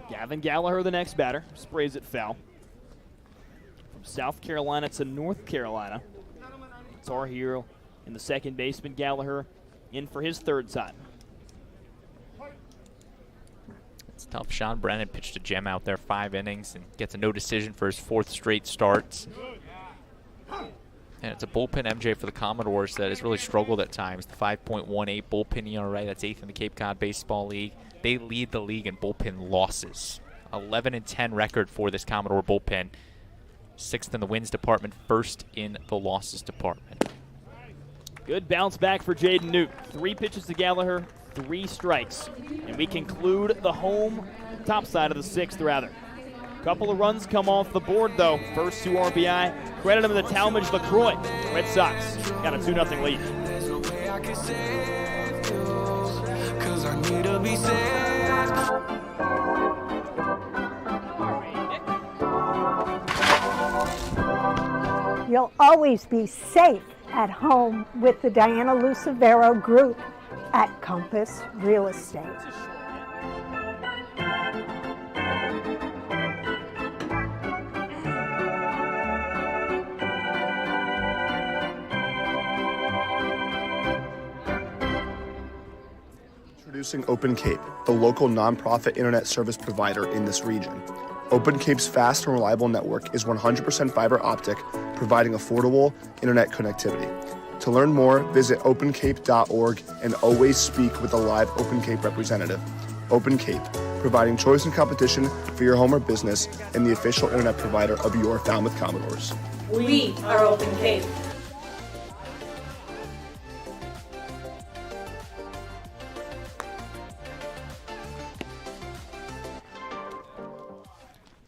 Gavin Gallagher, the next batter, sprays it foul. From South Carolina to North Carolina. Tar Heel in the second baseman. Gallagher in for his 3rd time. It's tough. Sean Brennan pitched a gem out there, 5 innings, and gets a no decision for his 4th straight start. And it's a bullpen MJ for the Commodores that has really struggled at times. The 5.18 bullpen ERA, that's 8th in the Cape Cod Baseball League. They lead the league in bullpen losses. 11-10 record for this Commodore bullpen. 6th in the wins department, 1st in the losses department. Good bounce back for Jaden Newt. 3 pitches to Gallagher, 3 strikes. And we conclude the home top side of the 6th, rather. Couple of runs come off the board, though. First 2 RBI. Credit them to Talmadge LaCroix. Red Sox got a 2-0 lead. There's no way I can save you, 'cause I need to be saved. You'll always be safe at home with the Diana Lucevero Group at Compass Real Estate. Introducing Open Cape, the local nonprofit internet service provider in this region. Open Cape's fast and reliable network is 100% fiber optic, providing affordable internet connectivity. To learn more, visit opencape.org and always speak with a live Open Cape representative. Open Cape, providing choice and competition for your home or business and the official internet provider of your Falmouth Commodores. We are Open Cape.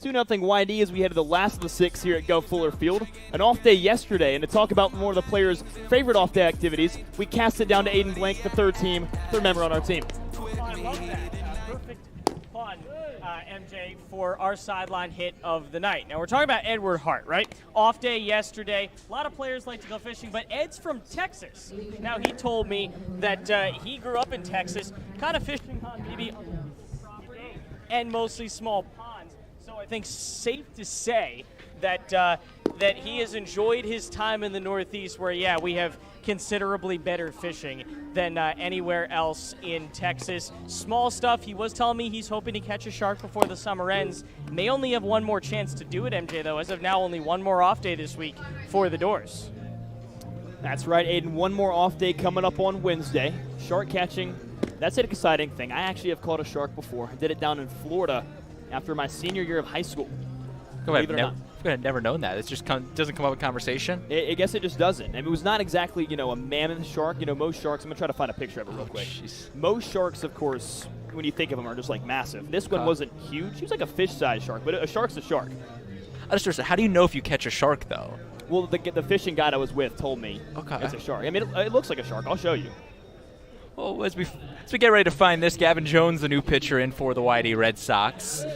2-0 YD as we head to the last of the 6 here at Guv Fuller Field. An off day yesterday, and to talk about more of the players' favorite off day activities, we cast it down to Aiden Blank, the 3rd member on our team. I love that. Perfect fun, MJ, for our sideline hit of the night. Now, we're talking about Edward Hart, right? Off day yesterday. A lot of players like to go fishing, but Ed's from Texas. Now, he told me that he grew up in Texas, kind of fishing on maybe property and mostly small ponds. So I think safe to say that that he has enjoyed his time in the Northeast where, yeah, we have considerably better fishing than anywhere else in Texas. Small stuff. He was telling me he's hoping to catch a shark before the summer ends. May only have one more chance to do it, MJ, though. As of now, only one more off day this week for the Doors. That's right, Aiden. One more off day coming up on Wednesday. Shark catching, that's an exciting thing. I actually have caught a shark before. I did it down in Florida after my senior year of high school. I've never known that. It just doesn't come up in conversation. I guess it just doesn't. I mean, it was not exactly, a mammoth shark. Most sharks, I'm going to try to find a picture of it real quick. Geez. Most sharks, of course, when you think of them, are just like massive. This one wasn't huge. He was like a fish-sized shark, but a shark's a shark. How do you know if you catch a shark, though? Well, the fishing guide I was with told me it's a shark. I mean, it looks like a shark. I'll show you. Well, as we get ready to find this, Gavin Jones, the new pitcher in for the YD Red Sox.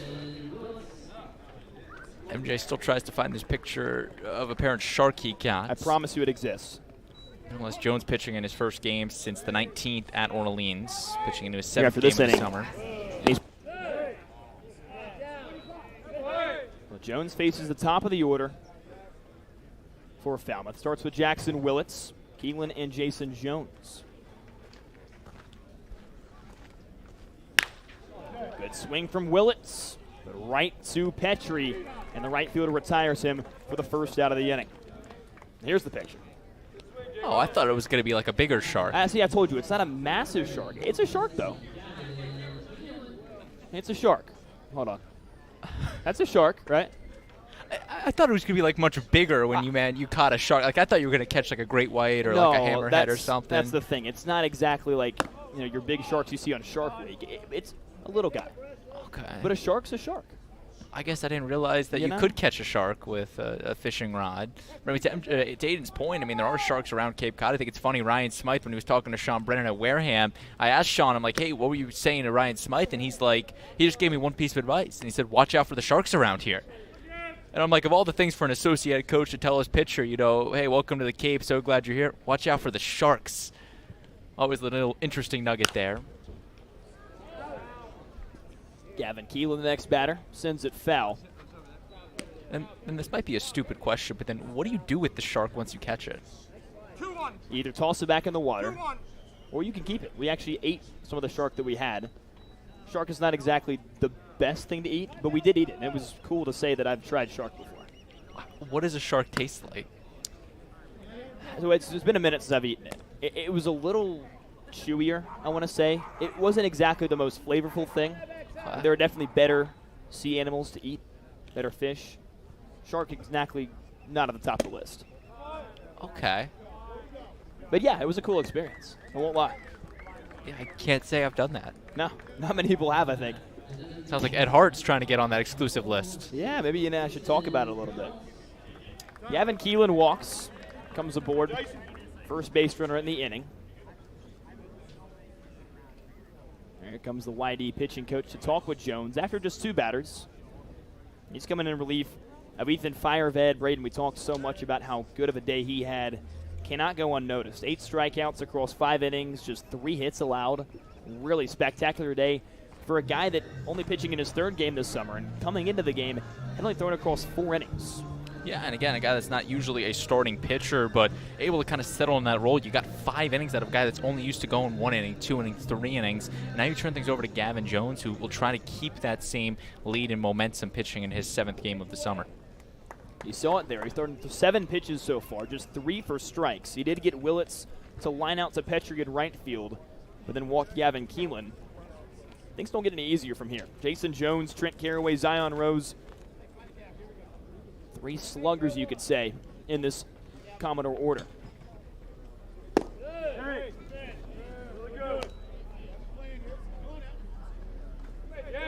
MJ still tries to find this picture of apparent shark he got. I promise you it exists. Unless Jones pitching in his first game since the 19th at Orleans, pitching into his 7th game of the summer. Jones faces the top of the order for Falmouth. Starts with Jackson Willits, Keelan, and Jason Jones. Good swing from Willits, but right to Petrie, and the right fielder retires him for the first out of the inning. Here's the picture. Oh, I thought it was going to be like a bigger shark. See, I told you, it's not a massive shark. It's a shark, though. It's a shark. Hold on. That's a shark, right? I thought it was going to be like much bigger when you caught a shark. Like I thought you were going to catch like a great white or like a hammerhead or something. That's the thing. It's not exactly like your big sharks you see on Shark Week. It's a little guy. Okay. But a shark's a shark. I guess I didn't realize that you could catch a shark with a fishing rod. I mean, to Aiden's point, I mean, there are sharks around Cape Cod. I think it's funny, Ryan Smythe, when he was talking to Sean Brennan at Wareham, I asked Sean, I'm like, hey, what were you saying to Ryan Smythe? And he's like, he just gave me one piece of advice. And he said, watch out for the sharks around here. And I'm like, of all the things for an associated coach to tell his pitcher, hey, welcome to the Cape, so glad you're here. Watch out for the sharks. Always a little interesting nugget there. Gavin Keelan, the next batter, sends it foul. And this might be a stupid question, but then what do you do with the shark once you catch it? Either toss it back in the water, or you can keep it. We actually ate some of the shark that we had. Shark is not exactly the best thing to eat, but we did eat it, and it was cool to say that I've tried shark before. What does a shark taste like? So it's been a minute since I've eaten it. It was a little chewier, I want to say. It wasn't exactly the most flavorful thing. There are definitely better sea animals to eat, better fish. Shark exactly not at the top of the list. Okay. But yeah, it was a cool experience. I won't lie. Yeah, I can't say I've done that. No, not many people have, I think. Sounds like Ed Hart's trying to get on that exclusive list. Yeah, maybe I should talk about it a little bit. Gavin Keelan walks, comes aboard, first base runner in the inning. Here comes the YD pitching coach to talk with Jones after just two batters. He's coming in relief of Ethan Fireved. Braden, we talked so much about how good of a day he had. Cannot go unnoticed. 8 strikeouts across 5 innings, just 3 hits allowed. Really spectacular day for a guy that only pitching in his 3rd game this summer and coming into the game had only thrown across 4 innings. Yeah, and again, a guy that's not usually a starting pitcher, but able to kind of settle in that role. You got 5 innings out of a guy that's only used to going 1 inning, 2 innings, 3 innings. And now you turn things over to Gavin Jones, who will try to keep that same lead and momentum pitching in his 7th game of the summer. You saw it there. He's thrown 7 pitches so far, just 3 for strikes. He did get Willits to line out to Petrie in right field, but then walked Gavin Keelan. Things don't get any easier from here. Jason Jones, Trent Carraway, Zion Rose. 3 sluggers, you could say, in this Commodore order.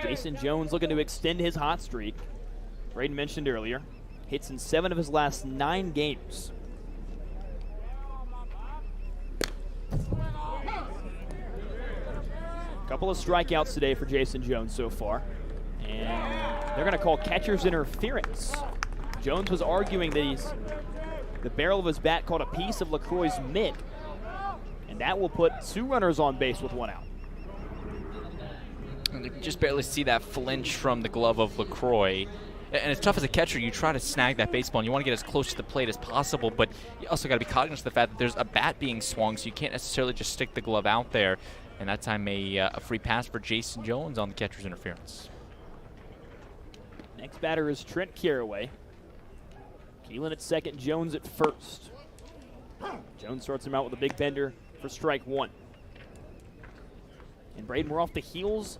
Jason Jones looking to extend his hot streak. Braden mentioned earlier. Hits in 7 of his last 9 games. Couple of strikeouts today for Jason Jones so far. And they're going to call catcher's interference. Jones was arguing that the barrel of his bat caught a piece of LaCroix's mitt. And that will put 2 runners on base with 1 out. And you can just barely see that flinch from the glove of LaCroix. And it's tough as a catcher. You try to snag that baseball, and you want to get as close to the plate as possible, but you also got to be cognizant of the fact that there's a bat being swung, so you can't necessarily just stick the glove out there. And that time a free pass for Jason Jones on the catcher's interference. Next batter is Trent Carraway. Keelan at second, Jones at first. Jones starts him out with a big bender for strike 1. And Braden, we're off the heels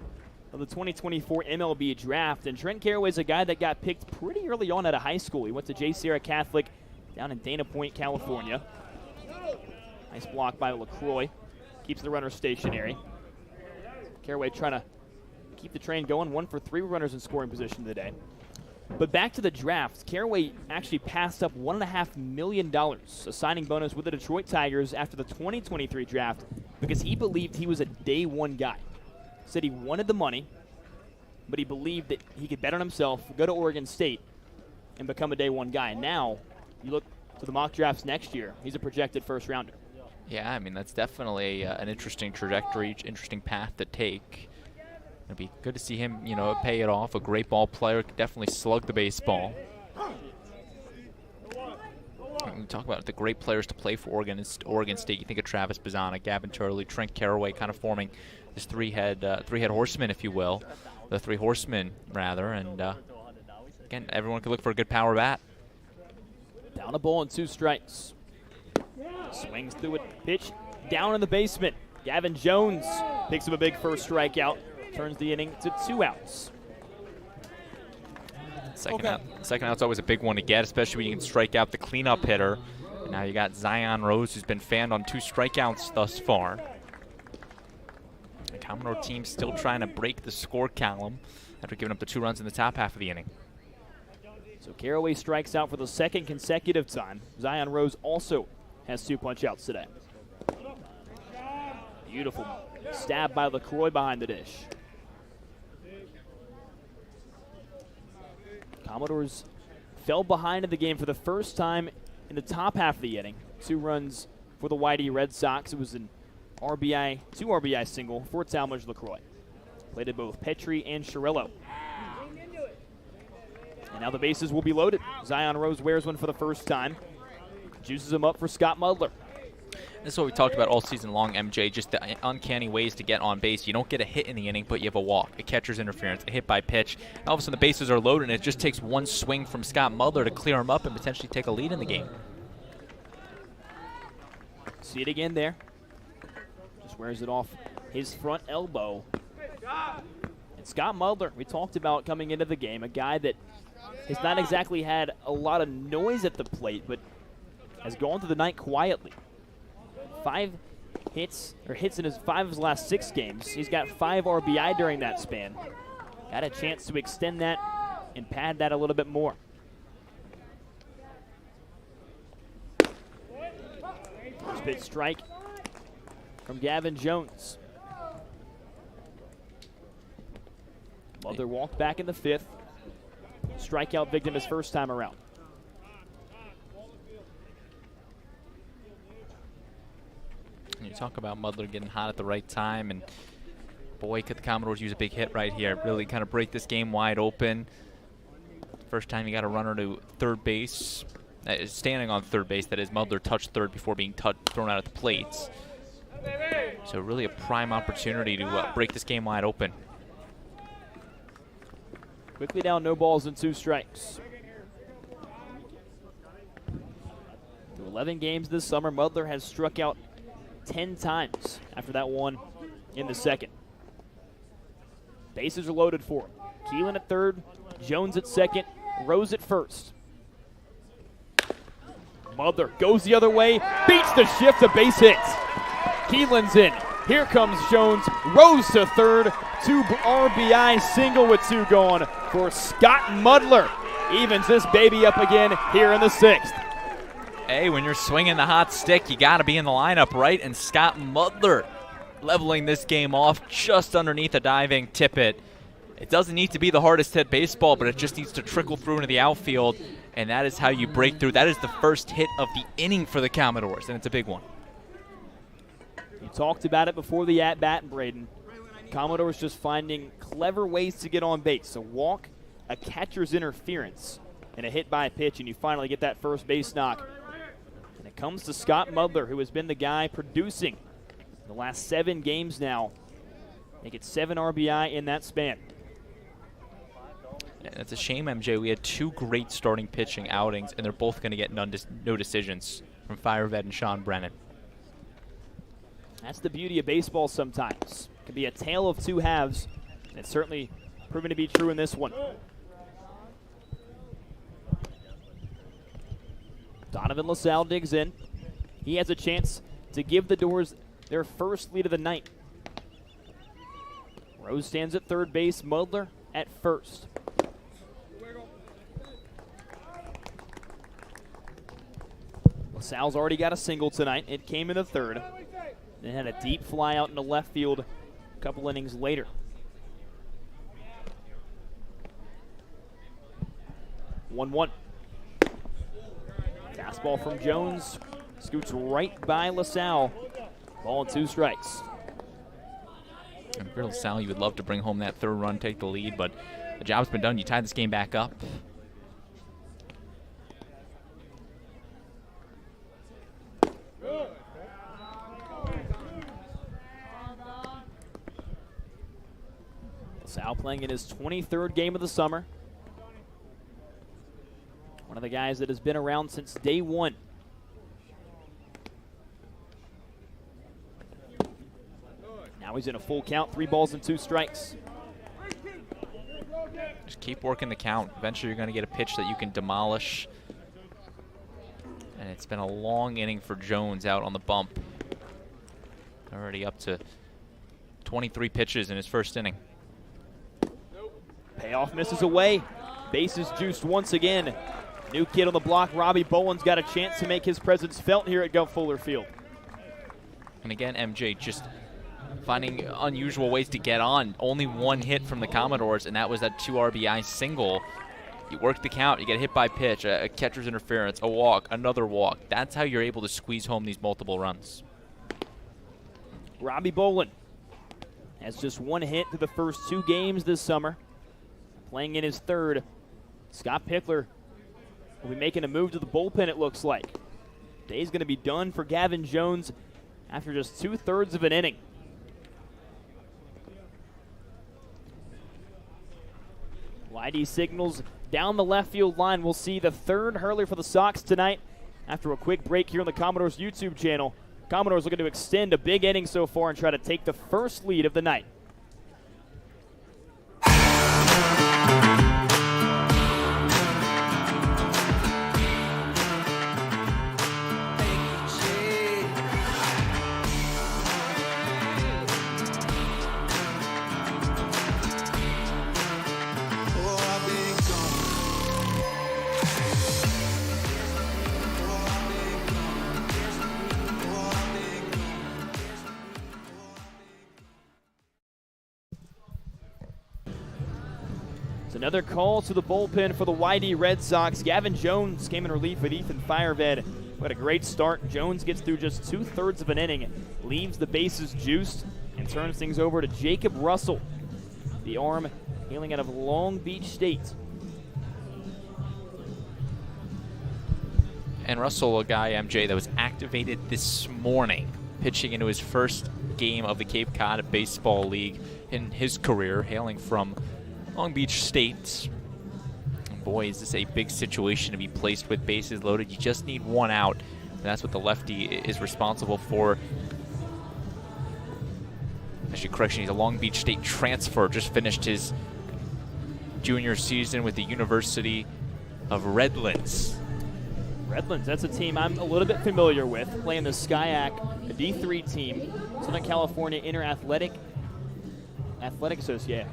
of the 2024 MLB draft, and Trent Carraway's a guy that got picked pretty early on out of high school. He went to J. Sierra Catholic down in Dana Point, California. Nice block by LaCroix. Keeps the runner stationary. Carraway trying to keep the train going. 1 for 3 runners in scoring position today. But back to the draft, Carraway actually passed up $1.5 million, a signing bonus with the Detroit Tigers after the 2023 draft because he believed he was a day 1 guy. Said he wanted the money, but he believed that he could bet on himself, go to Oregon State, and become a day 1 guy. Now, you look to the mock drafts next year, he's a projected first rounder. Yeah, I mean, that's definitely an interesting trajectory, interesting path to take. It'll be good to see him, pay it off. A great ball player, could definitely slug the baseball. When you talk about the great players to play for Oregon State, you think of Travis Bazzana, Gavin Turley, Trent Caraway, kind of forming this three-head horseman, if you will. The three horsemen, rather. And, again, everyone could look for a good power bat. Down a ball and 2 strikes. Swings through it, pitch down in the basement. Gavin Jones picks up a big first strikeout, turns the inning to 2 outs. Second out's always a big one to get, especially when you can strike out the cleanup hitter. And now you got Zion Rose, who's been fanned on 2 strikeouts thus far. The Commodore team still trying to break the score column after giving up the 2 runs in the top half of the inning. So Caraway strikes out for the 2nd consecutive time. Zion Rose also has 2 punch-outs today. Beautiful stab by LaCroix behind the dish. Commodores fell behind in the game for the first time in the top half of the inning. 2 runs for the Whitey Red Sox. It was an RBI, 2 RBI single for Talmadge LaCroix. Played at both Petrie and Chirillo. And now the bases will be loaded. Zion Rose wears one for the first time. Juices him up for Scott Mudler. This is what we talked about all season long, MJ, just the uncanny ways to get on base. You don't get a hit in the inning, but you have a walk, a catcher's interference, a hit by pitch. All of a sudden the bases are loaded, and it just takes one swing from Scott Mudler to clear him up and potentially take a lead in the game. See it again there. Just wears it off his front elbow. And Scott Mudler, we talked about coming into the game, a guy that has not exactly had a lot of noise at the plate, but has gone through the night quietly. 5 hits in his 5 of his last 6 games. He's got 5 RBI during that span. Got a chance to extend that and pad that a little bit more. First pitch strike from Gavin Jones. Mother walked back in the 5th. Strikeout victim his first time around. You talk about Mudler getting hot at the right time, and boy, could the Commodores use a big hit right here. Really kind of break this game wide open. First time you got a runner to third base. Standing on third base, that is. Mudler touched third before being thrown out at the plates. So really a prime opportunity to break this game wide open. Quickly down, no balls and 2 strikes. Through 11 games this summer, Mudler has struck out 10 times after that one in the 2nd. Bases are loaded for him. Keelan at 3rd, Jones at 2nd, Rose at 1st. Mudler goes the other way, beats the shift, a base hit. Keelan's in. Here comes Jones, Rose to 3rd, 2 RBI single with 2 gone for Scott Mudler. Evens this baby up again here in the 6th. Hey, when you're swinging the hot stick, you got to be in the lineup, right? And Scott Mudler leveling this game off just underneath a diving Tippett. It doesn't need to be the hardest hit baseball, but it just needs to trickle through into the outfield, and that is how you break through. That is the first hit of the inning for the Commodores, and it's a big one. You talked about it before the at-bat, Braden. Commodores just finding clever ways to get on base. A walk, a catcher's interference, and a hit by a pitch, and you finally get that first base knock. And it comes to Scott Mudler, who has been the guy producing the last 7 games now. Make it 7 RBI in that span. And it's a shame, MJ. We had 2 great starting pitching outings, and they're both going to get no decisions from Firevet and Sean Brennan. That's the beauty of baseball sometimes. It can be a tale of 2 halves, and it's certainly proven to be true in this one. Donovan LaSalle digs in. He has a chance to give the Doors their first lead of the night. Rose stands at 3rd base, Mudler at 1st. LaSalle's already got a single tonight. It came in the 3rd. Then had a deep fly out into left field a couple innings later. One. Fastball from Jones. Scoots right by LaSalle. Ball and 2 strikes. And Riddle Sal, you would love to bring home that third run, take the lead, but the job's been done. You tied this game back up. Sal playing in his 23rd game of the summer. One of the guys that has been around since day one. Now he's in a full count, 3 balls and 2 strikes. Just keep working the count. Eventually you're going to get a pitch that you can demolish. And it's been a long inning for Jones out on the bump. Already up to 23 pitches in his first inning. Payoff misses away. Bases juiced once again. New kid on the block, Robbie Boland's got a chance to make his presence felt here at Guv Fuller Field. And again, MJ just finding unusual ways to get on. Only 1 hit from the Commodores, and that was that 2 RBI single. You work the count, you get hit by pitch, a catcher's interference, a walk, another walk. That's how you're able to squeeze home these multiple runs. Robbie Boland has just 1 hit through the first 2 games this summer. Playing in his 3rd. Scott Pickler will be making a move to the bullpen, it looks like. Day's going to be done for Gavin Jones after just 2/3 of an inning. Whitey signals down the left field line. We'll see the 3rd hurler for the Sox tonight after a quick break here on the Commodores YouTube channel. Commodores looking to extend a big inning so far and try to take the first lead of the night. Another call to the bullpen for the YD Red Sox. Gavin Jones came in relief with Ethan Fireved. What a great start. Jones gets through just 2/3 of an inning, leaves the bases juiced, and turns things over to Jacob Russell. The arm hailing out of Long Beach State. And Russell, a guy, MJ, that was activated this morning, pitching into his first game of the Cape Cod Baseball League in his career, hailing from Long Beach State. And boy, is this a big situation to be placed with bases loaded. You just need 1 out, and that's what the lefty is responsible for. Actually, correction, he's a Long Beach State transfer, just finished his junior season with the University of Redlands. Redlands, that's a team I'm a little bit familiar with, playing the SCIAC, a D3 team, Southern California Inter-Athletic Association.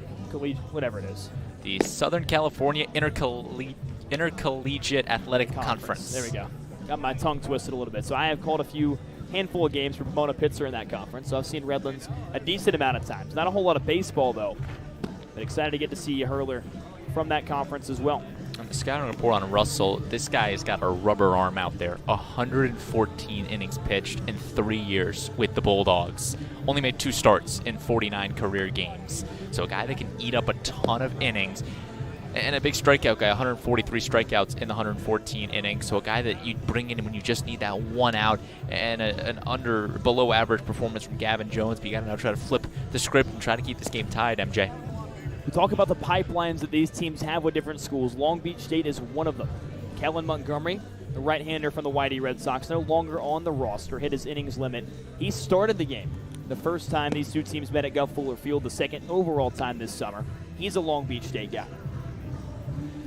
Whatever it is. The Southern California Intercollegiate Athletic Conference. There we go. Got my tongue twisted a little bit. So I have called a handful of games for Pomona Pitzer in that conference. So I've seen Redlands a decent amount of times. Not a whole lot of baseball, though. But excited to get to see a hurler from that conference as well. On the scouting report on Russell, this guy has got a rubber arm out there. 114 innings pitched in 3 years with the Bulldogs. Only made 2 starts in 49 career games. So a guy that can eat up a ton of innings. And a big strikeout guy, 143 strikeouts in the 114 innings. So a guy that you'd bring in when you just need that 1 out, and an below average performance from Gavin Jones. But you got to now try to flip the script and try to keep this game tied, MJ. We talk about the pipelines that these teams have with different schools. Long Beach State is one of them. Kellen Montgomery, the right-hander from the YD Red Sox, no longer on the roster, hit his innings limit. He started the game the first time these 2 teams met at Guv Fuller Field, the 2nd overall time this summer. He's a Long Beach State guy.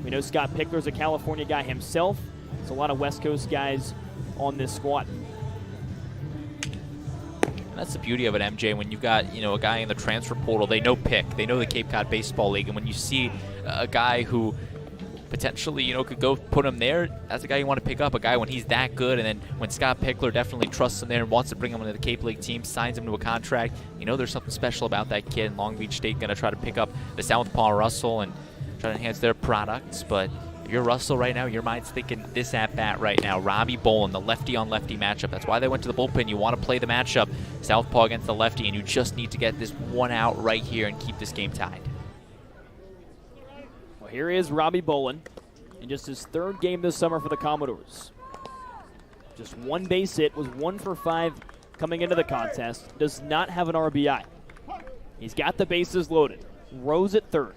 We know Scott Pickler's a California guy himself. There's a lot of West Coast guys on this squad. And that's the beauty of it, MJ, when you've got, a guy in the transfer portal. They know pick. They know the Cape Cod Baseball League. And when you see a guy who potentially, could go put him there, that's a guy you want to pick up, a guy when he's that good. And then when Scott Pickler definitely trusts him there and wants to bring him into the Cape League team, signs him to a contract, there's something special about that kid. And Long Beach State going to try to pick up the Southpaw Russell and try to enhance their products. But if you're Russell right now, your mind's thinking this at bat right now. Robbie Bolin, the lefty on lefty matchup. That's why they went to the bullpen. You want to play the matchup, southpaw against the lefty, and you just need to get this one out right here and keep this game tied. Well, here is Robbie Bolin in just his third game this summer for the Commodores. Just one base hit, was 1 for 5 coming into the contest. Does not have an RBI. He's got the bases loaded. Rose at third,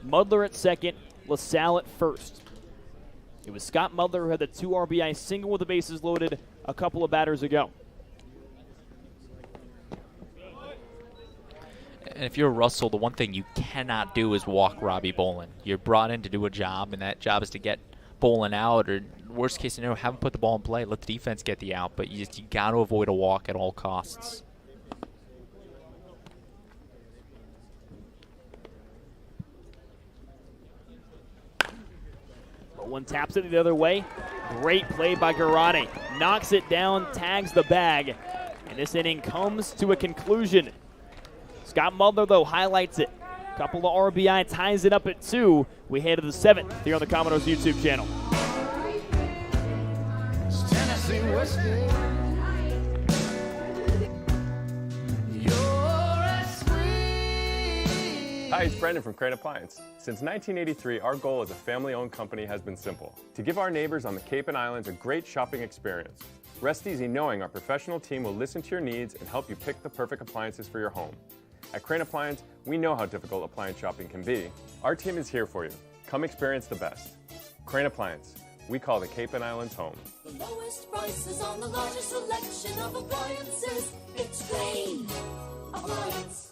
Mudler at second, LaSalle at first. It was Scott Mudler who had the 2 RBI single with the bases loaded a couple of batters ago. And if you're Russell, the one thing you cannot do is walk Robbie Bolin. You're brought in to do a job, and that job is to get Bolin out, or worst case scenario, have him put the ball in play, let the defense get the out, but you got to avoid a walk at all costs. Bolin taps it the other way. Great play by Garate. Knocks it down, tags the bag, and this inning comes to a conclusion. Scott Mudler, though, highlights it. Couple of RBI, ties it up at 2. We head to the 7th here on the Commodores YouTube channel. Hi, it's Brendan from Crane Appliance. Since 1983, our goal as a family-owned company has been simple: to give our neighbors on the Cape and Islands a great shopping experience. Rest easy knowing our professional team will listen to your needs and help you pick the perfect appliances for your home. At Crane Appliance, we know how difficult appliance shopping can be. Our team is here for you. Come experience the best. Crane Appliance. We call the Cape and Islands home. The lowest prices on the largest selection of appliances. It's Crane Appliance.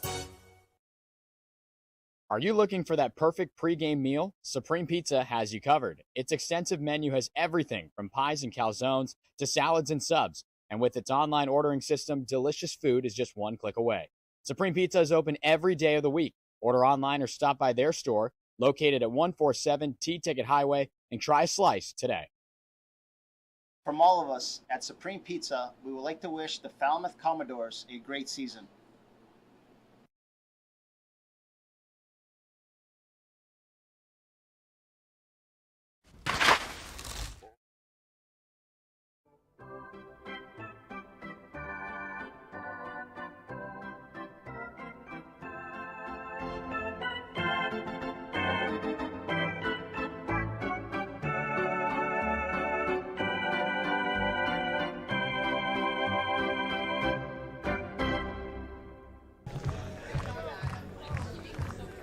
Are you looking for that perfect pregame meal? Supreme Pizza has you covered. Its extensive menu has everything from pies and calzones to salads and subs. And with its online ordering system, delicious food is just one click away. Supreme Pizza is open every day of the week. Order online or stop by their store, located at 147 T-Ticket Highway, and try a slice today. From all of us at Supreme Pizza, we would like to wish the Falmouth Commodores a great season.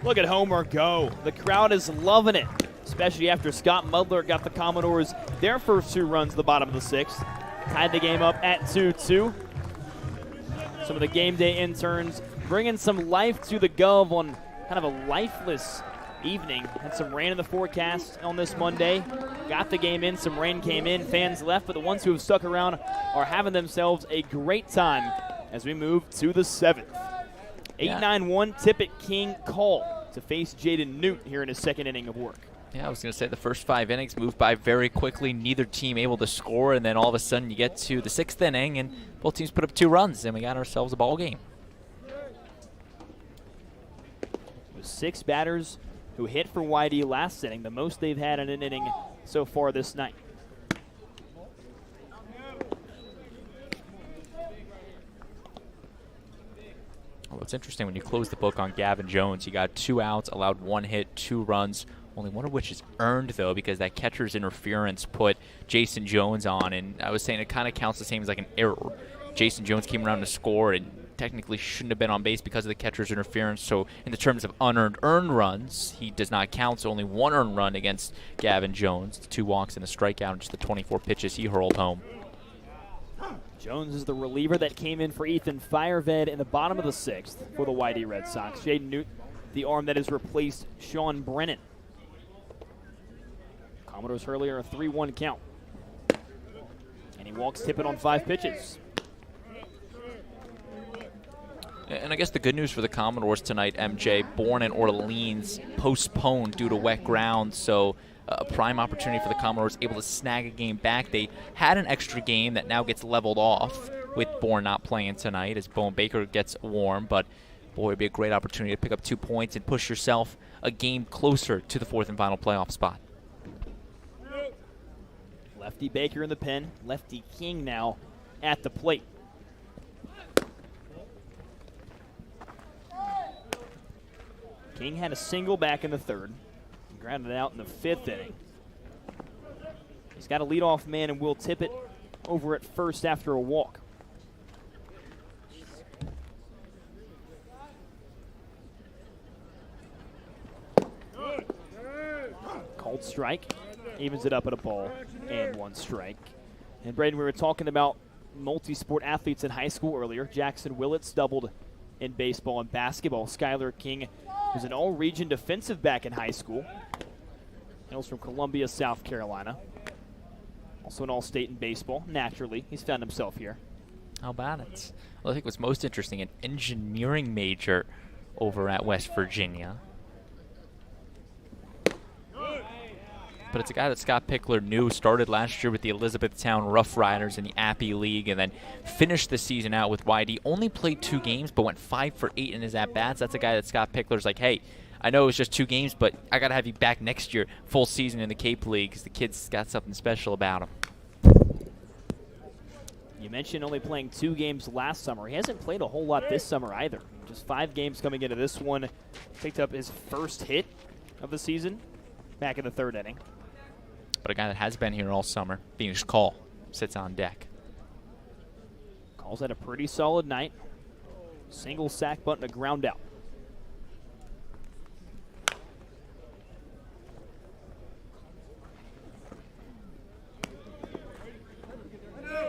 Look at Homer go. The crowd is loving it, especially after Scott Mudler got the Commodores their first 2 runs at the bottom of the 6th. Tied the game up at 2-2. Some of the game day interns bringing some life to the Guv on kind of a lifeless evening. Had some rain in the forecast on this Monday. Got the game in, some rain came in, fans left, but the ones who have stuck around are having themselves a great time as we move to the 7th. 8-9-1 Tippett King call to face Jaden Newt here in his second inning of work. Yeah, I was going to say the first 5 innings moved by very quickly. Neither team able to score, and then all of a sudden you get to the 6th inning, and both teams put up 2 runs, and we got ourselves a ball game. With 6 batters who hit for YD last inning, the most they've had in an inning so far this night. Well, it's interesting when you close the book on Gavin Jones. He got 2 outs, allowed 1 hit, 2 runs, only one of which is earned, though, because that catcher's interference put Jason Jones on. And I was saying it kind of counts the same as like an error. Jason Jones came around to score and technically shouldn't have been on base because of the catcher's interference. So in the terms of unearned earned runs, he does not count. So only 1 earned run against Gavin Jones. 2 walks and a strikeout in just the 24 pitches he hurled home. Jones is the reliever that came in for Ethan Fireved in the bottom of the 6th for the YD Red Sox. Jaden Newt, the arm that has replaced Sean Brennan. Commodores earlier a 3-1 count. And he walks Tippett on 5 pitches. And I guess the good news for the Commodores tonight, MJ, Bourne and Orleans postponed due to wet ground, so a prime opportunity for the Commodores, able to snag a game back. They had an extra game that now gets leveled off with Bourne not playing tonight as Bowen Baker gets warm, but boy, it'd be a great opportunity to pick up 2 points and push yourself a game closer to the 4th and final playoff spot. Lefty Baker in the pen. Lefty King now at the plate. King had a single back in the third. Grounded out in the fifth inning. He's got a leadoff man and will tip it over at first after a walk. Called strike. Evens it up at a ball and 1 strike. And Braden, we were talking about multi-sport athletes in high school earlier. Jackson Willits doubled in baseball and basketball. Skylar King was an all-region defensive back in high school. Hails from Columbia, South Carolina. Also an all-state in baseball. Naturally, he's found himself here. How about it? Well, I think what's most interesting, an engineering major over at West Virginia. But it's a guy that Scott Pickler knew, started last year with the Elizabethtown Rough Riders in the Appy League, and then finished the season out with YD. Only played 2 games, but went 5 for 8 in his at-bats. That's a guy that Scott Pickler's like, hey, I know it was just 2 games, but I got to have you back next year, full season in the Cape League, because the kid's got something special about him. You mentioned only playing 2 games last summer. He hasn't played a whole lot this summer either. Just 5 games coming into this one. Picked up his first hit of the season back in the 3rd inning. But a guy that has been here all summer, Phoenix Call, sits on deck. Call's had a pretty solid night. Single sack bunt and a ground out.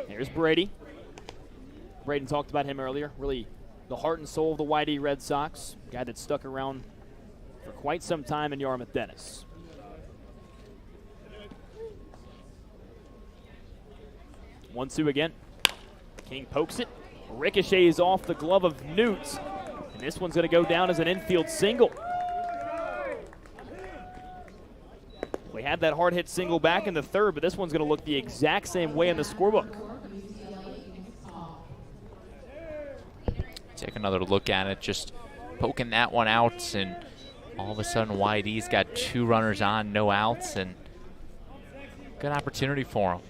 Here's Brady. Braden talked about him earlier. Really the heart and soul of the YD Red Sox. Guy that stuck around for quite some time in Yarmouth-Dennis. 1-2 again. King pokes it. Ricochets off the glove of Newt. And this one's going to go down as an infield single. We had that hard hit single back in the 3rd, but this one's going to look the exact same way in the scorebook. Take another look at it, just poking that one out, and all of a sudden YD's got 2 runners on, no outs, and good opportunity for him.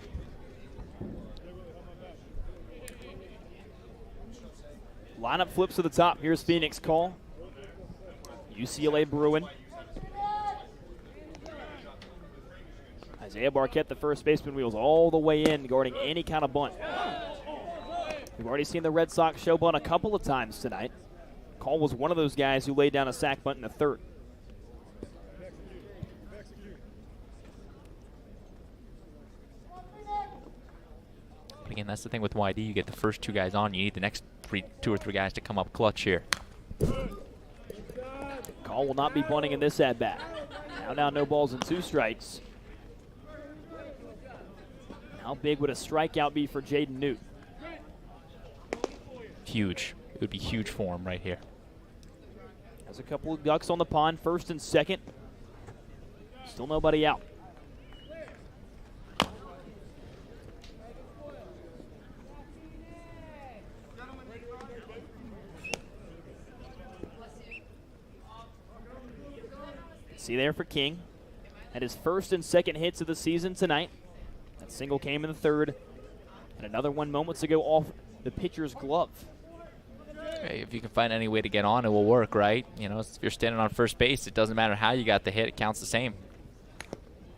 Lineup flips to the top. Here's Phoenix Call. UCLA Bruin. Isaiah Barquette, the first baseman, wheels all the way in, guarding any kind of bunt. We've already seen the Red Sox show bunt a couple of times tonight. Call was one of those guys who laid down a sac bunt in the 3rd. But again, that's the thing with YD. You get the first 2 guys on. You need the next 2 or 3 guys to come up clutch here. Call will not be bunting in this at-bat. Now no balls and 2 strikes. How big would a strikeout be for Jaden Newt? Huge. It would be huge for him right here. There's a couple of ducks on the pond, 1st and 2nd. Still nobody out. See there for King. Had his 1st and 2nd hits of the season tonight. That single came in the 3rd. And another one moments ago off the pitcher's glove. Hey, if you can find any way to get on, it will work, right? You know, if you're standing on first base, it doesn't matter how you got the hit. It counts the same.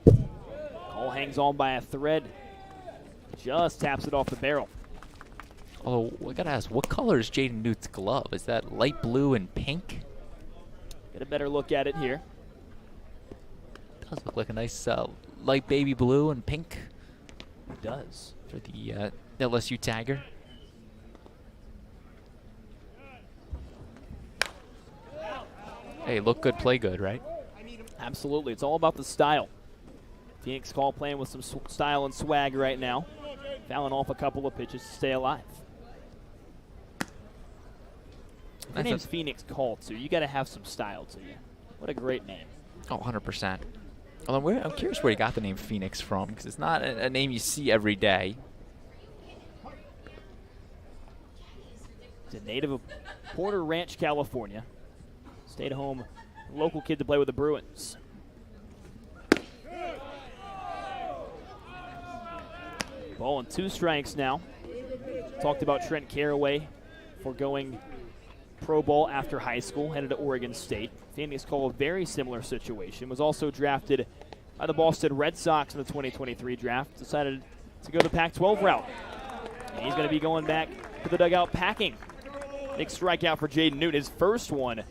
Call hangs on by a thread. Just taps it off the barrel. Although, I got to ask, what color is Jaden Newt's glove? Is that light blue and pink? Get a better look at it here. It does look like a nice light baby blue and pink. It does. For the LSU Tiger. Hey, look good, play good, right? Absolutely. It's all about the style. Phoenix Call playing with some style and swag right now. Fouling off a couple of pitches to stay alive. The name's Phoenix Call, too. You got to have some style to you. What a great name. Oh, 100%. Although I'm curious where he got the name Phoenix from, because it's not a name you see every day. He's a native of Porter Ranch, California. Stayed home, local kid to play with the Bruins. Ball and 2 strikes now. Talked about Trent Caraway foregoing pro ball after high school, headed to Oregon State. Phoenix called a very similar situation. Was also drafted by the Boston Red Sox in the 2023 draft. Decided to go the Pac-12 route. And he's going to be going back to the dugout packing. Big strikeout for Jaden Newt, his first one.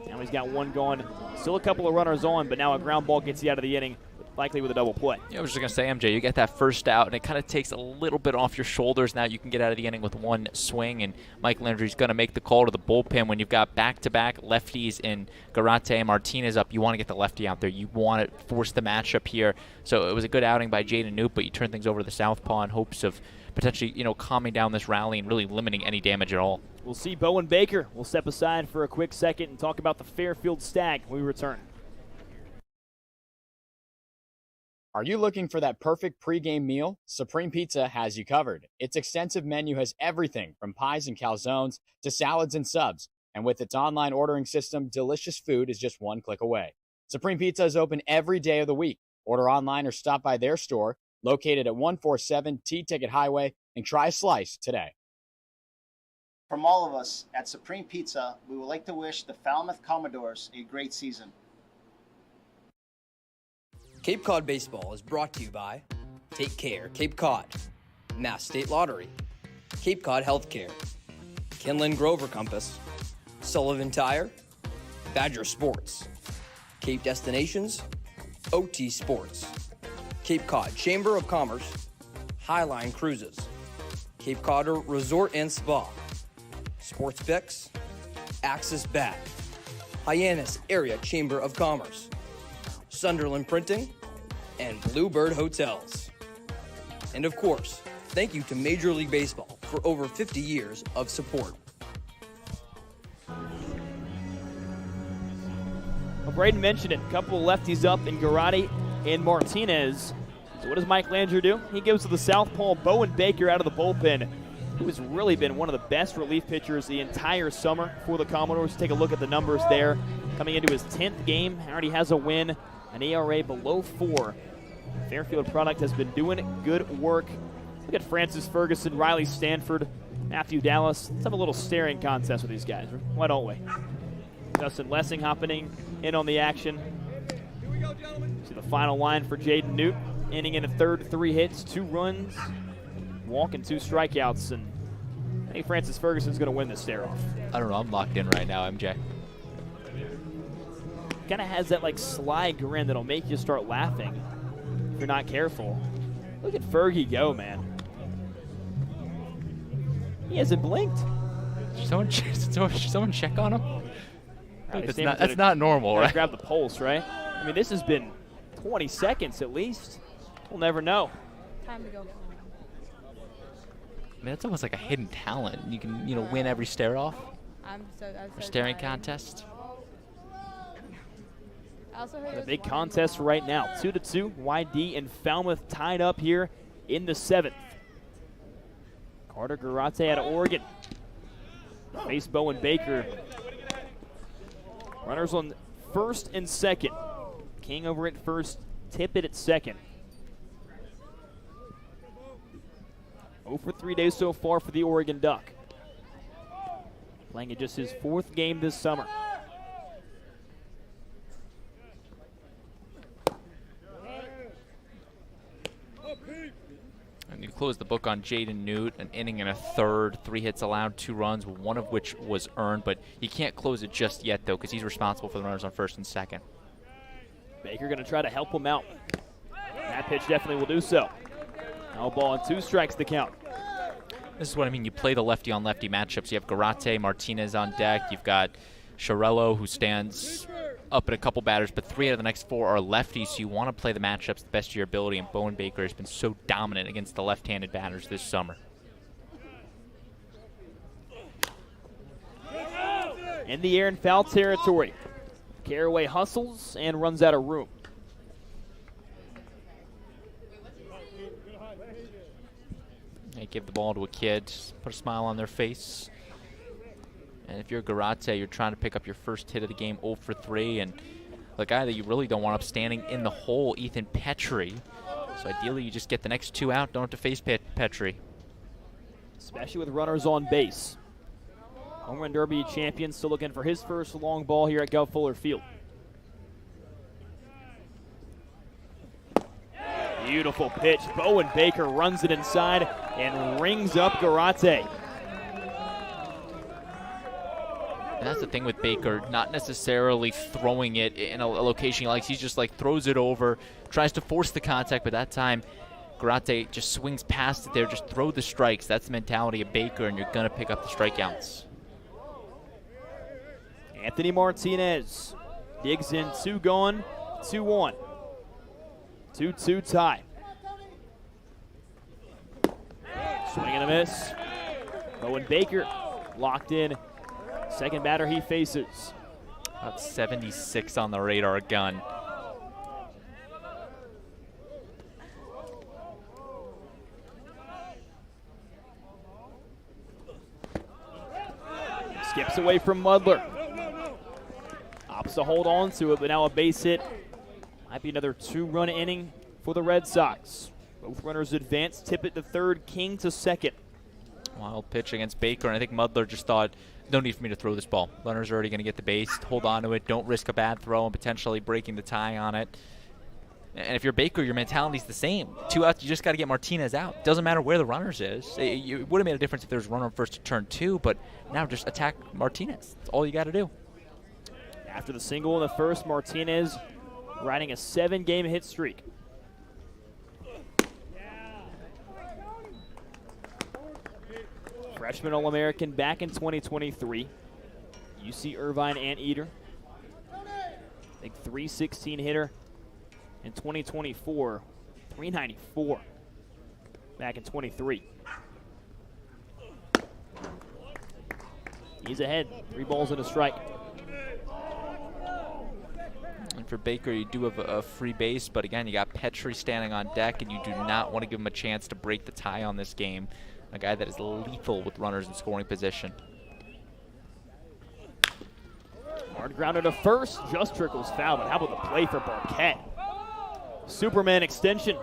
Now he's got one gone. Still a couple of runners on, but now a ground ball gets you out of the inning, likely with a double play. Yeah, I was just going to say, MJ, you get that first out, and it kind of takes a little bit off your shoulders. Now you can get out of the inning with one swing, and Mike Landry's going to make the call to the bullpen. When you've got back-to-back lefties and Garate and Martinez up, you want to get the lefty out there. You want to force the matchup here. So it was a good outing by Jaden Newt, but you turn things over to the southpaw in hopes of potentially, calming down this rally and really limiting any damage at all. We'll see Bowen Baker. We'll step aside for a quick second and talk about the Fairfield Stag when we return. Are you looking for that perfect pregame meal? Supreme Pizza has you covered. Its extensive menu has everything from pies and calzones to salads and subs. And with its online ordering system, delicious food is just one click away. Supreme Pizza is open every day of the week. Order online or stop by their store, located at 147 T-Ticket Highway, and try a slice today. From all of us at Supreme Pizza, we would like to wish the Falmouth Commodores a great season. Cape Cod Baseball is brought to you by Take Care, Cape Cod, Mass State Lottery, Cape Cod Healthcare, Kinlan Grover Compass, Sullivan Tire, Badger Sports, Cape Destinations, OT Sports, Cape Cod Chamber of Commerce, Highline Cruises, Cape Cod Resort and Spa, Sports Picks, Axis Bat, Hyannis Area Chamber of Commerce, Sunderland Printing, and Bluebird Hotels. And of course, thank you to Major League Baseball for over 50 years of support. Well, Braden mentioned it. A couple of lefties up in Garate and Martinez. So what does Mike Landry do? He gives to the southpaw Bowen Baker out of the bullpen, who has really been one of the best relief pitchers the entire summer for the Commodores. Take a look at the numbers there. Coming into his 10th game, already has a win, an ERA below 4. Fairfield product has been doing good work. Look at Francis Ferguson, Riley Stanford, Matthew Dallas. Let's have a little staring contest with these guys. Why don't we? Justin Lessing hopping in on the action. See the final line for Jaden Newt. Inning in a third, 3 hits, 2 runs, walk and 2 strikeouts. And I think Francis Ferguson's going to win this stare-off. I don't know. I'm locked in right now, MJ. Kind of has that sly grin that'll make you start laughing if you're not careful. Look at Fergie go, man. He hasn't blinked. Someone check on him? That's not normal, right? Grab the pulse, right? I mean, this has been 20 seconds at least. We'll never know. Time to go. I mean, it's almost like a hidden talent. You can, win every stare-off or staring contest. A big contest right now. 2-2. YD and Falmouth tied up here in the 7th. Carter Garate out of Oregon. Face Bowen Baker. Runners on first and second. King over at first. Tippett at second. 0 for 3 days so far for the Oregon Duck. Playing in just his 4th game this summer. And you close the book on Jaden Newt, an inning and a third, 3 hits allowed, 2 runs, one of which was earned, but you can't close it just yet, though, because he's responsible for the runners on first and second. Baker going to try to help him out. That pitch definitely will do so. No ball and 2 strikes the count. This is what I mean. You play the lefty-on-lefty matchups. You have Garate, Martinez on deck. You've got Sharello, who stands up at a couple batters, but 3 out of the next 4 are lefties, so you want to play the matchups the best of your ability, and Bowen Baker has been so dominant against the left-handed batters this summer. In the air in foul territory. Caraway hustles and runs out of room. They give the ball to a kid, put a smile on their face. And if you're Garate, you're trying to pick up your first hit of the game, 0 for 3. And the guy that you really don't want up standing in the hole, Ethan Petrie, So ideally, you just get the next 2 out, don't have to face Petrie. Especially with runners on base. Home Run Derby champion still looking for his first long ball here at Guv Fuller Field. Beautiful pitch. Bowen Baker runs it inside and rings up Garate. And that's the thing with Baker, not necessarily throwing it in a location he likes. He just like throws it over, tries to force the contact, but that time Garate just swings past it there. Just throw the strikes. That's the mentality of Baker, and you're going to pick up the strikeouts. Anthony Martinez digs in, 2 gone, 2-1. 2-2 tie. Swing and a miss. Bowen Baker locked in. Second batter he faces. About 76 on the radar gun. Skips away from Mudler. Opts to hold on to it, but now a base hit. Might be another 2-run inning for the Red Sox. Both runners advance. Tippett to third, King to second. Wild pitch against Baker, and I think Mudler just thought, no need for me to throw this ball. Runner's already going to get the base. Hold on to it. Don't risk a bad throw and potentially breaking the tie on it. And if you're Baker, your mentality's the same. 2 outs, you just got to get Martinez out. Doesn't matter where the runners is. It would have made a difference if there was a runner on first to turn 2, but now just attack Martinez. That's all you got to do. After the single in the first, Martinez riding a 7-game hit streak. Freshman All-American back in 2023. UC Irvine Anteater. Big 316 hitter in 2024. 394 back in 23. He's ahead. 3 balls and a strike. And for Baker, you do have a free base, but again, you got Petrie standing on deck, and you do not want to give him a chance to break the tie on this game. A guy that is lethal with runners in scoring position. Hard grounded to first, just trickles foul, but how about the play for Barquette? Superman extension.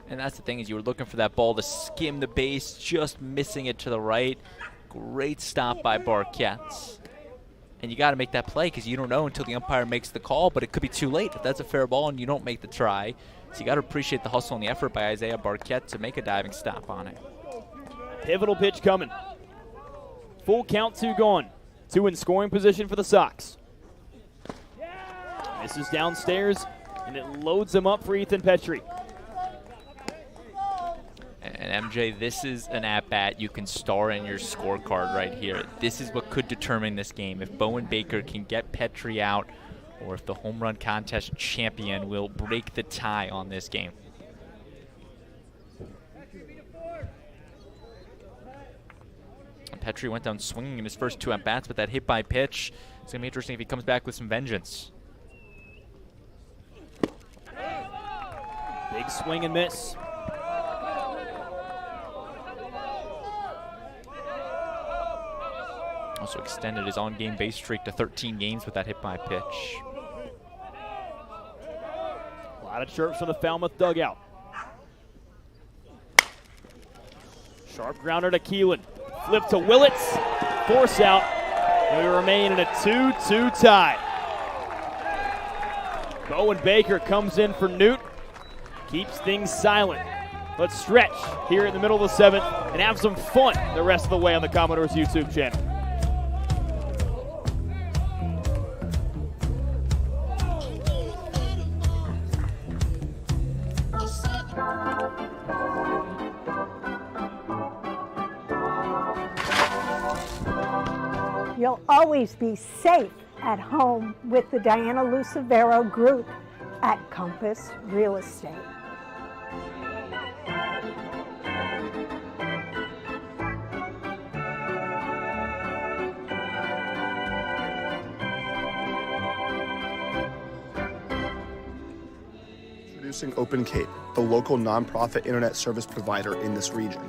And that's the thing, is you were looking for that ball to skim the base, just missing it to the right. Great stop by Barquette. And you got to make that play because you don't know until the umpire makes the call, but it could be too late if that's a fair ball and you don't make the try. So you got to appreciate the hustle and the effort by Isaiah Barquette to make a diving stop on it. Pivotal pitch coming. Full count, 2 gone. 2 in scoring position for the Sox. Misses downstairs, and it loads him up for Ethan Petrie. And MJ, this is an at-bat you can star in your scorecard right here. This is what could determine this game. If Bowen Baker can get Petrie out, or if the home run contest champion will break the tie on this game. And Petrie went down swinging in his first 2 at-bats, but that hit by pitch, it's going to be interesting if he comes back with some vengeance. Big swing and miss. Also extended his on-game base streak to 13 games with that hit by pitch. A lot of chirps from the Falmouth dugout. Sharp grounder to Keelan. Flip to Willits. Force out. And we remain in a 2-2 tie. Bowen Baker comes in for Newt. Keeps things silent. Let's stretch here in the middle of the 7th and have some fun the rest of the way on the Commodores YouTube channel. You'll always be safe at home with the Diana Lucevero Group at Compass Real Estate. Introducing Open Cape, the local nonprofit internet service provider in this region.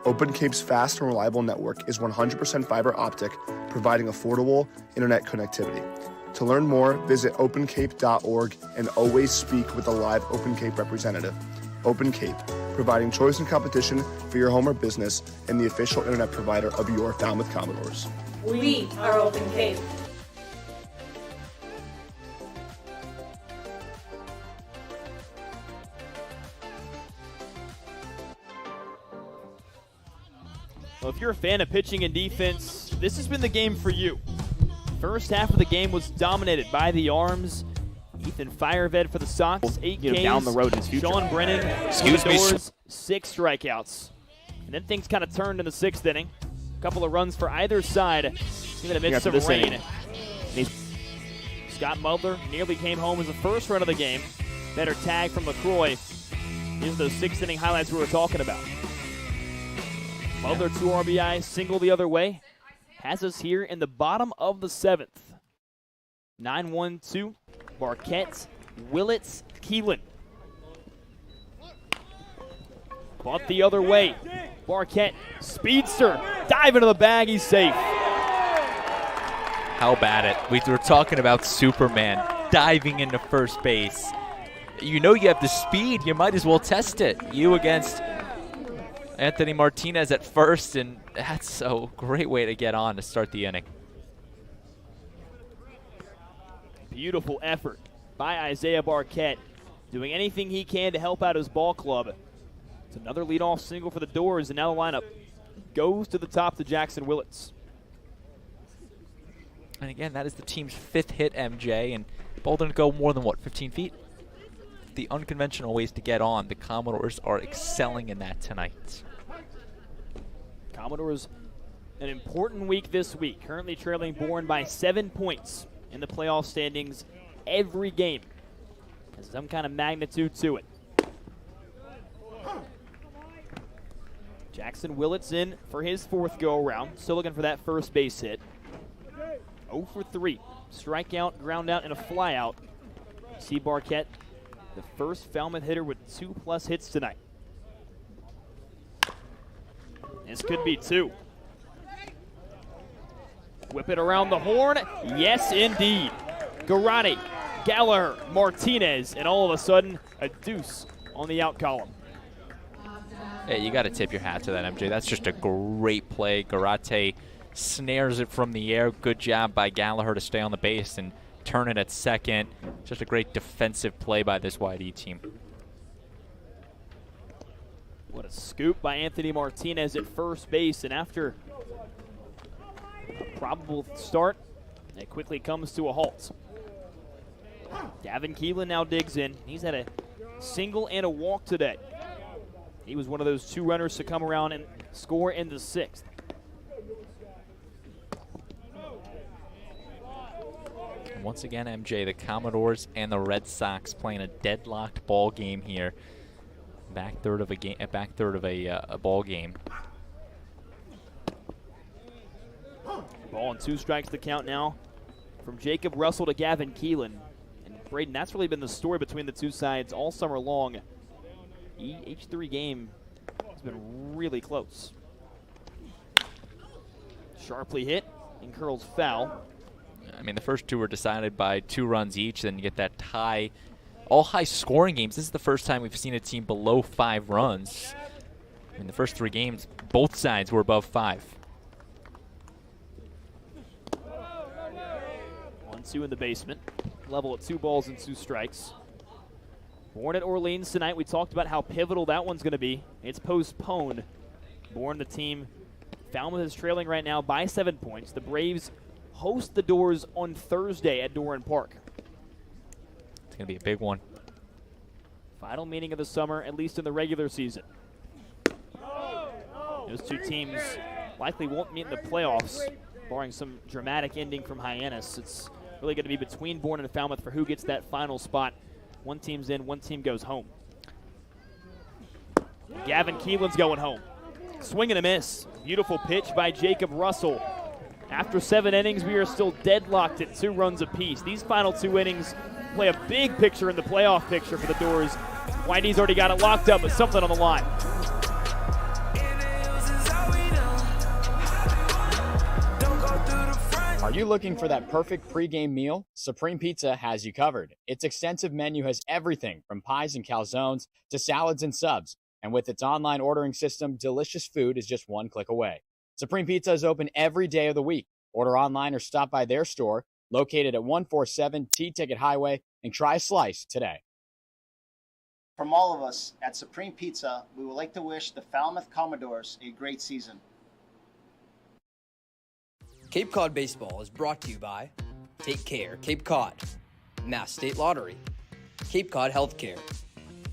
Open Cape's fast and reliable network is 100% fiber optic, providing affordable internet connectivity. To learn more, visit opencape.org and always speak with a live Open Cape representative. Open Cape, providing choice and competition for your home or business and the official internet provider of your Falmouth Commodores. We are Open Cape. Well, if you're a fan of pitching and defense, this has been the game for you. First half of the game was dominated by the arms. Ethan Fireved for the Sox, 8 Ks. Down the road in his future. Sean Brennan, Excuse me, Doors, 6 strikeouts. And then things kind of turned in the 6th inning. A couple of runs for either side, even amidst some rain. Scott Mulder nearly came home as the first run of the game. Better tag from LaCroix. Here's those 6th inning highlights we were talking about. Mulder 2 RBI, single the other way. Has us here in the bottom of the 7th. 9-1-2. Barquette, Willits, Keelan. Bunt the other way. Barquette, speedster, dive into the bag, he's safe. How about it? We were talking about Superman diving into first base. You know you have the speed, you might as well test it. You against Anthony Martinez at first, and that's a great way to get on to start the inning. Beautiful effort by Isaiah Barquette, doing anything he can to help out his ball club. It's another leadoff single for the Doors, and now the lineup goes to the top to Jackson Willits. And again, that is the team's 5th hit, MJ, and ball didn't go more than, 15 feet? The unconventional ways to get on, the Commodores are excelling in that tonight. Commodores, an important week this week, currently trailing Bourne by 7 points in the playoff standings. Every game has some kind of magnitude to it. Jackson Willits in for his 4th go-around. Still looking for that first base hit. 0 for 3. Strikeout, ground out, and a flyout. See Barquette, the first Falmouth hitter with 2+ hits tonight. This could be 2. Whip it around the horn. Yes, indeed. Garate, Gallagher, Martinez, and all of a sudden, a deuce on the out column. Hey, you got to tip your hat to that, MJ. That's just a great play. Garate snares it from the air. Good job by Gallagher to stay on the base and turn it at second. Just a great defensive play by this YD team. What a scoop by Anthony Martinez at first base, and after a probable start, it quickly comes to a halt. Gavin Keelan now digs in. He's had a single and a walk today. He was one of those 2 runners to come around and score in the 6th. Once again, MJ, the Commodores and the Red Sox playing a deadlocked ball game here. Back third of a ball game. Ball and 2 strikes to count now from Jacob Russell to Gavin Keelan. And Braden, that's really been the story between the two sides all summer long. Each 3 game has been really close. Sharply hit and curls foul. I mean, the first 2 were decided by 2 runs each. Then you get that tie. All high-scoring games. This is the first time we've seen a team below 5 runs. In the first 3 games, both sides were above 5. 1-2 in the basement. Level at 2 balls and 2 strikes. Bourne at Orleans tonight. We talked about how pivotal that one's going to be. It's postponed. Bourne, the team. Falmouth is trailing right now by 7 points. The Braves host the Doors on Thursday at Doran Park. It's going to be a big one. Final meeting of the summer, at least in the regular season. Those 2 teams likely won't meet in the playoffs, barring some dramatic ending from Hyannis. It's really going to be between Bourne and Falmouth for who gets that final spot. One team's in, one team goes home. Gavin Keelan's going home. Swing and a miss. Beautiful pitch by Jacob Russell. After 7 innings, we are still deadlocked at 2 runs apiece. These final 2 innings play a big picture in the playoff picture for the Doors. Whitey's already got it locked up with something on the line. Are you looking for that perfect pregame meal? Supreme Pizza has you covered. Its extensive menu has everything from pies and calzones to salads and subs. And with its online ordering system, delicious food is just one click away. Supreme Pizza is open every day of the week. Order online or stop by their store located at 147 T-Ticket Highway and try a slice today. From all of us at Supreme Pizza, we would like to wish the Falmouth Commodores a great season. Cape Cod Baseball is brought to you by Take Care, Cape Cod, Mass State Lottery, Cape Cod Healthcare,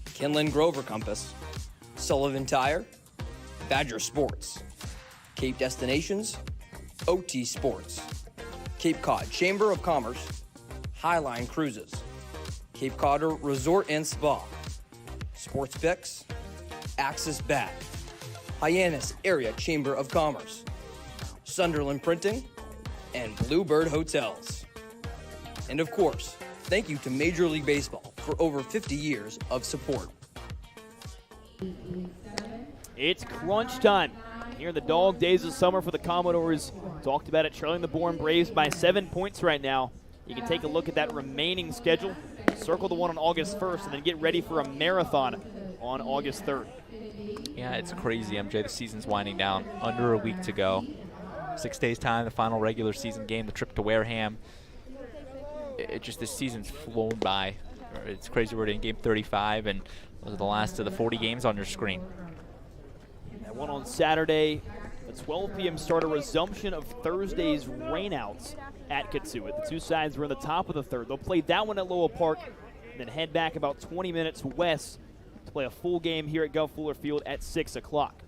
Kinlan Grover Compass, Sullivan Tire, Badger Sports, Cape Destinations, OT Sports, Cape Cod Chamber of Commerce, Highline Cruises, Cape Cod Resort and Spa, Sports Picks, Axis Bat, Hyannis Area Chamber of Commerce, Sunderland Printing, and Bluebird Hotels. And of course, thank you to Major League Baseball for over 50 years of support. It's crunch time. Here in the dog days of summer for the Commodores. Talked about it, trailing the Bourne Braves by 7 points right now. You can take a look at that remaining schedule, circle the one on August 1st, and then get ready for a marathon on August 3rd. Yeah, it's crazy, MJ. The season's winding down. Under a week to go. 6 days' time, the final regular season game, the trip to Wareham. This season's flown by. It's crazy we're in game 35, and those are the last of the 40 games on your screen. That one on Saturday, the 12 p.m. start, a resumption of Thursday's rainouts at Kitsui. The two sides were in the top of the third. They'll play that one at Lowell Park, and then head back about 20 minutes west to play a full game here at Guv Fuller Field at 6 o'clock.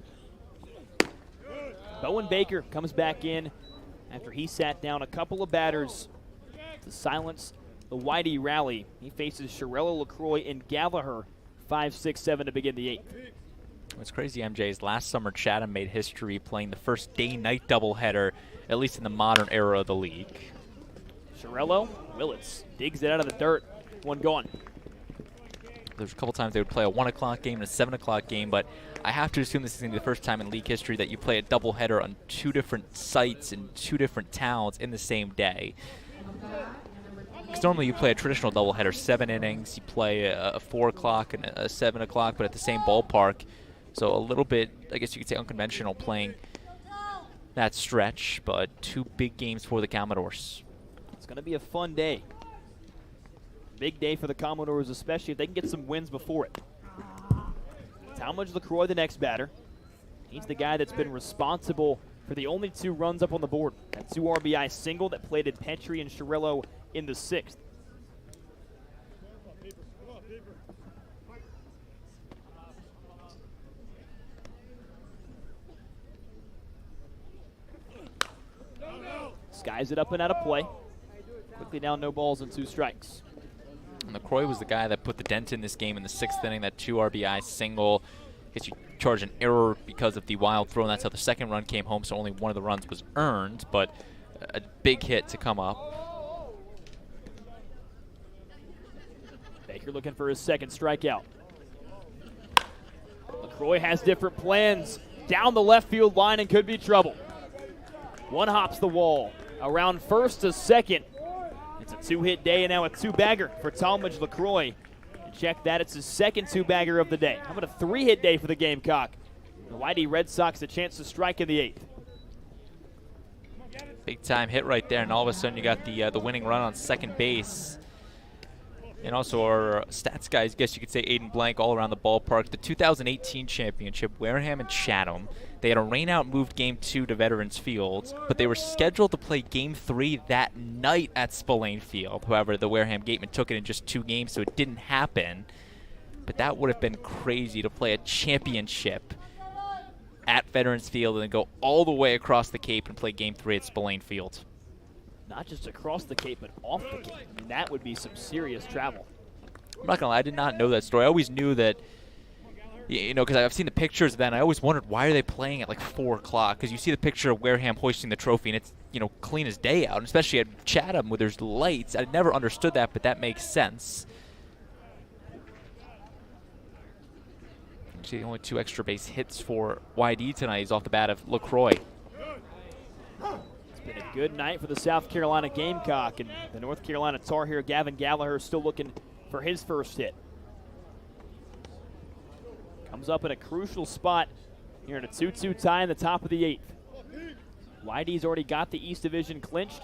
Bowen Baker comes back in after he sat down a couple of batters to silence the Whitey rally. He faces Sherello LaCroix and Gallagher 5-6-7 to begin the eighth. What's crazy, MJ, is last summer Chatham made history playing the first day-night doubleheader, at least in the modern era of the league. Sherello, Willits digs it out of the dirt. One gone. There's a couple times they would play a 1 o'clock game and a 7 o'clock game, but I have to assume this is going to be the first time in league history that you play a doubleheader on two different sites in two different towns in the same day. Because normally you play a traditional doubleheader, 7 innings, you play a 4 o'clock and a 7 o'clock, but at the same ballpark. So a little bit, I guess you could say, unconventional playing that stretch, but 2 big games for the Commodores. It's going to be a fun day. Big day for the Commodores, especially if they can get some wins before it. Talmadge LaCroix, the next batter. He's the guy that's been responsible for the only 2 runs up on the board. That 2 RBI single that plated Petrie and Sherello in the 6th. Skies it up and out of play. Quickly down, no balls and 2 strikes. And LaCroix was the guy that put the dent in this game in the 6th inning, that 2 RBI single. I guess you charge an error because of the wild throw, and that's how the 2nd run came home, so only one of the runs was earned, but a big hit to come up. Baker looking for his 2nd strikeout. LaCroix has different plans. Down the left field line and could be trouble. One hops the wall. Around first to second. It's a 2-hit day and now a 2-bagger for Talmadge LaCroix. And check that, it's his 2nd 2-bagger of the day. How about a 3-hit day for the Gamecock? The Whitey Red Sox a chance to strike in the 8th. Big time hit right there, and all of a sudden you got the winning run on second base. And also our stats guys, I guess you could say Aiden Blank all around the ballpark. The 2018 championship, Wareham and Chatham. They had a rainout moved Game 2 to Veterans Field, but they were scheduled to play Game 3 that night at Spillane Field. However, the Wareham Gatemen took it in just 2 games, so it didn't happen. But that would have been crazy to play a championship at Veterans Field and then go all the way across the Cape and play Game 3 at Spillane Field. Not just across the Cape, but off the Cape. I mean, that would be some serious travel. I'm not going to lie, I did not know that story. I always knew that, you know, because I've seen the pictures of that, and I always wondered why are they playing at like 4 o'clock? Because you see the picture of Wareham hoisting the trophy, and it's, you know, clean as day out, and especially at Chatham where there's lights. I never understood that, but that makes sense. Actually, the only 2 extra base hits for YD tonight is off the bat of LaCroix. It's been a Good night for the South Carolina Gamecock, and the North Carolina Tar Heel Gavin Gallagher still looking for his first hit. Comes up in a crucial spot here in a 2-2 tie in the top of the 8th. Whitey's already got the East Division clinched.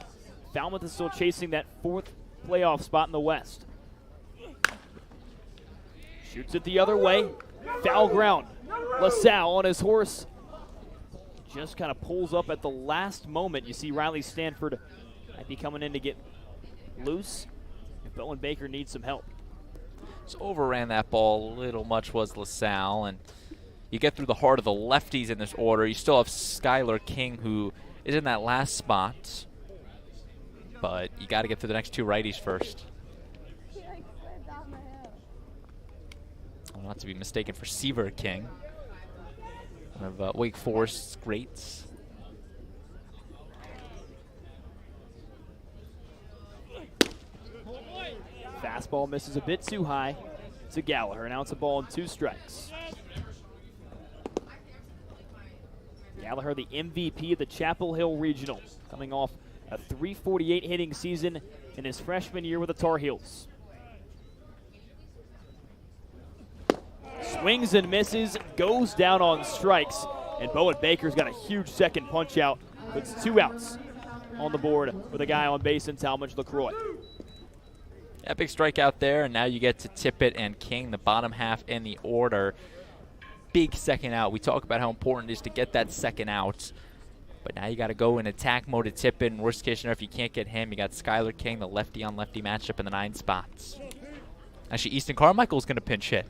Falmouth is still chasing that 4th playoff spot in the West. Shoots it the other way. Foul ground. LaSalle on his horse. Just kind of pulls up at the last moment. You see Riley Stanford might be coming in to get loose. If Bowen Baker needs some help. So overran that ball a little much was LaSalle, and you get through the heart of the lefties in this order. You still have Skylar King, who is in that last spot, but you got to get through the next 2 righties first. Not to be mistaken for Seaver King, one of Wake Forest's greats. Fastball misses a bit too high to Gallagher. Now it's a ball and 2 strikes. Gallagher, the MVP of the Chapel Hill Regional, coming off a .348 hitting season in his freshman year with the Tar Heels. Swings and misses, goes down on strikes, and Bowen Baker's got a huge second punch out. Puts 2 outs on the board with a guy on base in Talmadge LaCroix. Epic strikeout there, and now you get to Tippett and King, the bottom half in the order. Big second out. We talk about how important it is to get that second out, but now you got to go in attack mode at Tippett. And worst case scenario, if you can't get him, you got Skylar King, the lefty-on-lefty matchup in the 9 spots. Actually, Easton Carmichael's going to pinch hit.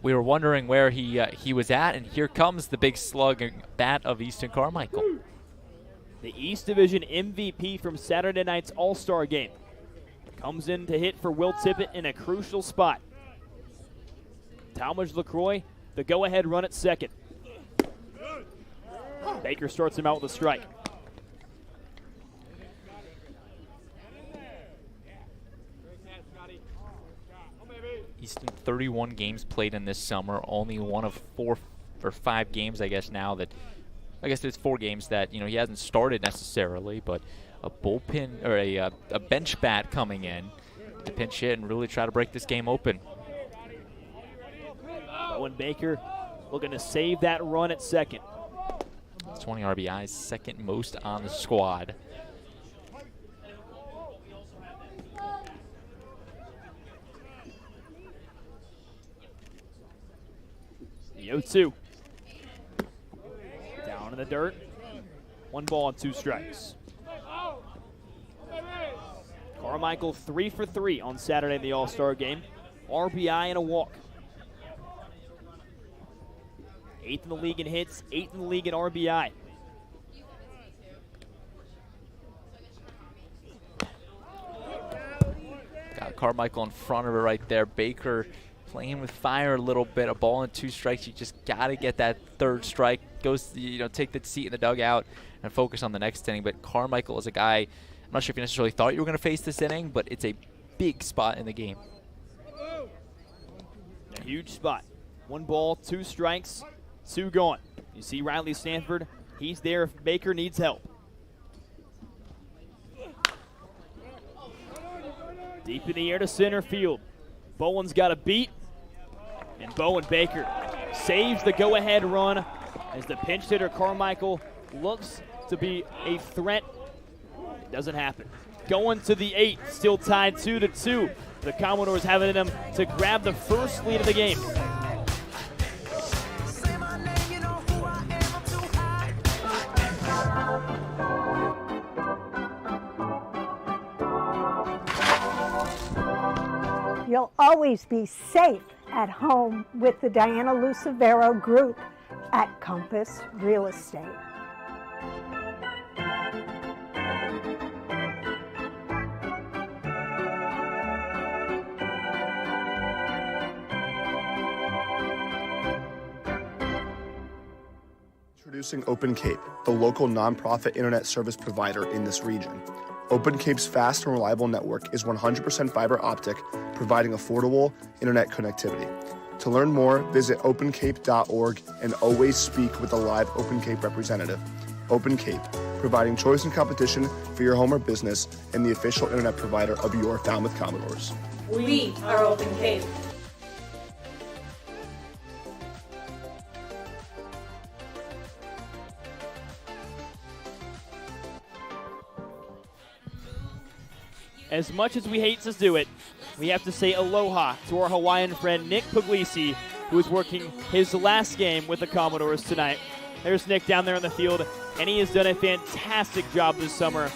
We were wondering where he was at, and here comes the big slug bat of Easton Carmichael. The East Division MVP from Saturday night's All-Star game comes in to hit for Will Tippett in a crucial spot. Talmadge LaCroix, the go-ahead run at second. Baker starts him out with a strike. Easton, 31 games played in this summer, only one of 4 or 5 games, I guess now that, I guess there's 4 games that, he hasn't started necessarily, but a bullpen, or a bench bat coming in to pinch hit and really try to break this game open. Bowen Baker looking to save that run at second. 20 RBIs, second most on the squad. The 0-2. Down in the dirt. 1 ball and 2 strikes. Carmichael 3 for 3 on Saturday in the All-Star game. RBI and a walk. 8th in the league in hits, 8th in the league in RBI. Got Carmichael in front of it right there. Baker playing with fire a little bit. A ball and 2 strikes. You just got to get that 3rd strike. Goes, take the seat in the dugout and focus on the next inning. But Carmichael is a guy, I'm not sure if you necessarily thought you were going to face this inning, but it's a big spot in the game. A huge spot. 1 ball, 2 strikes, 2 gone. You see Riley Stanford. He's there if Baker needs help. Deep in the air to center field. Bowen's got a beat, and Bowen Baker saves the go-ahead run as the pinch hitter Carmichael looks to be a threat. It doesn't happen. Going to the 8th, still tied 2-2. The Commodores have it in them to grab the first lead of the game. You'll always be safe at home with the Diana Lucevero Group at Compass Real Estate. Introducing Open Cape, the local nonprofit internet service provider in this region. Open Cape's fast and reliable network is 100% fiber optic, providing affordable internet connectivity. To learn more, visit opencape.org and always speak with a live Open Cape representative. Open Cape, providing choice and competition for your home or business and the official internet provider of your Falmouth Commodores. We are Open Cape. As much as we hate to do it, we have to say aloha to our Hawaiian friend Nick Puglisi, who is working his last game with the Commodores tonight. There's Nick down there on the field, and he has done a fantastic job this summer.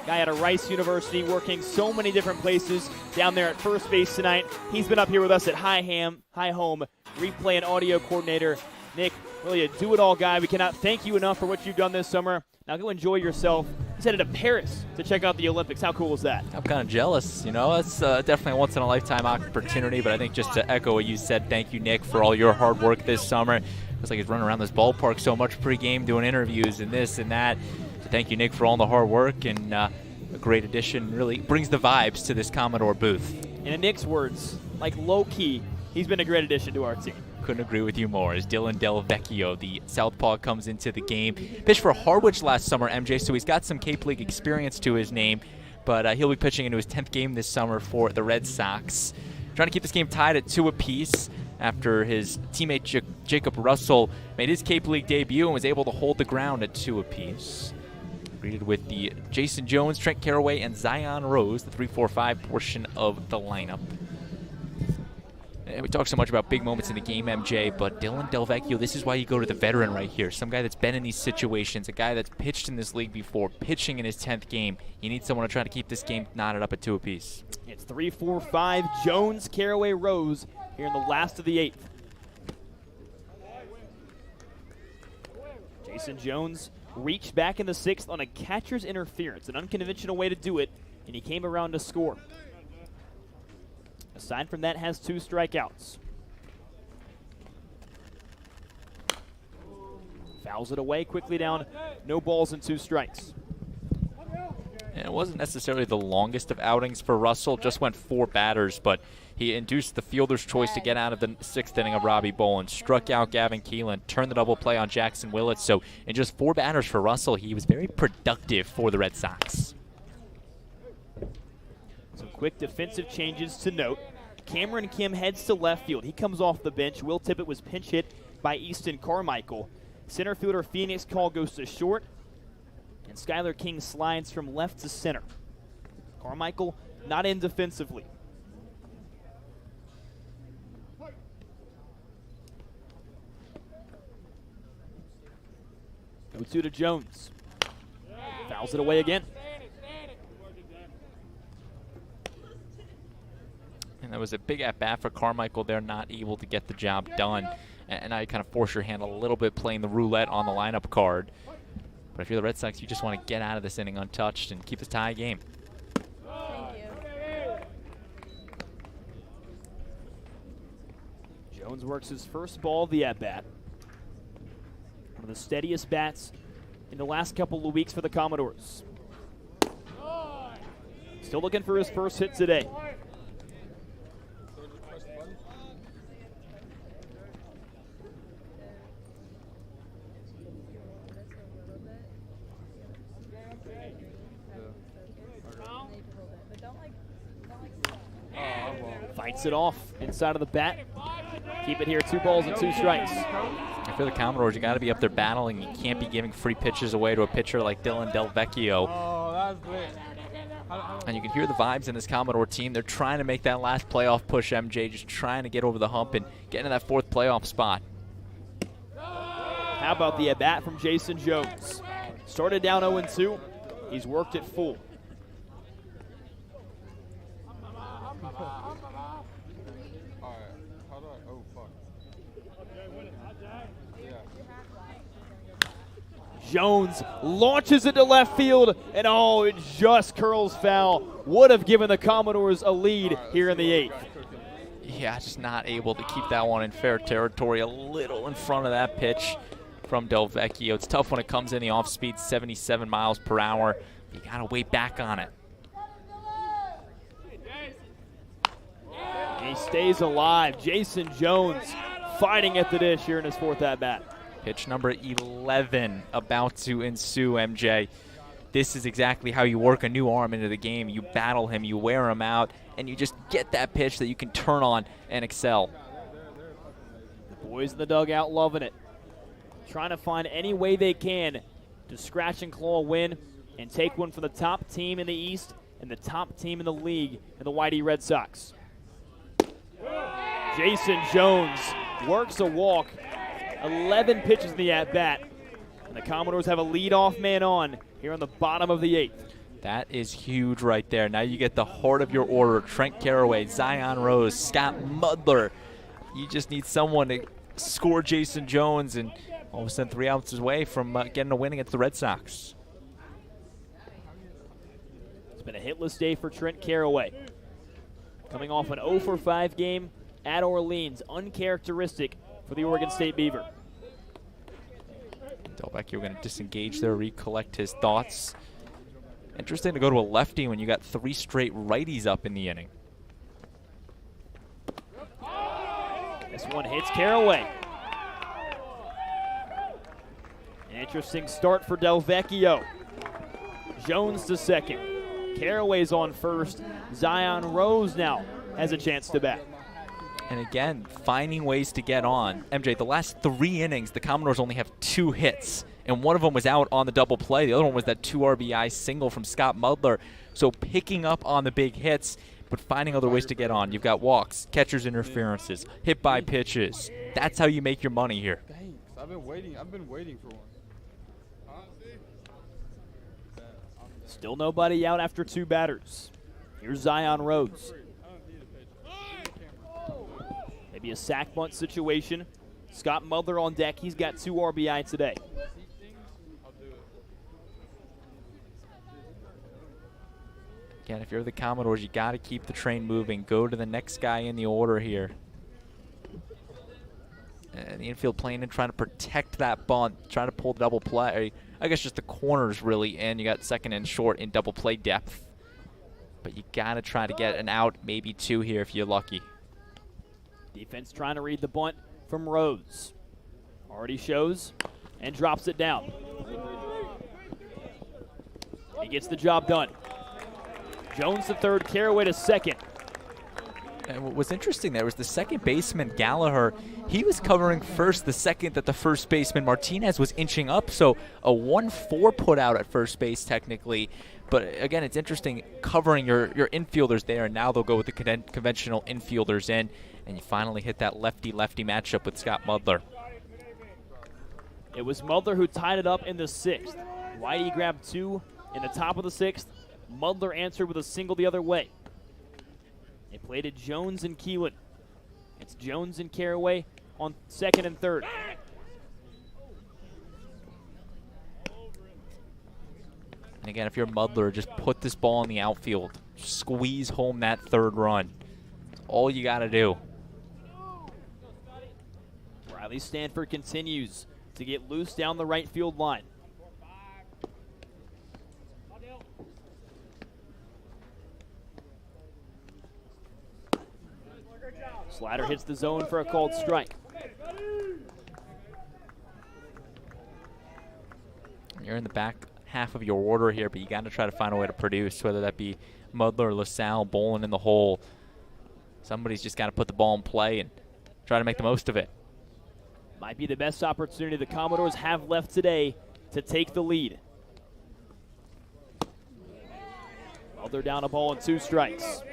Guy out of Rice University, working so many different places down there at first base tonight. He's been up here with us at High Home, replay and audio coordinator. Nick, really a do-it-all guy. We cannot thank you enough for what you've done this summer. Now go enjoy yourself. He's headed to Paris to check out the Olympics. How cool is that? I'm kind of jealous. It's definitely a once-in-a-lifetime opportunity, but I think just to echo what you said, thank you, Nick, for all your hard work this summer. It's like he's running around this ballpark so much pregame, doing interviews and this and that. So thank you, Nick, for all the hard work, and a great addition. Really brings the vibes to this Commodore booth. And in Nick's words, like low-key, he's been a great addition to our team. Couldn't agree with you more. As Dylan Delvecchio, the southpaw, comes into the game. Pitched for Harwich last summer, MJ, so he's got some Cape League experience to his name, but he'll be pitching into his 10th game this summer for the Red Sox. Trying to keep this game tied at 2 apiece after his teammate Jacob Russell made his Cape League debut and was able to hold the ground at 2 apiece. Greeted with the Jason Jones, Trent Caraway, and Zion Rose, the 3-4-5 portion of the lineup. We talk so much about big moments in the game, MJ, but Dylan Delvecchio, this is why you go to the veteran right here. Some guy that's been in these situations, a guy that's pitched in this league before, pitching in his 10th game. You need someone to try to keep this game knotted up at 2 apiece. It's 3-4-5, Jones, Caraway, Rose here in the last of the 8th. Jason Jones reached back in the 6th on a catcher's interference, an unconventional way to do it, and he came around to score. Aside from that, has 2 strikeouts. Fouls it away, quickly down, no balls and 2 strikes. And it wasn't necessarily the longest of outings for Russell, just went 4 batters, but he induced the fielder's choice to get out of the 6th inning of Robbie Bolin, struck out Gavin Keelan, turned the double play on Jackson Willett. So in just 4 batters for Russell, he was very productive for the Red Sox. Some quick defensive changes to note. Cameron Kim heads to left field. He comes off the bench. Will Tippett was pinch hit by Easton Carmichael. Center fielder Phoenix Call goes to short, and Skylar King slides from left to center. Carmichael not in defensively. Go to Jones. Fouls it away again. And that was a big at-bat for Carmichael there, not able to get the job done. And now you kind of force your hand a little bit playing the roulette on the lineup card. But if you're the Red Sox, you just want to get out of this inning untouched and keep this tie game. Jones works his first ball of the at-bat. One of the steadiest bats in the last couple of weeks for the Commodores. Still looking for his first hit today. Fights it off inside of the bat. Keep it here, 2 balls and 2 strikes. If you're the Commodores, you got to be up there battling. You can't be giving free pitches away to a pitcher like Dylan Delvecchio. And you can hear the vibes in this Commodore team. They're trying to make that last playoff push, MJ, just trying to get over the hump and get into that 4th playoff spot. How about the at-bat from Jason Jones? Started down 0-2. He's worked it full. Jones launches it to left field, and oh, it just curls foul. Would have given the Commodores a lead here in the 8th. Yeah, just not able to keep that one in fair territory. A little in front of that pitch from Delvecchio. It's tough when it comes in the off-speed, 77 miles per hour. You got to wait back on it. He stays alive. Jason Jones fighting at the dish here in his 4th at-bat. Pitch number 11 about to ensue, MJ. This is exactly how you work a new arm into the game. You battle him, you wear him out, and you just get that pitch that you can turn on and excel. The boys in the dugout loving it. Trying to find any way they can to scratch and claw a win and take one for the top team in the East and the top team in the league in the Whitey Red Sox. Jason Jones works a walk. 11 pitches in the at-bat. And the Commodores have a leadoff man on here on the bottom of the 8th. That is huge right there. Now you get the heart of your order. Trent Caraway, Zion Rose, Scott Mudler. You just need someone to score Jason Jones, and all of a sudden 3 outs away from getting a win against the Red Sox. It's been a hitless day for Trent Caraway. Coming off an 0-for-5 game at Orleans. Uncharacteristic for the Oregon State Beaver. Delvecchio going to disengage there, recollect his thoughts. Interesting to go to a lefty when you got 3 straight righties up in the inning. This one hits Caraway. An interesting start for Delvecchio. Jones to second. Caraway's on first. Zion Rose now has a chance to bat. And again, finding ways to get on. MJ, the last 3 innings, the Commodores only have 2 hits, and one of them was out on the double play. The other one was that 2 RBI single from Scott Mudler. So picking up on the big hits, but finding other ways to get on. You've got walks, catcher's interferences, hit by pitches. That's how you make your money here. Thanks. I've been waiting for one. Still nobody out after 2 batters. Here's Zion Rose. Maybe a sack bunt situation. Scott Mudler on deck. He's got 2 RBI today. Again, if you're the Commodores, you got to keep the train moving. Go to the next guy in the order here. And the infield playing and trying to protect that bunt, trying to pull the double play. I guess just the corners really in. You got second and short in double play depth. But you got to try to get an out, maybe 2 here if you're lucky. Defense trying to read the bunt from Rose. Already shows and drops it down. He gets the job done. Jones to third, Caraway to second. And what was interesting there was the second baseman, Gallagher, he was covering first the second that the first baseman, Martinez, was inching up. So a 1-4 put out at first base technically. But again, it's interesting covering your infielders there, and now they'll go with the conventional infielders in, and you finally hit that lefty-lefty matchup with Scott Mudler. It was Mudler who tied it up in the 6th. Whitey grabbed 2 in the top of the 6th. Mudler answered with a single the other way. They played it Jones and Keelan. It's Jones and Caraway on second and third. And again, if you're Mudler, just put this ball in the outfield. Squeeze home that 3rd run. That's all you got to do. Riley Stanford continues to get loose down the right field line. Slider hits the zone for a called strike. You're in the back half of your order here, but you got to try to find a way to produce, whether that be Mudler or LaSalle bowling in the hole. Somebody's just got to put the ball in play and try to make the most of it. Might be the best opportunity the Commodores have left today to take the lead. Mudler down a ball and 2 strikes.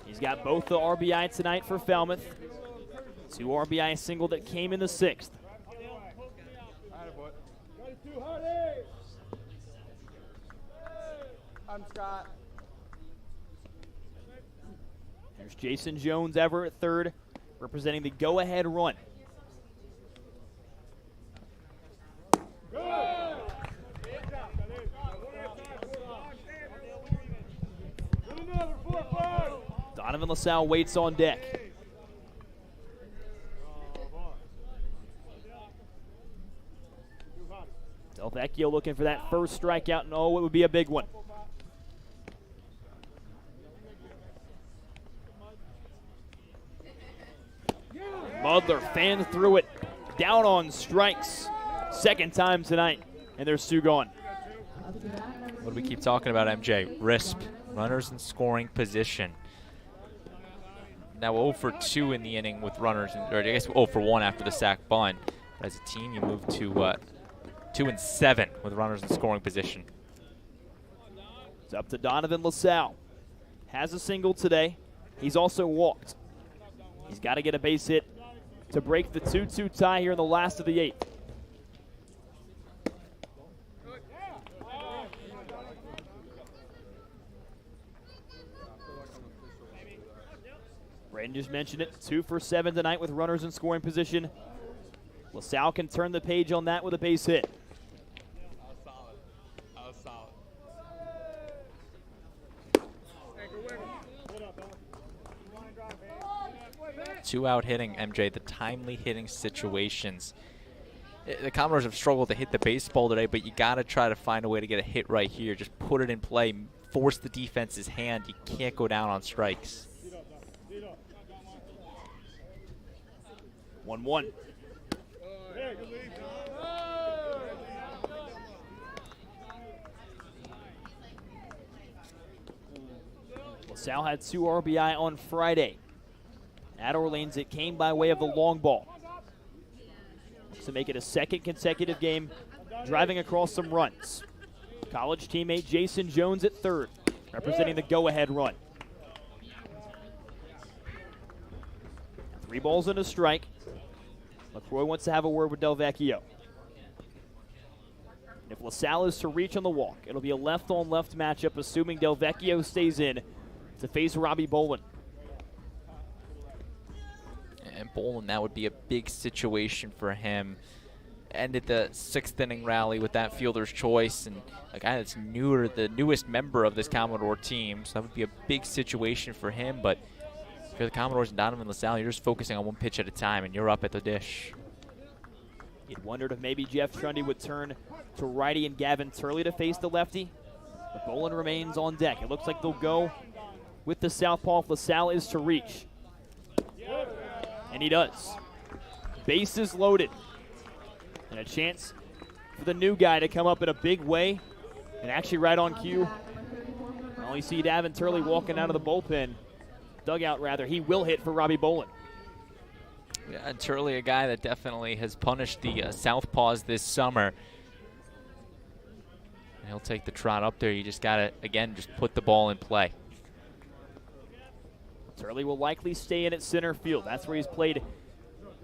He's got both the RBI tonight for Falmouth. 2 RBI single that came in the 6th. I'm Scott. There's Jason Jones ever at third, representing the go-ahead run. Donovan LaSalle waits on deck. Delvecchio looking for that first strikeout, and oh, it would be a big one. Mudler fanned through it down on strikes. Second time tonight, and there's two gone. What do we keep talking about, MJ? RISP, runners in scoring position. Now 0 for 2 in the inning with runners, or I guess 0 for 1 after the sac bunt. But as a team, you move to 2 and 7 with runners in scoring position. It's up to Donovan LaSalle. Has a single today. He's also walked. He's got to get a base hit to break the 2-2 tie here in the last of the 8th. Braden just mentioned it, 2 for 7 tonight with runners in scoring position. LaSalle can turn the page on that with a base hit. Two out hitting, MJ, the timely hitting situations. The Commodores have struggled to hit the baseball today, but you got to try to find a way to get a hit right here. Just put it in play, force the defense's hand. You can't go down on strikes. 1-1. LaSalle had 2 RBI on Friday. At Orleans, it came by way of the long ball. To make it a second consecutive game, driving across some runs. College teammate Jason Jones at third, representing the go-ahead run. 3 balls and a strike. LaCroix wants to have a word with Del Vecchio. If LaSalle is to reach on the walk, it'll be a left-on-left matchup, assuming Del Vecchio stays in to face Robbie Bolin. And Bolin, that would be a big situation for him. Ended the 6th inning rally with that fielder's choice, and a guy that's newer, the newest member of this Commodore team, so that would be a big situation for him. But if you're the Commodores and Donovan LaSalle, you're just focusing on one pitch at a time, and you're up at the dish. You'd wondered if maybe Jeff Trundy would turn to righty and Gavin Turley to face the lefty. But Bolin remains on deck. It looks like they'll go with the southpaw if LaSalle is to reach. And he does. Bases loaded. And a chance for the new guy to come up in a big way. And actually right on cue. Well, you see Gavin Turley walking out of the bullpen. Dugout, rather. He will hit for Robbie Bolin. Yeah, and Turley, a guy that definitely has punished the southpaws this summer. And he'll take the trot up there. You just got to, again, just put the ball in play. Turley will likely stay in at center field. That's where he's played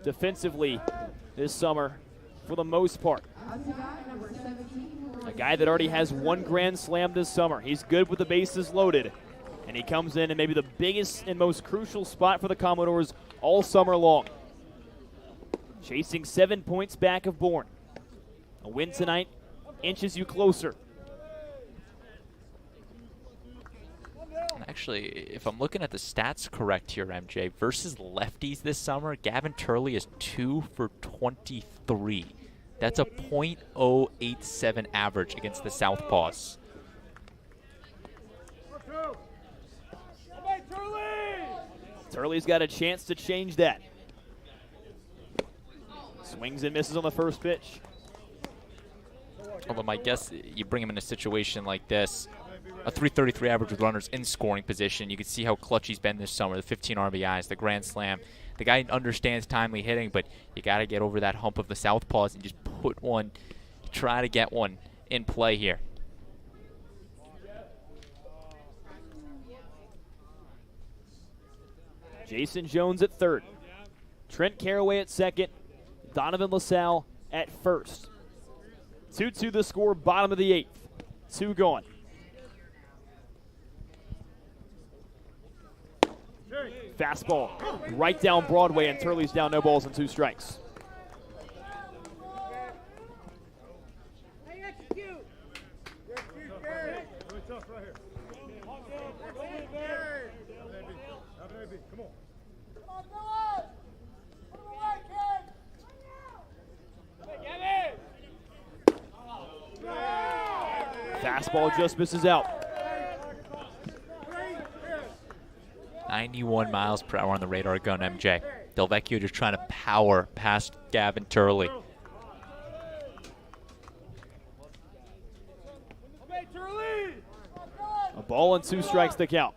defensively this summer for the most part. A guy that already has 1 grand slam this summer. He's good with the bases loaded. And he comes in maybe the biggest and most crucial spot for the Commodores all summer long. Chasing 7 points back of Bourne. A win tonight inches you closer. Actually, if I'm looking at the stats correct here, MJ, versus lefties this summer, Gavin Turley is 2 for 23. That's a .087 average against the southpaws. Turley's got a chance to change that. Swings and misses on the first pitch. Although my guess, you bring him in a situation like this, a .333 average with runners in scoring position. You can see how clutch he's been this summer, the 15 RBIs, the grand slam. The guy understands timely hitting, but you got to get over that hump of the southpaws and just put one, try to get one in play here. Jason Jones at third. Trent Caraway at second. Donovan LaSalle at first. 2-2 the score, bottom of the 8th. 2 gone. Fastball right down Broadway, and Turley's down, no balls and 2 strikes. Fastball just misses out. 91 miles per hour on the radar gun, MJ. Del Vecchio just trying to power past Gavin Turley. A ball and 2 strikes to count.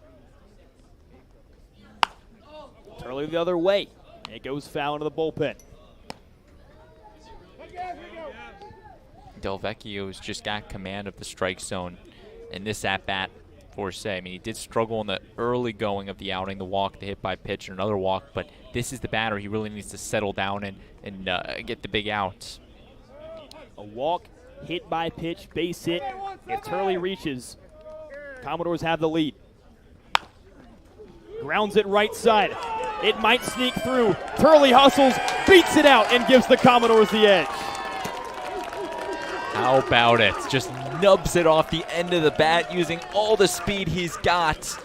Turley the other way. It goes foul into the bullpen. Delvecchio's just got command of the strike zone in this at-bat for say. I mean, he did struggle in the early going of the outing, the walk, the hit by pitch, and another walk, but this is the batter he really needs to settle down and get the big outs. A walk, hit by pitch, base hit. If Turley reaches, Commodores have the lead. Grounds it right side. It might sneak through. Turley hustles, beats it out, and gives the Commodores the edge. How about it? Just nubs it off the end of the bat using all the speed he's got.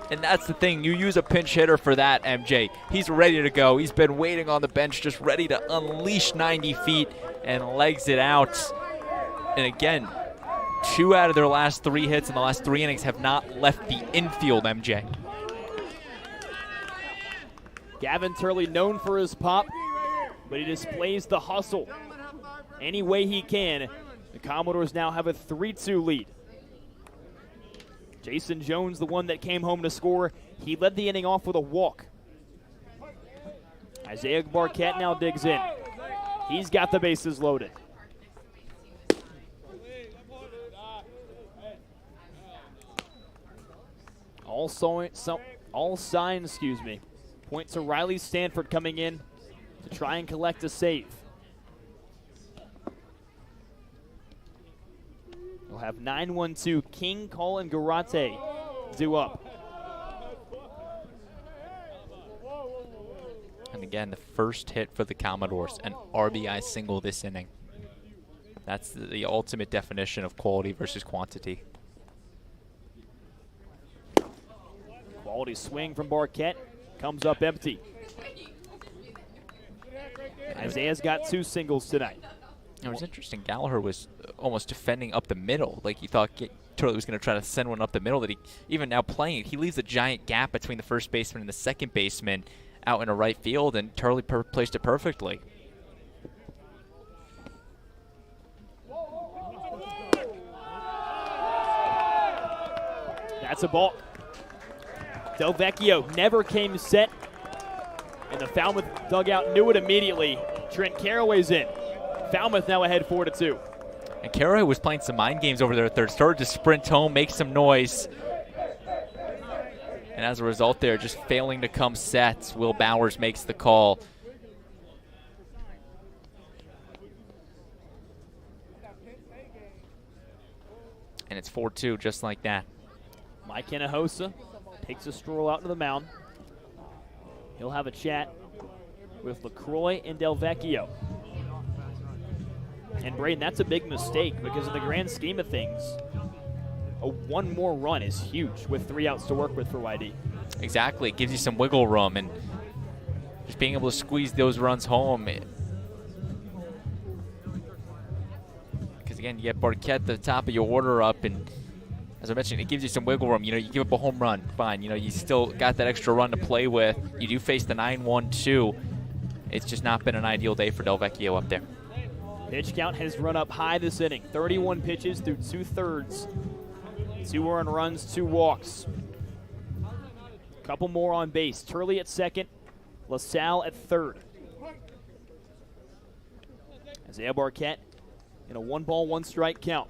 And that's the thing. You use a pinch hitter for that, MJ. He's ready to go. He's been waiting on the bench, just ready to unleash 90 feet and legs it out. And again, 2 out of their last 3 hits in the last 3 innings have not left the infield, MJ. Gavin Turley known for his pop, but he displays the hustle any way he can. The Commodores now have a 3-2 lead. Jason Jones, the one that came home to score, he led the inning off with a walk. Isaiah Barquette now digs in. He's got the bases loaded. All signs, point to Riley Stanford coming in to try and collect a save. We'll have 9-1-2 King, Cole, and Garate due up. And again, the first hit for the Commodores, an RBI single this inning. That's the ultimate definition of quality versus quantity. Quality swing from Barquette. Comes up empty. Isaiah's got 2 singles tonight. It was interesting. Gallagher was almost defending up the middle. Like he thought Turley was going to try to send one up the middle. That he, even now playing, he leaves a giant gap between the first baseman and the second baseman out in a right field, and Turley placed it perfectly. That's a ball. Delvecchio never came set, and the Falmouth dugout knew it immediately. Trent Caraway's in. Falmouth now ahead 4-2. And Caraway was playing some mind games over there at third. Started to sprint home, make some noise. And as a result there, just failing to come set, Will Bowers makes the call. And it's 4-2 just like that. Mike Hinojosa takes a stroll out to the mound. He'll have a chat with LaCroix and Delvecchio. And Braden, that's a big mistake because in the grand scheme of things, one more run is huge with 3 outs to work with for YD. Exactly. It gives you some wiggle room, and just being able to squeeze those runs home. Because, again, you get Barquette the top of your order up, and as I mentioned, it gives you some wiggle room. You know, you give up a home run, fine. You know, you still got that extra run to play with. You do face the 9-1-2. It's just not been an ideal day for Delvecchio up there. Pitch count has run up high this inning. 31 pitches through 2/3. 2 earned runs, 2 walks. Couple more on base. Turley at second, LaSalle at third. Isaiah Barquette in a 1-ball, 1-strike count.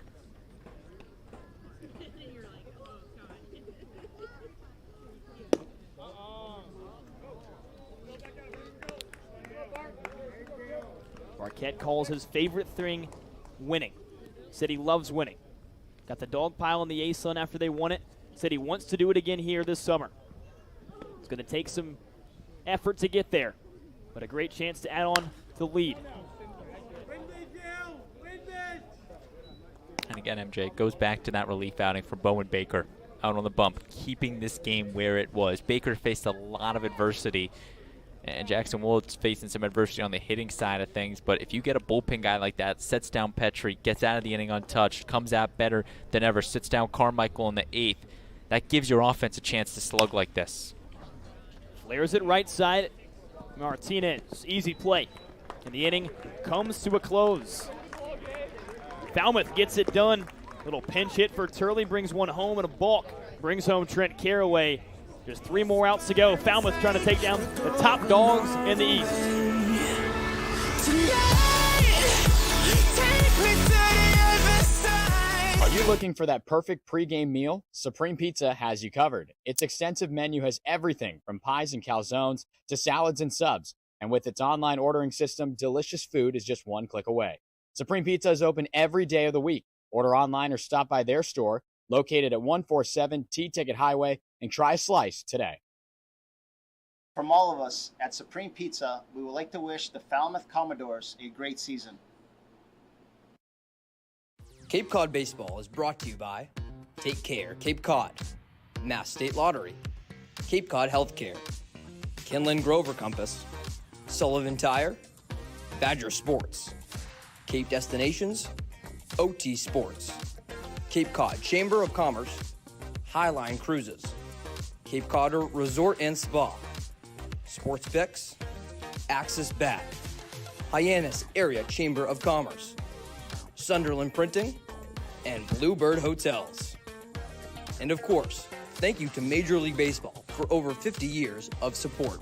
Barquette calls his favorite thing winning. Said he loves winning. Got the dog pile on the A-Sun after they won it. Said he wants to do it again here this summer. It's going to take some effort to get there, but a great chance to add on to the lead. And again, MJ goes back to that relief outing for Bowen Baker out on the bump, keeping this game where it was. Baker faced a lot of adversity, and Jackson Woods facing some adversity on the hitting side of things. But if you get a bullpen guy like that, sets down Petrie, gets out of the inning untouched, comes out better than ever, sits down Carmichael in the 8th, that gives your offense a chance to slug like this. Flares it right side. Martinez, easy play. And the inning comes to a close. Falmouth gets it done. Little pinch hit for Turley, brings one home, and a balk brings home Trent Caraway. Just 3 more outs to go. Falmouth trying to take down the top dogs in the East. Are you looking for that perfect pregame meal? Supreme Pizza has you covered. Its extensive menu has everything from pies and calzones to salads and subs. And with its online ordering system, delicious food is just one click away. Supreme Pizza is open every day of the week. Order online or stop by their store, located at 147 T-Ticket Highway, and try a slice today. From all of us at Supreme Pizza, we would like to wish the Falmouth Commodores a great season. Cape Cod Baseball is brought to you by Take Care, Cape Cod, Mass State Lottery, Cape Cod Healthcare, Kinlan Grover Compass, Sullivan Tire, Badger Sports, Cape Destinations, OT Sports, Cape Cod Chamber of Commerce, Highline Cruises, Cape Cod Resort and Spa, Sports Picks, Axis Bat, Hyannis Area Chamber of Commerce, Sunderland Printing, and Bluebird Hotels. And of course, thank you to Major League Baseball for over 50 years of support.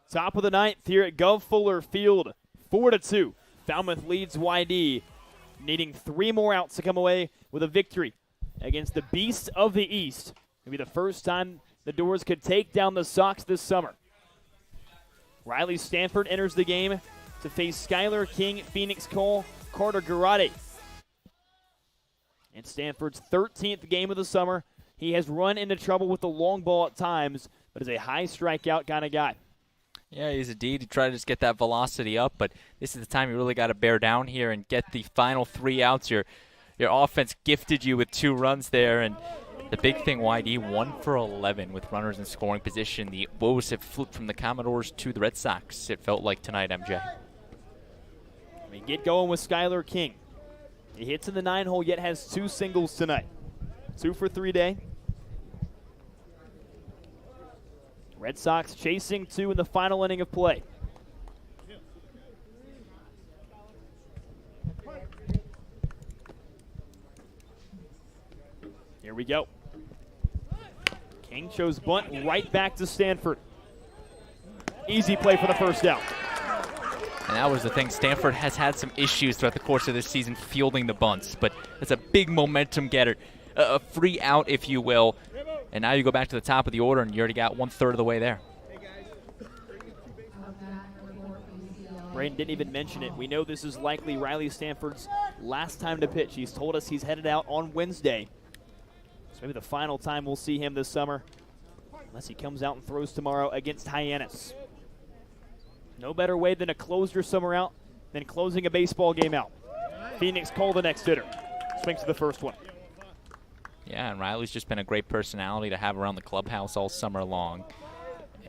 Top of the ninth here at Guv Fuller Field, 4-2. Falmouth leads YD, needing 3 more outs to come away with a victory against the Beasts of the East. It'll be the first time the Doors could take down the Sox this summer. Riley Stanford enters the game to face Skylar King, Phoenix Cole, Carter Garate. In Stanford's 13th game of the summer, he has run into trouble with the long ball at times, but is a high strikeout kind of guy. Yeah, he's indeed. He tried to just get that velocity up, but this is the time you really got to bear down here and get the final 3 outs. Your offense gifted you with 2 runs there, and the big thing, YD, 1 for 11 with runners in scoring position. The woes have flipped from the Commodores to the Red Sox, it felt like tonight, MJ. We get going with Skylar King. He hits in the 9-hole, yet has 2 singles tonight. 2 for 3 day. Red Sox chasing 2 in the final inning of play. Here we go. King shows bunt right back to Stanford. Easy play for the first out. And that was the thing. Stanford has had some issues throughout the course of this season fielding the bunts, but it's a big momentum getter. A free out, if you will. And now you go back to the top of the order, and you already got 1/3 of the way there. Braden didn't even mention it. We know this is likely Riley Stanford's last time to pitch. He's told us he's headed out on Wednesday. So maybe the final time we'll see him this summer, unless he comes out and throws tomorrow against Hyannis. No better way than to close your summer out than closing a baseball game out. Phoenix Cole, the next hitter. Swings to the first one. Yeah, and Riley's just been a great personality to have around the clubhouse all summer long.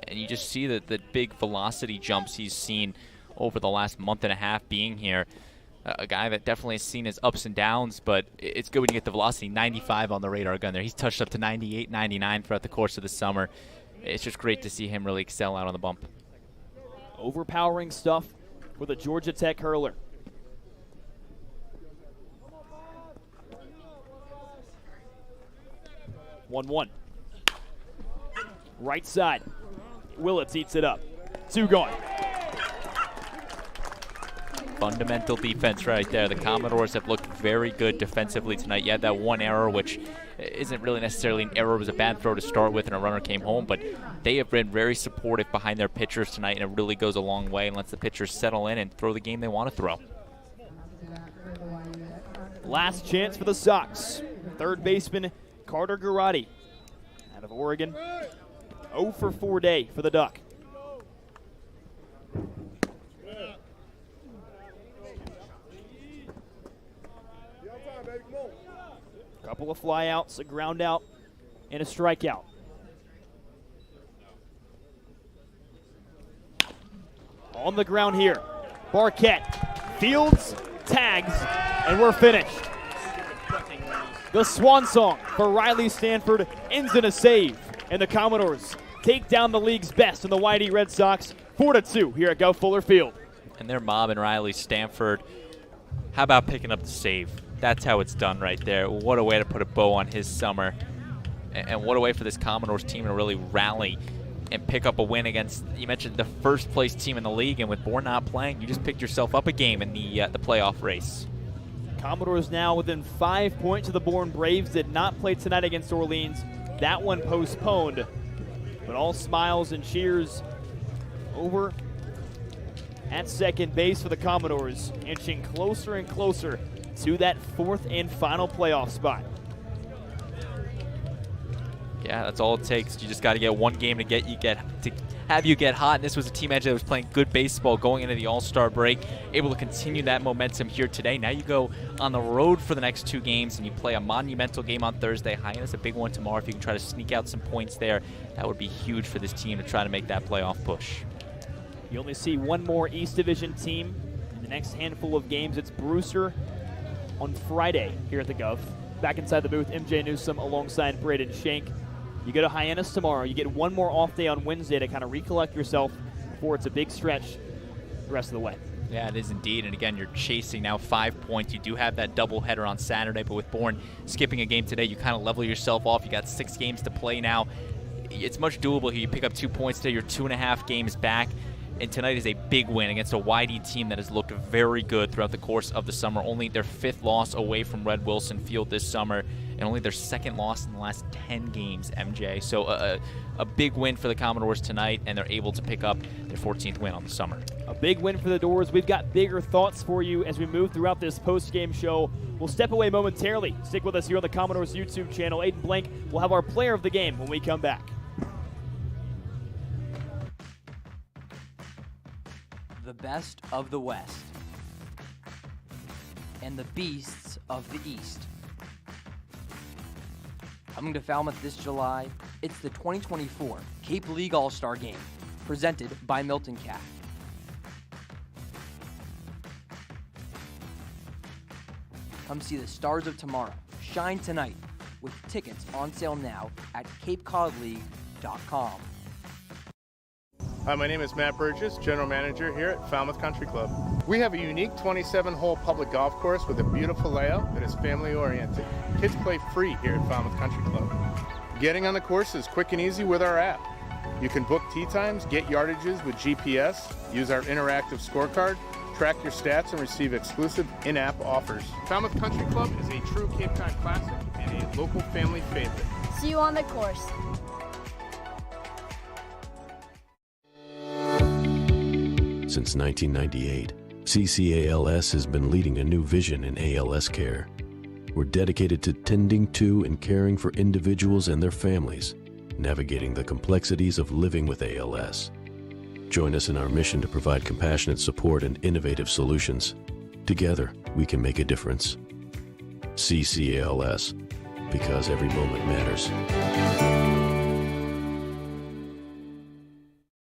And you just see the big velocity jumps he's seen over the last month and a half being here. A guy that definitely has seen his ups and downs, but it's good when you get the velocity. 95 on the radar gun there. He's touched up to 98, 99 throughout the course of the summer. It's just great to see him really excel out on the bump. Overpowering stuff for the Georgia Tech hurler. One. Right side. Willits eats it up. 2 gone. Fundamental defense right there. The Commodores have looked very good defensively tonight. You had that 1 error, which isn't really necessarily an error. It was a bad throw to start with, and a runner came home. But they have been very supportive behind their pitchers tonight, and it really goes a long way and lets the pitchers settle in and throw the game they want to throw. Last chance for the Sox. Third baseman Carter Garate out of Oregon. 0 for 4 day for the Duck. Couple of flyouts, a ground out, and a strikeout. On the ground here, Barquette fields, tags, and we're finished. The swan song for Riley Stanford ends in a save, and the Commodores take down the league's best in the YD Red Sox 4-2 here at Guv Fuller Field. And their mom and Riley Stanford, how about picking up the save? That's how it's done right there. What a way to put a bow on his summer. And what a way for this Commodores team to really rally and pick up a win against, you mentioned, the first place team in the league. And with Bourne not playing, you just picked yourself up a game in the playoff race. Commodores now within 5 points of the Bourne Braves. Did not play tonight against Orleans. That one postponed. But all smiles and cheers over at second base for the Commodores, inching closer and closer to that fourth and final playoff spot. Yeah, that's all it takes. You just got to get one game to have you get hot. And this was a team edge that was playing good baseball going into the All-Star break, able to continue that momentum here today. Now you go on the road for the next 2 games, and you play a monumental game on Thursday. Hyannis, a big one tomorrow. If you can try to sneak out some points there, that would be huge for this team to try to make that playoff push. You only see one more East Division team in the next handful of games. It's Brewster on Friday here at the Gov. Back inside the booth, MJ Newsom alongside Braden Shank. You go to Hyannis tomorrow. You get one more off day on Wednesday to kind of recollect yourself before it's a big stretch the rest of the way. Yeah, it is indeed. And again, you're chasing now 5 points. You do have that doubleheader on Saturday, but with Bourne skipping a game today, you kind of level yourself off. You got 6 games to play now. It's much doable here. You pick up 2 points today. You're 2.5 games back. And tonight is a big win against a YD team that has looked very good throughout the course of the summer. Only their 5th loss away from Red Wilson Field this summer, and only their 2nd loss in the last 10 games, MJ. So a big win for the Commodores tonight, and they're able to pick up their 14th win on the summer. A big win for the Doors. We've got bigger thoughts for you as we move throughout this post-game show. We'll step away momentarily. Stick with us here on the Commodores YouTube channel. Aiden Blank will have our player of the game when we come back. The best of the West and the beasts of the East. Coming to Falmouth this July, it's the 2024 Cape League All-Star Game, presented by Milton Cat. Come see the stars of tomorrow shine tonight with tickets on sale now at capecodleague.com. Hi, my name is Matt Burgess, General Manager here at Falmouth Country Club. We have a unique 27-hole public golf course with a beautiful layout that is family-oriented. Kids play free here at Falmouth Country Club. Getting on the course is quick and easy with our app. You can book tee times, get yardages with GPS, use our interactive scorecard, track your stats, and receive exclusive in-app offers. Falmouth Country Club is a true Cape Cod classic and a local family favorite. See you on the course. Since 1998, CCALS has been leading a new vision in ALS care. We're dedicated to tending to and caring for individuals and their families, navigating the complexities of living with ALS. Join us in our mission to provide compassionate support and innovative solutions. Together, we can make a difference. CCALS, because every moment matters.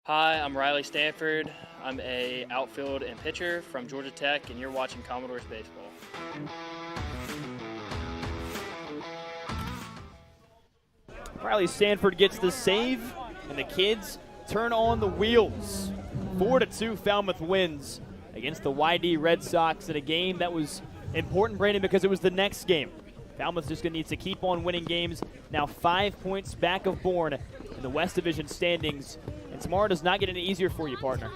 Hi, I'm Riley Stanford. I'm a outfield and pitcher from Georgia Tech, and you're watching Commodores baseball. Riley Stanford gets the save, and the kids turn on the wheels. 4-2 Falmouth wins against the YD Red Sox in a game that was important, Brandon, because it was the next game. Falmouth just going to need to keep on winning games. Now 5 points back of Bourne in the West Division standings. And tomorrow does not get any easier for you, partner.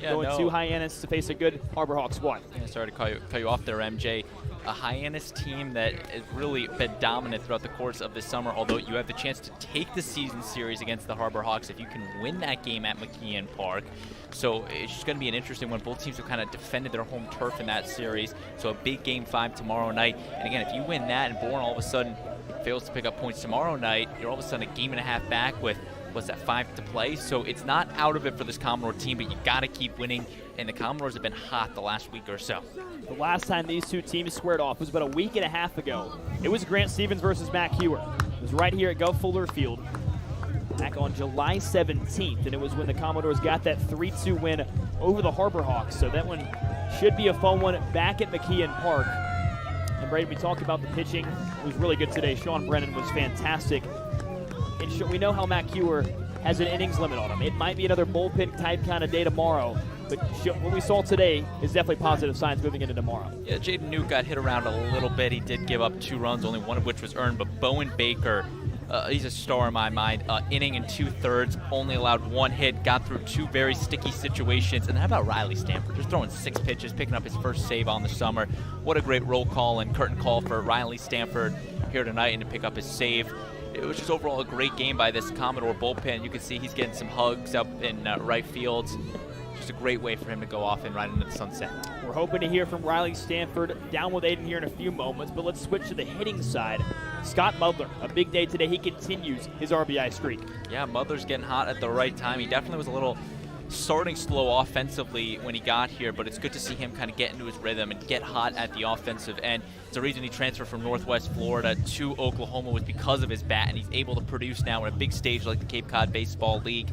Going to Hyannis to face a good Harbor Hawk squad. Yeah, sorry to cut you off there, MJ. A Hyannis team that has really been dominant throughout the course of this summer, although you have the chance to take the season series against the Harbor Hawks if you can win that game at McKeon Park. So it's just going to be an interesting one. Both teams have kind of defended their home turf in that series. So a big Game 5 tomorrow night. And again, if you win that and Bourne all of a sudden fails to pick up points tomorrow night, you're all of a sudden a game and a half back with, what's that, 5 to play? So it's not out of it for this Commodore team, but you got to keep winning. And the Commodores have been hot the last week or so. The last time these two teams squared off was about a week and a half ago. It was Grant Stevens versus Matt Hewer. It was right here at Guv Fuller Field back on July 17th, and it was when the Commodores got that 3-2 win over the Harbor Hawks. So that one should be a fun one back at McKeon Park. And Brady, we talked about the pitching. It was really good today. Sean Brennan was fantastic We know how Matt Kewer has an innings limit on him. It might be another bullpen type kind of day tomorrow, but what we saw today is definitely positive signs moving into tomorrow. Yeah, Jaden Nuke got hit around a little bit. He did give up 2 runs, only one of which was earned, but Bowen Baker, he's a star in my mind. Inning and 2/3, only allowed 1 hit, got through 2 very sticky situations. And how about Riley Stanford? Just throwing 6 pitches, picking up his first save on the summer. What a great roll call and curtain call for Riley Stanford here tonight and to pick up his save. It was just overall a great game by this Commodore bullpen. You can see he's getting some hugs up in right field. Just a great way for him to go off and ride into the sunset. We're hoping to hear from Riley Stanford down with Aiden here in a few moments, but let's switch to the hitting side. Scott Mudler, a big day today. He continues his RBI streak. Yeah, Mudler's getting hot at the right time. He definitely was a little starting slow offensively when he got here, but it's good to see him kind of get into his rhythm and get hot at the offensive end. It's the reason he transferred from Northwest Florida to Oklahoma was because of his bat, and he's able to produce now in a big stage like the Cape Cod Baseball League.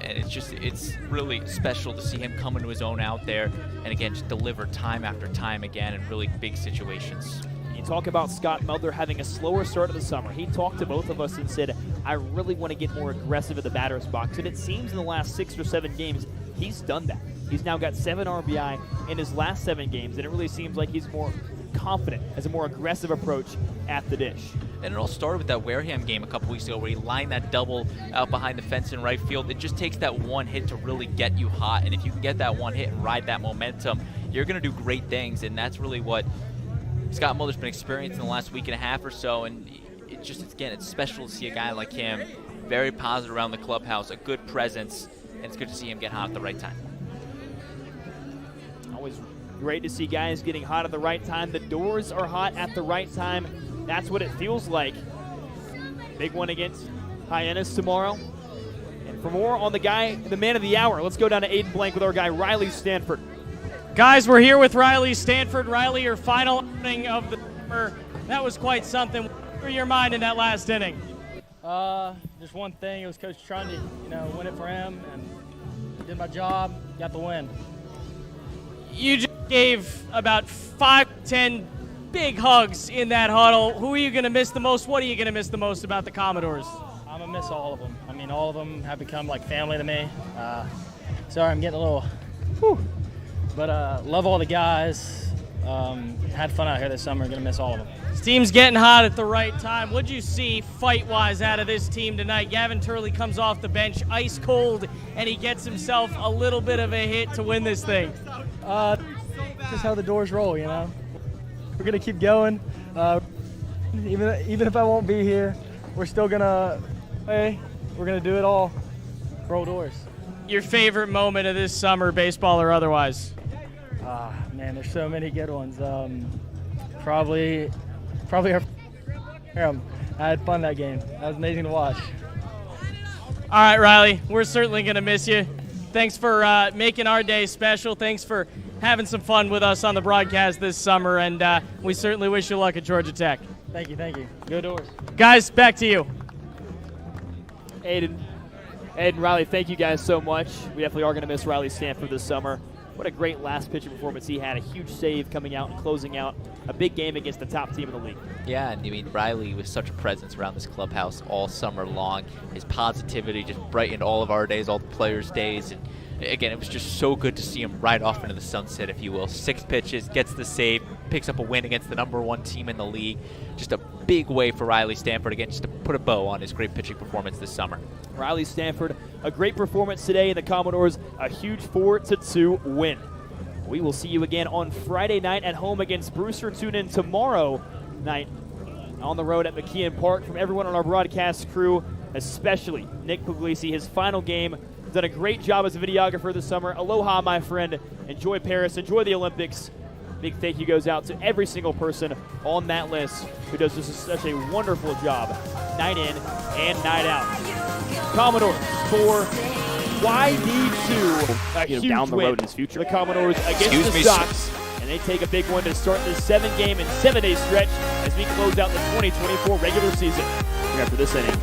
And it's really special to see him come into his own out there and again just deliver time after time again in really big situations. You talk about Scott Mudler having a slower start of the summer. He talked to both of us and said, I really want to get more aggressive at the batter's box. And it seems in the last 6 or 7 games, he's done that. He's now got 7 RBI in his last 7 games, and it really seems like he's more confident, has a more aggressive approach at the dish. And it all started with that Wareham game a couple weeks ago where he lined that double out behind the fence in right field. It just takes that one hit to really get you hot, and if you can get that one hit and ride that momentum, you're going to do great things, and that's really what Scott Mudler's been experiencing in the last week and a half or so, and it's special to see a guy like him, very positive around the clubhouse, a good presence, and it's good to see him get hot at the right time. Always great to see guys getting hot at the right time. The doors are hot at the right time. That's what it feels like. Big one against Hyannis tomorrow. And for more on the man of the hour, let's go down to Aiden Blank with our guy Riley Stanford. Guys, we're here with Riley Stanford. Riley, your final inning of the summer. That was quite something. What through your mind in that last inning? Just one thing. It was Coach trying to, win it for him, and did my job, got the win. You just gave about 5-10 big hugs in that huddle. Who are you going to miss the most? What are you going to miss the most about the Commodores? I'm going to miss all of them. I mean, all of them have become like family to me. Sorry, I'm getting a little, but love all the guys. Had fun out here this summer. Going to miss all of them. This team's getting hot at the right time. What'd you see fight-wise out of this team tonight? Gavin Turley comes off the bench ice cold, and he gets himself a little bit of a hit to win this thing. Just how the doors roll, We're going to keep going. Even if I won't be here, we're still going to play. We're going to do it all. Roll doors. Your favorite moment of this summer, baseball or otherwise? Man, there's so many good ones. Probably our I had fun that game. That was amazing to watch. All right, Riley, we're certainly going to miss you. Thanks for making our day special. Thanks for having some fun with us on the broadcast this summer, and we certainly wish you luck at Georgia Tech. Thank you. Go Doors. Guys, back to you. Aiden, Riley, thank you guys so much. We definitely are going to miss Riley Stanford this summer. What a great last pitching performance he had. A huge save coming out and closing out a big game against the top team in the league. Yeah, and I mean, Riley was such a presence around this clubhouse all summer long. His positivity just brightened all of our days, all the players' days. And again, it was just so good to see him ride off into the sunset, if you will. 6 pitches, gets the save, picks up a win against the #1 team in the league. Just a big way for Riley Stanford, again, just to put a bow on his great pitching performance this summer. Riley Stanford, a great performance today in the Commodores, a huge 4-2 win. We will see you again on Friday night at home against Brewster. Tune in tomorrow night on the road at McKeon Park. From everyone on our broadcast crew, especially Nick Puglisi, his final game. He's done a great job as a videographer this summer. Aloha, my friend. Enjoy Paris. Enjoy the Olympics. Big thank you goes out to every single person on that list who does just such a wonderful job night in and night out. Commodores for YD2, a huge down the win. road in his future. The Commodores against the Sox, and they take a big one to start this 7-game and 7-day stretch as we close out the 2024 regular season. After this inning,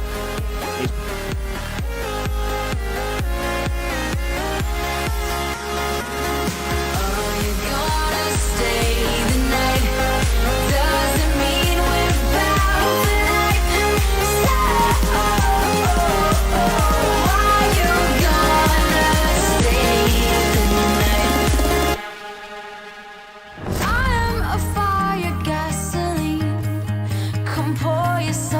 Doesn't mean we're bound for life. and pour yourself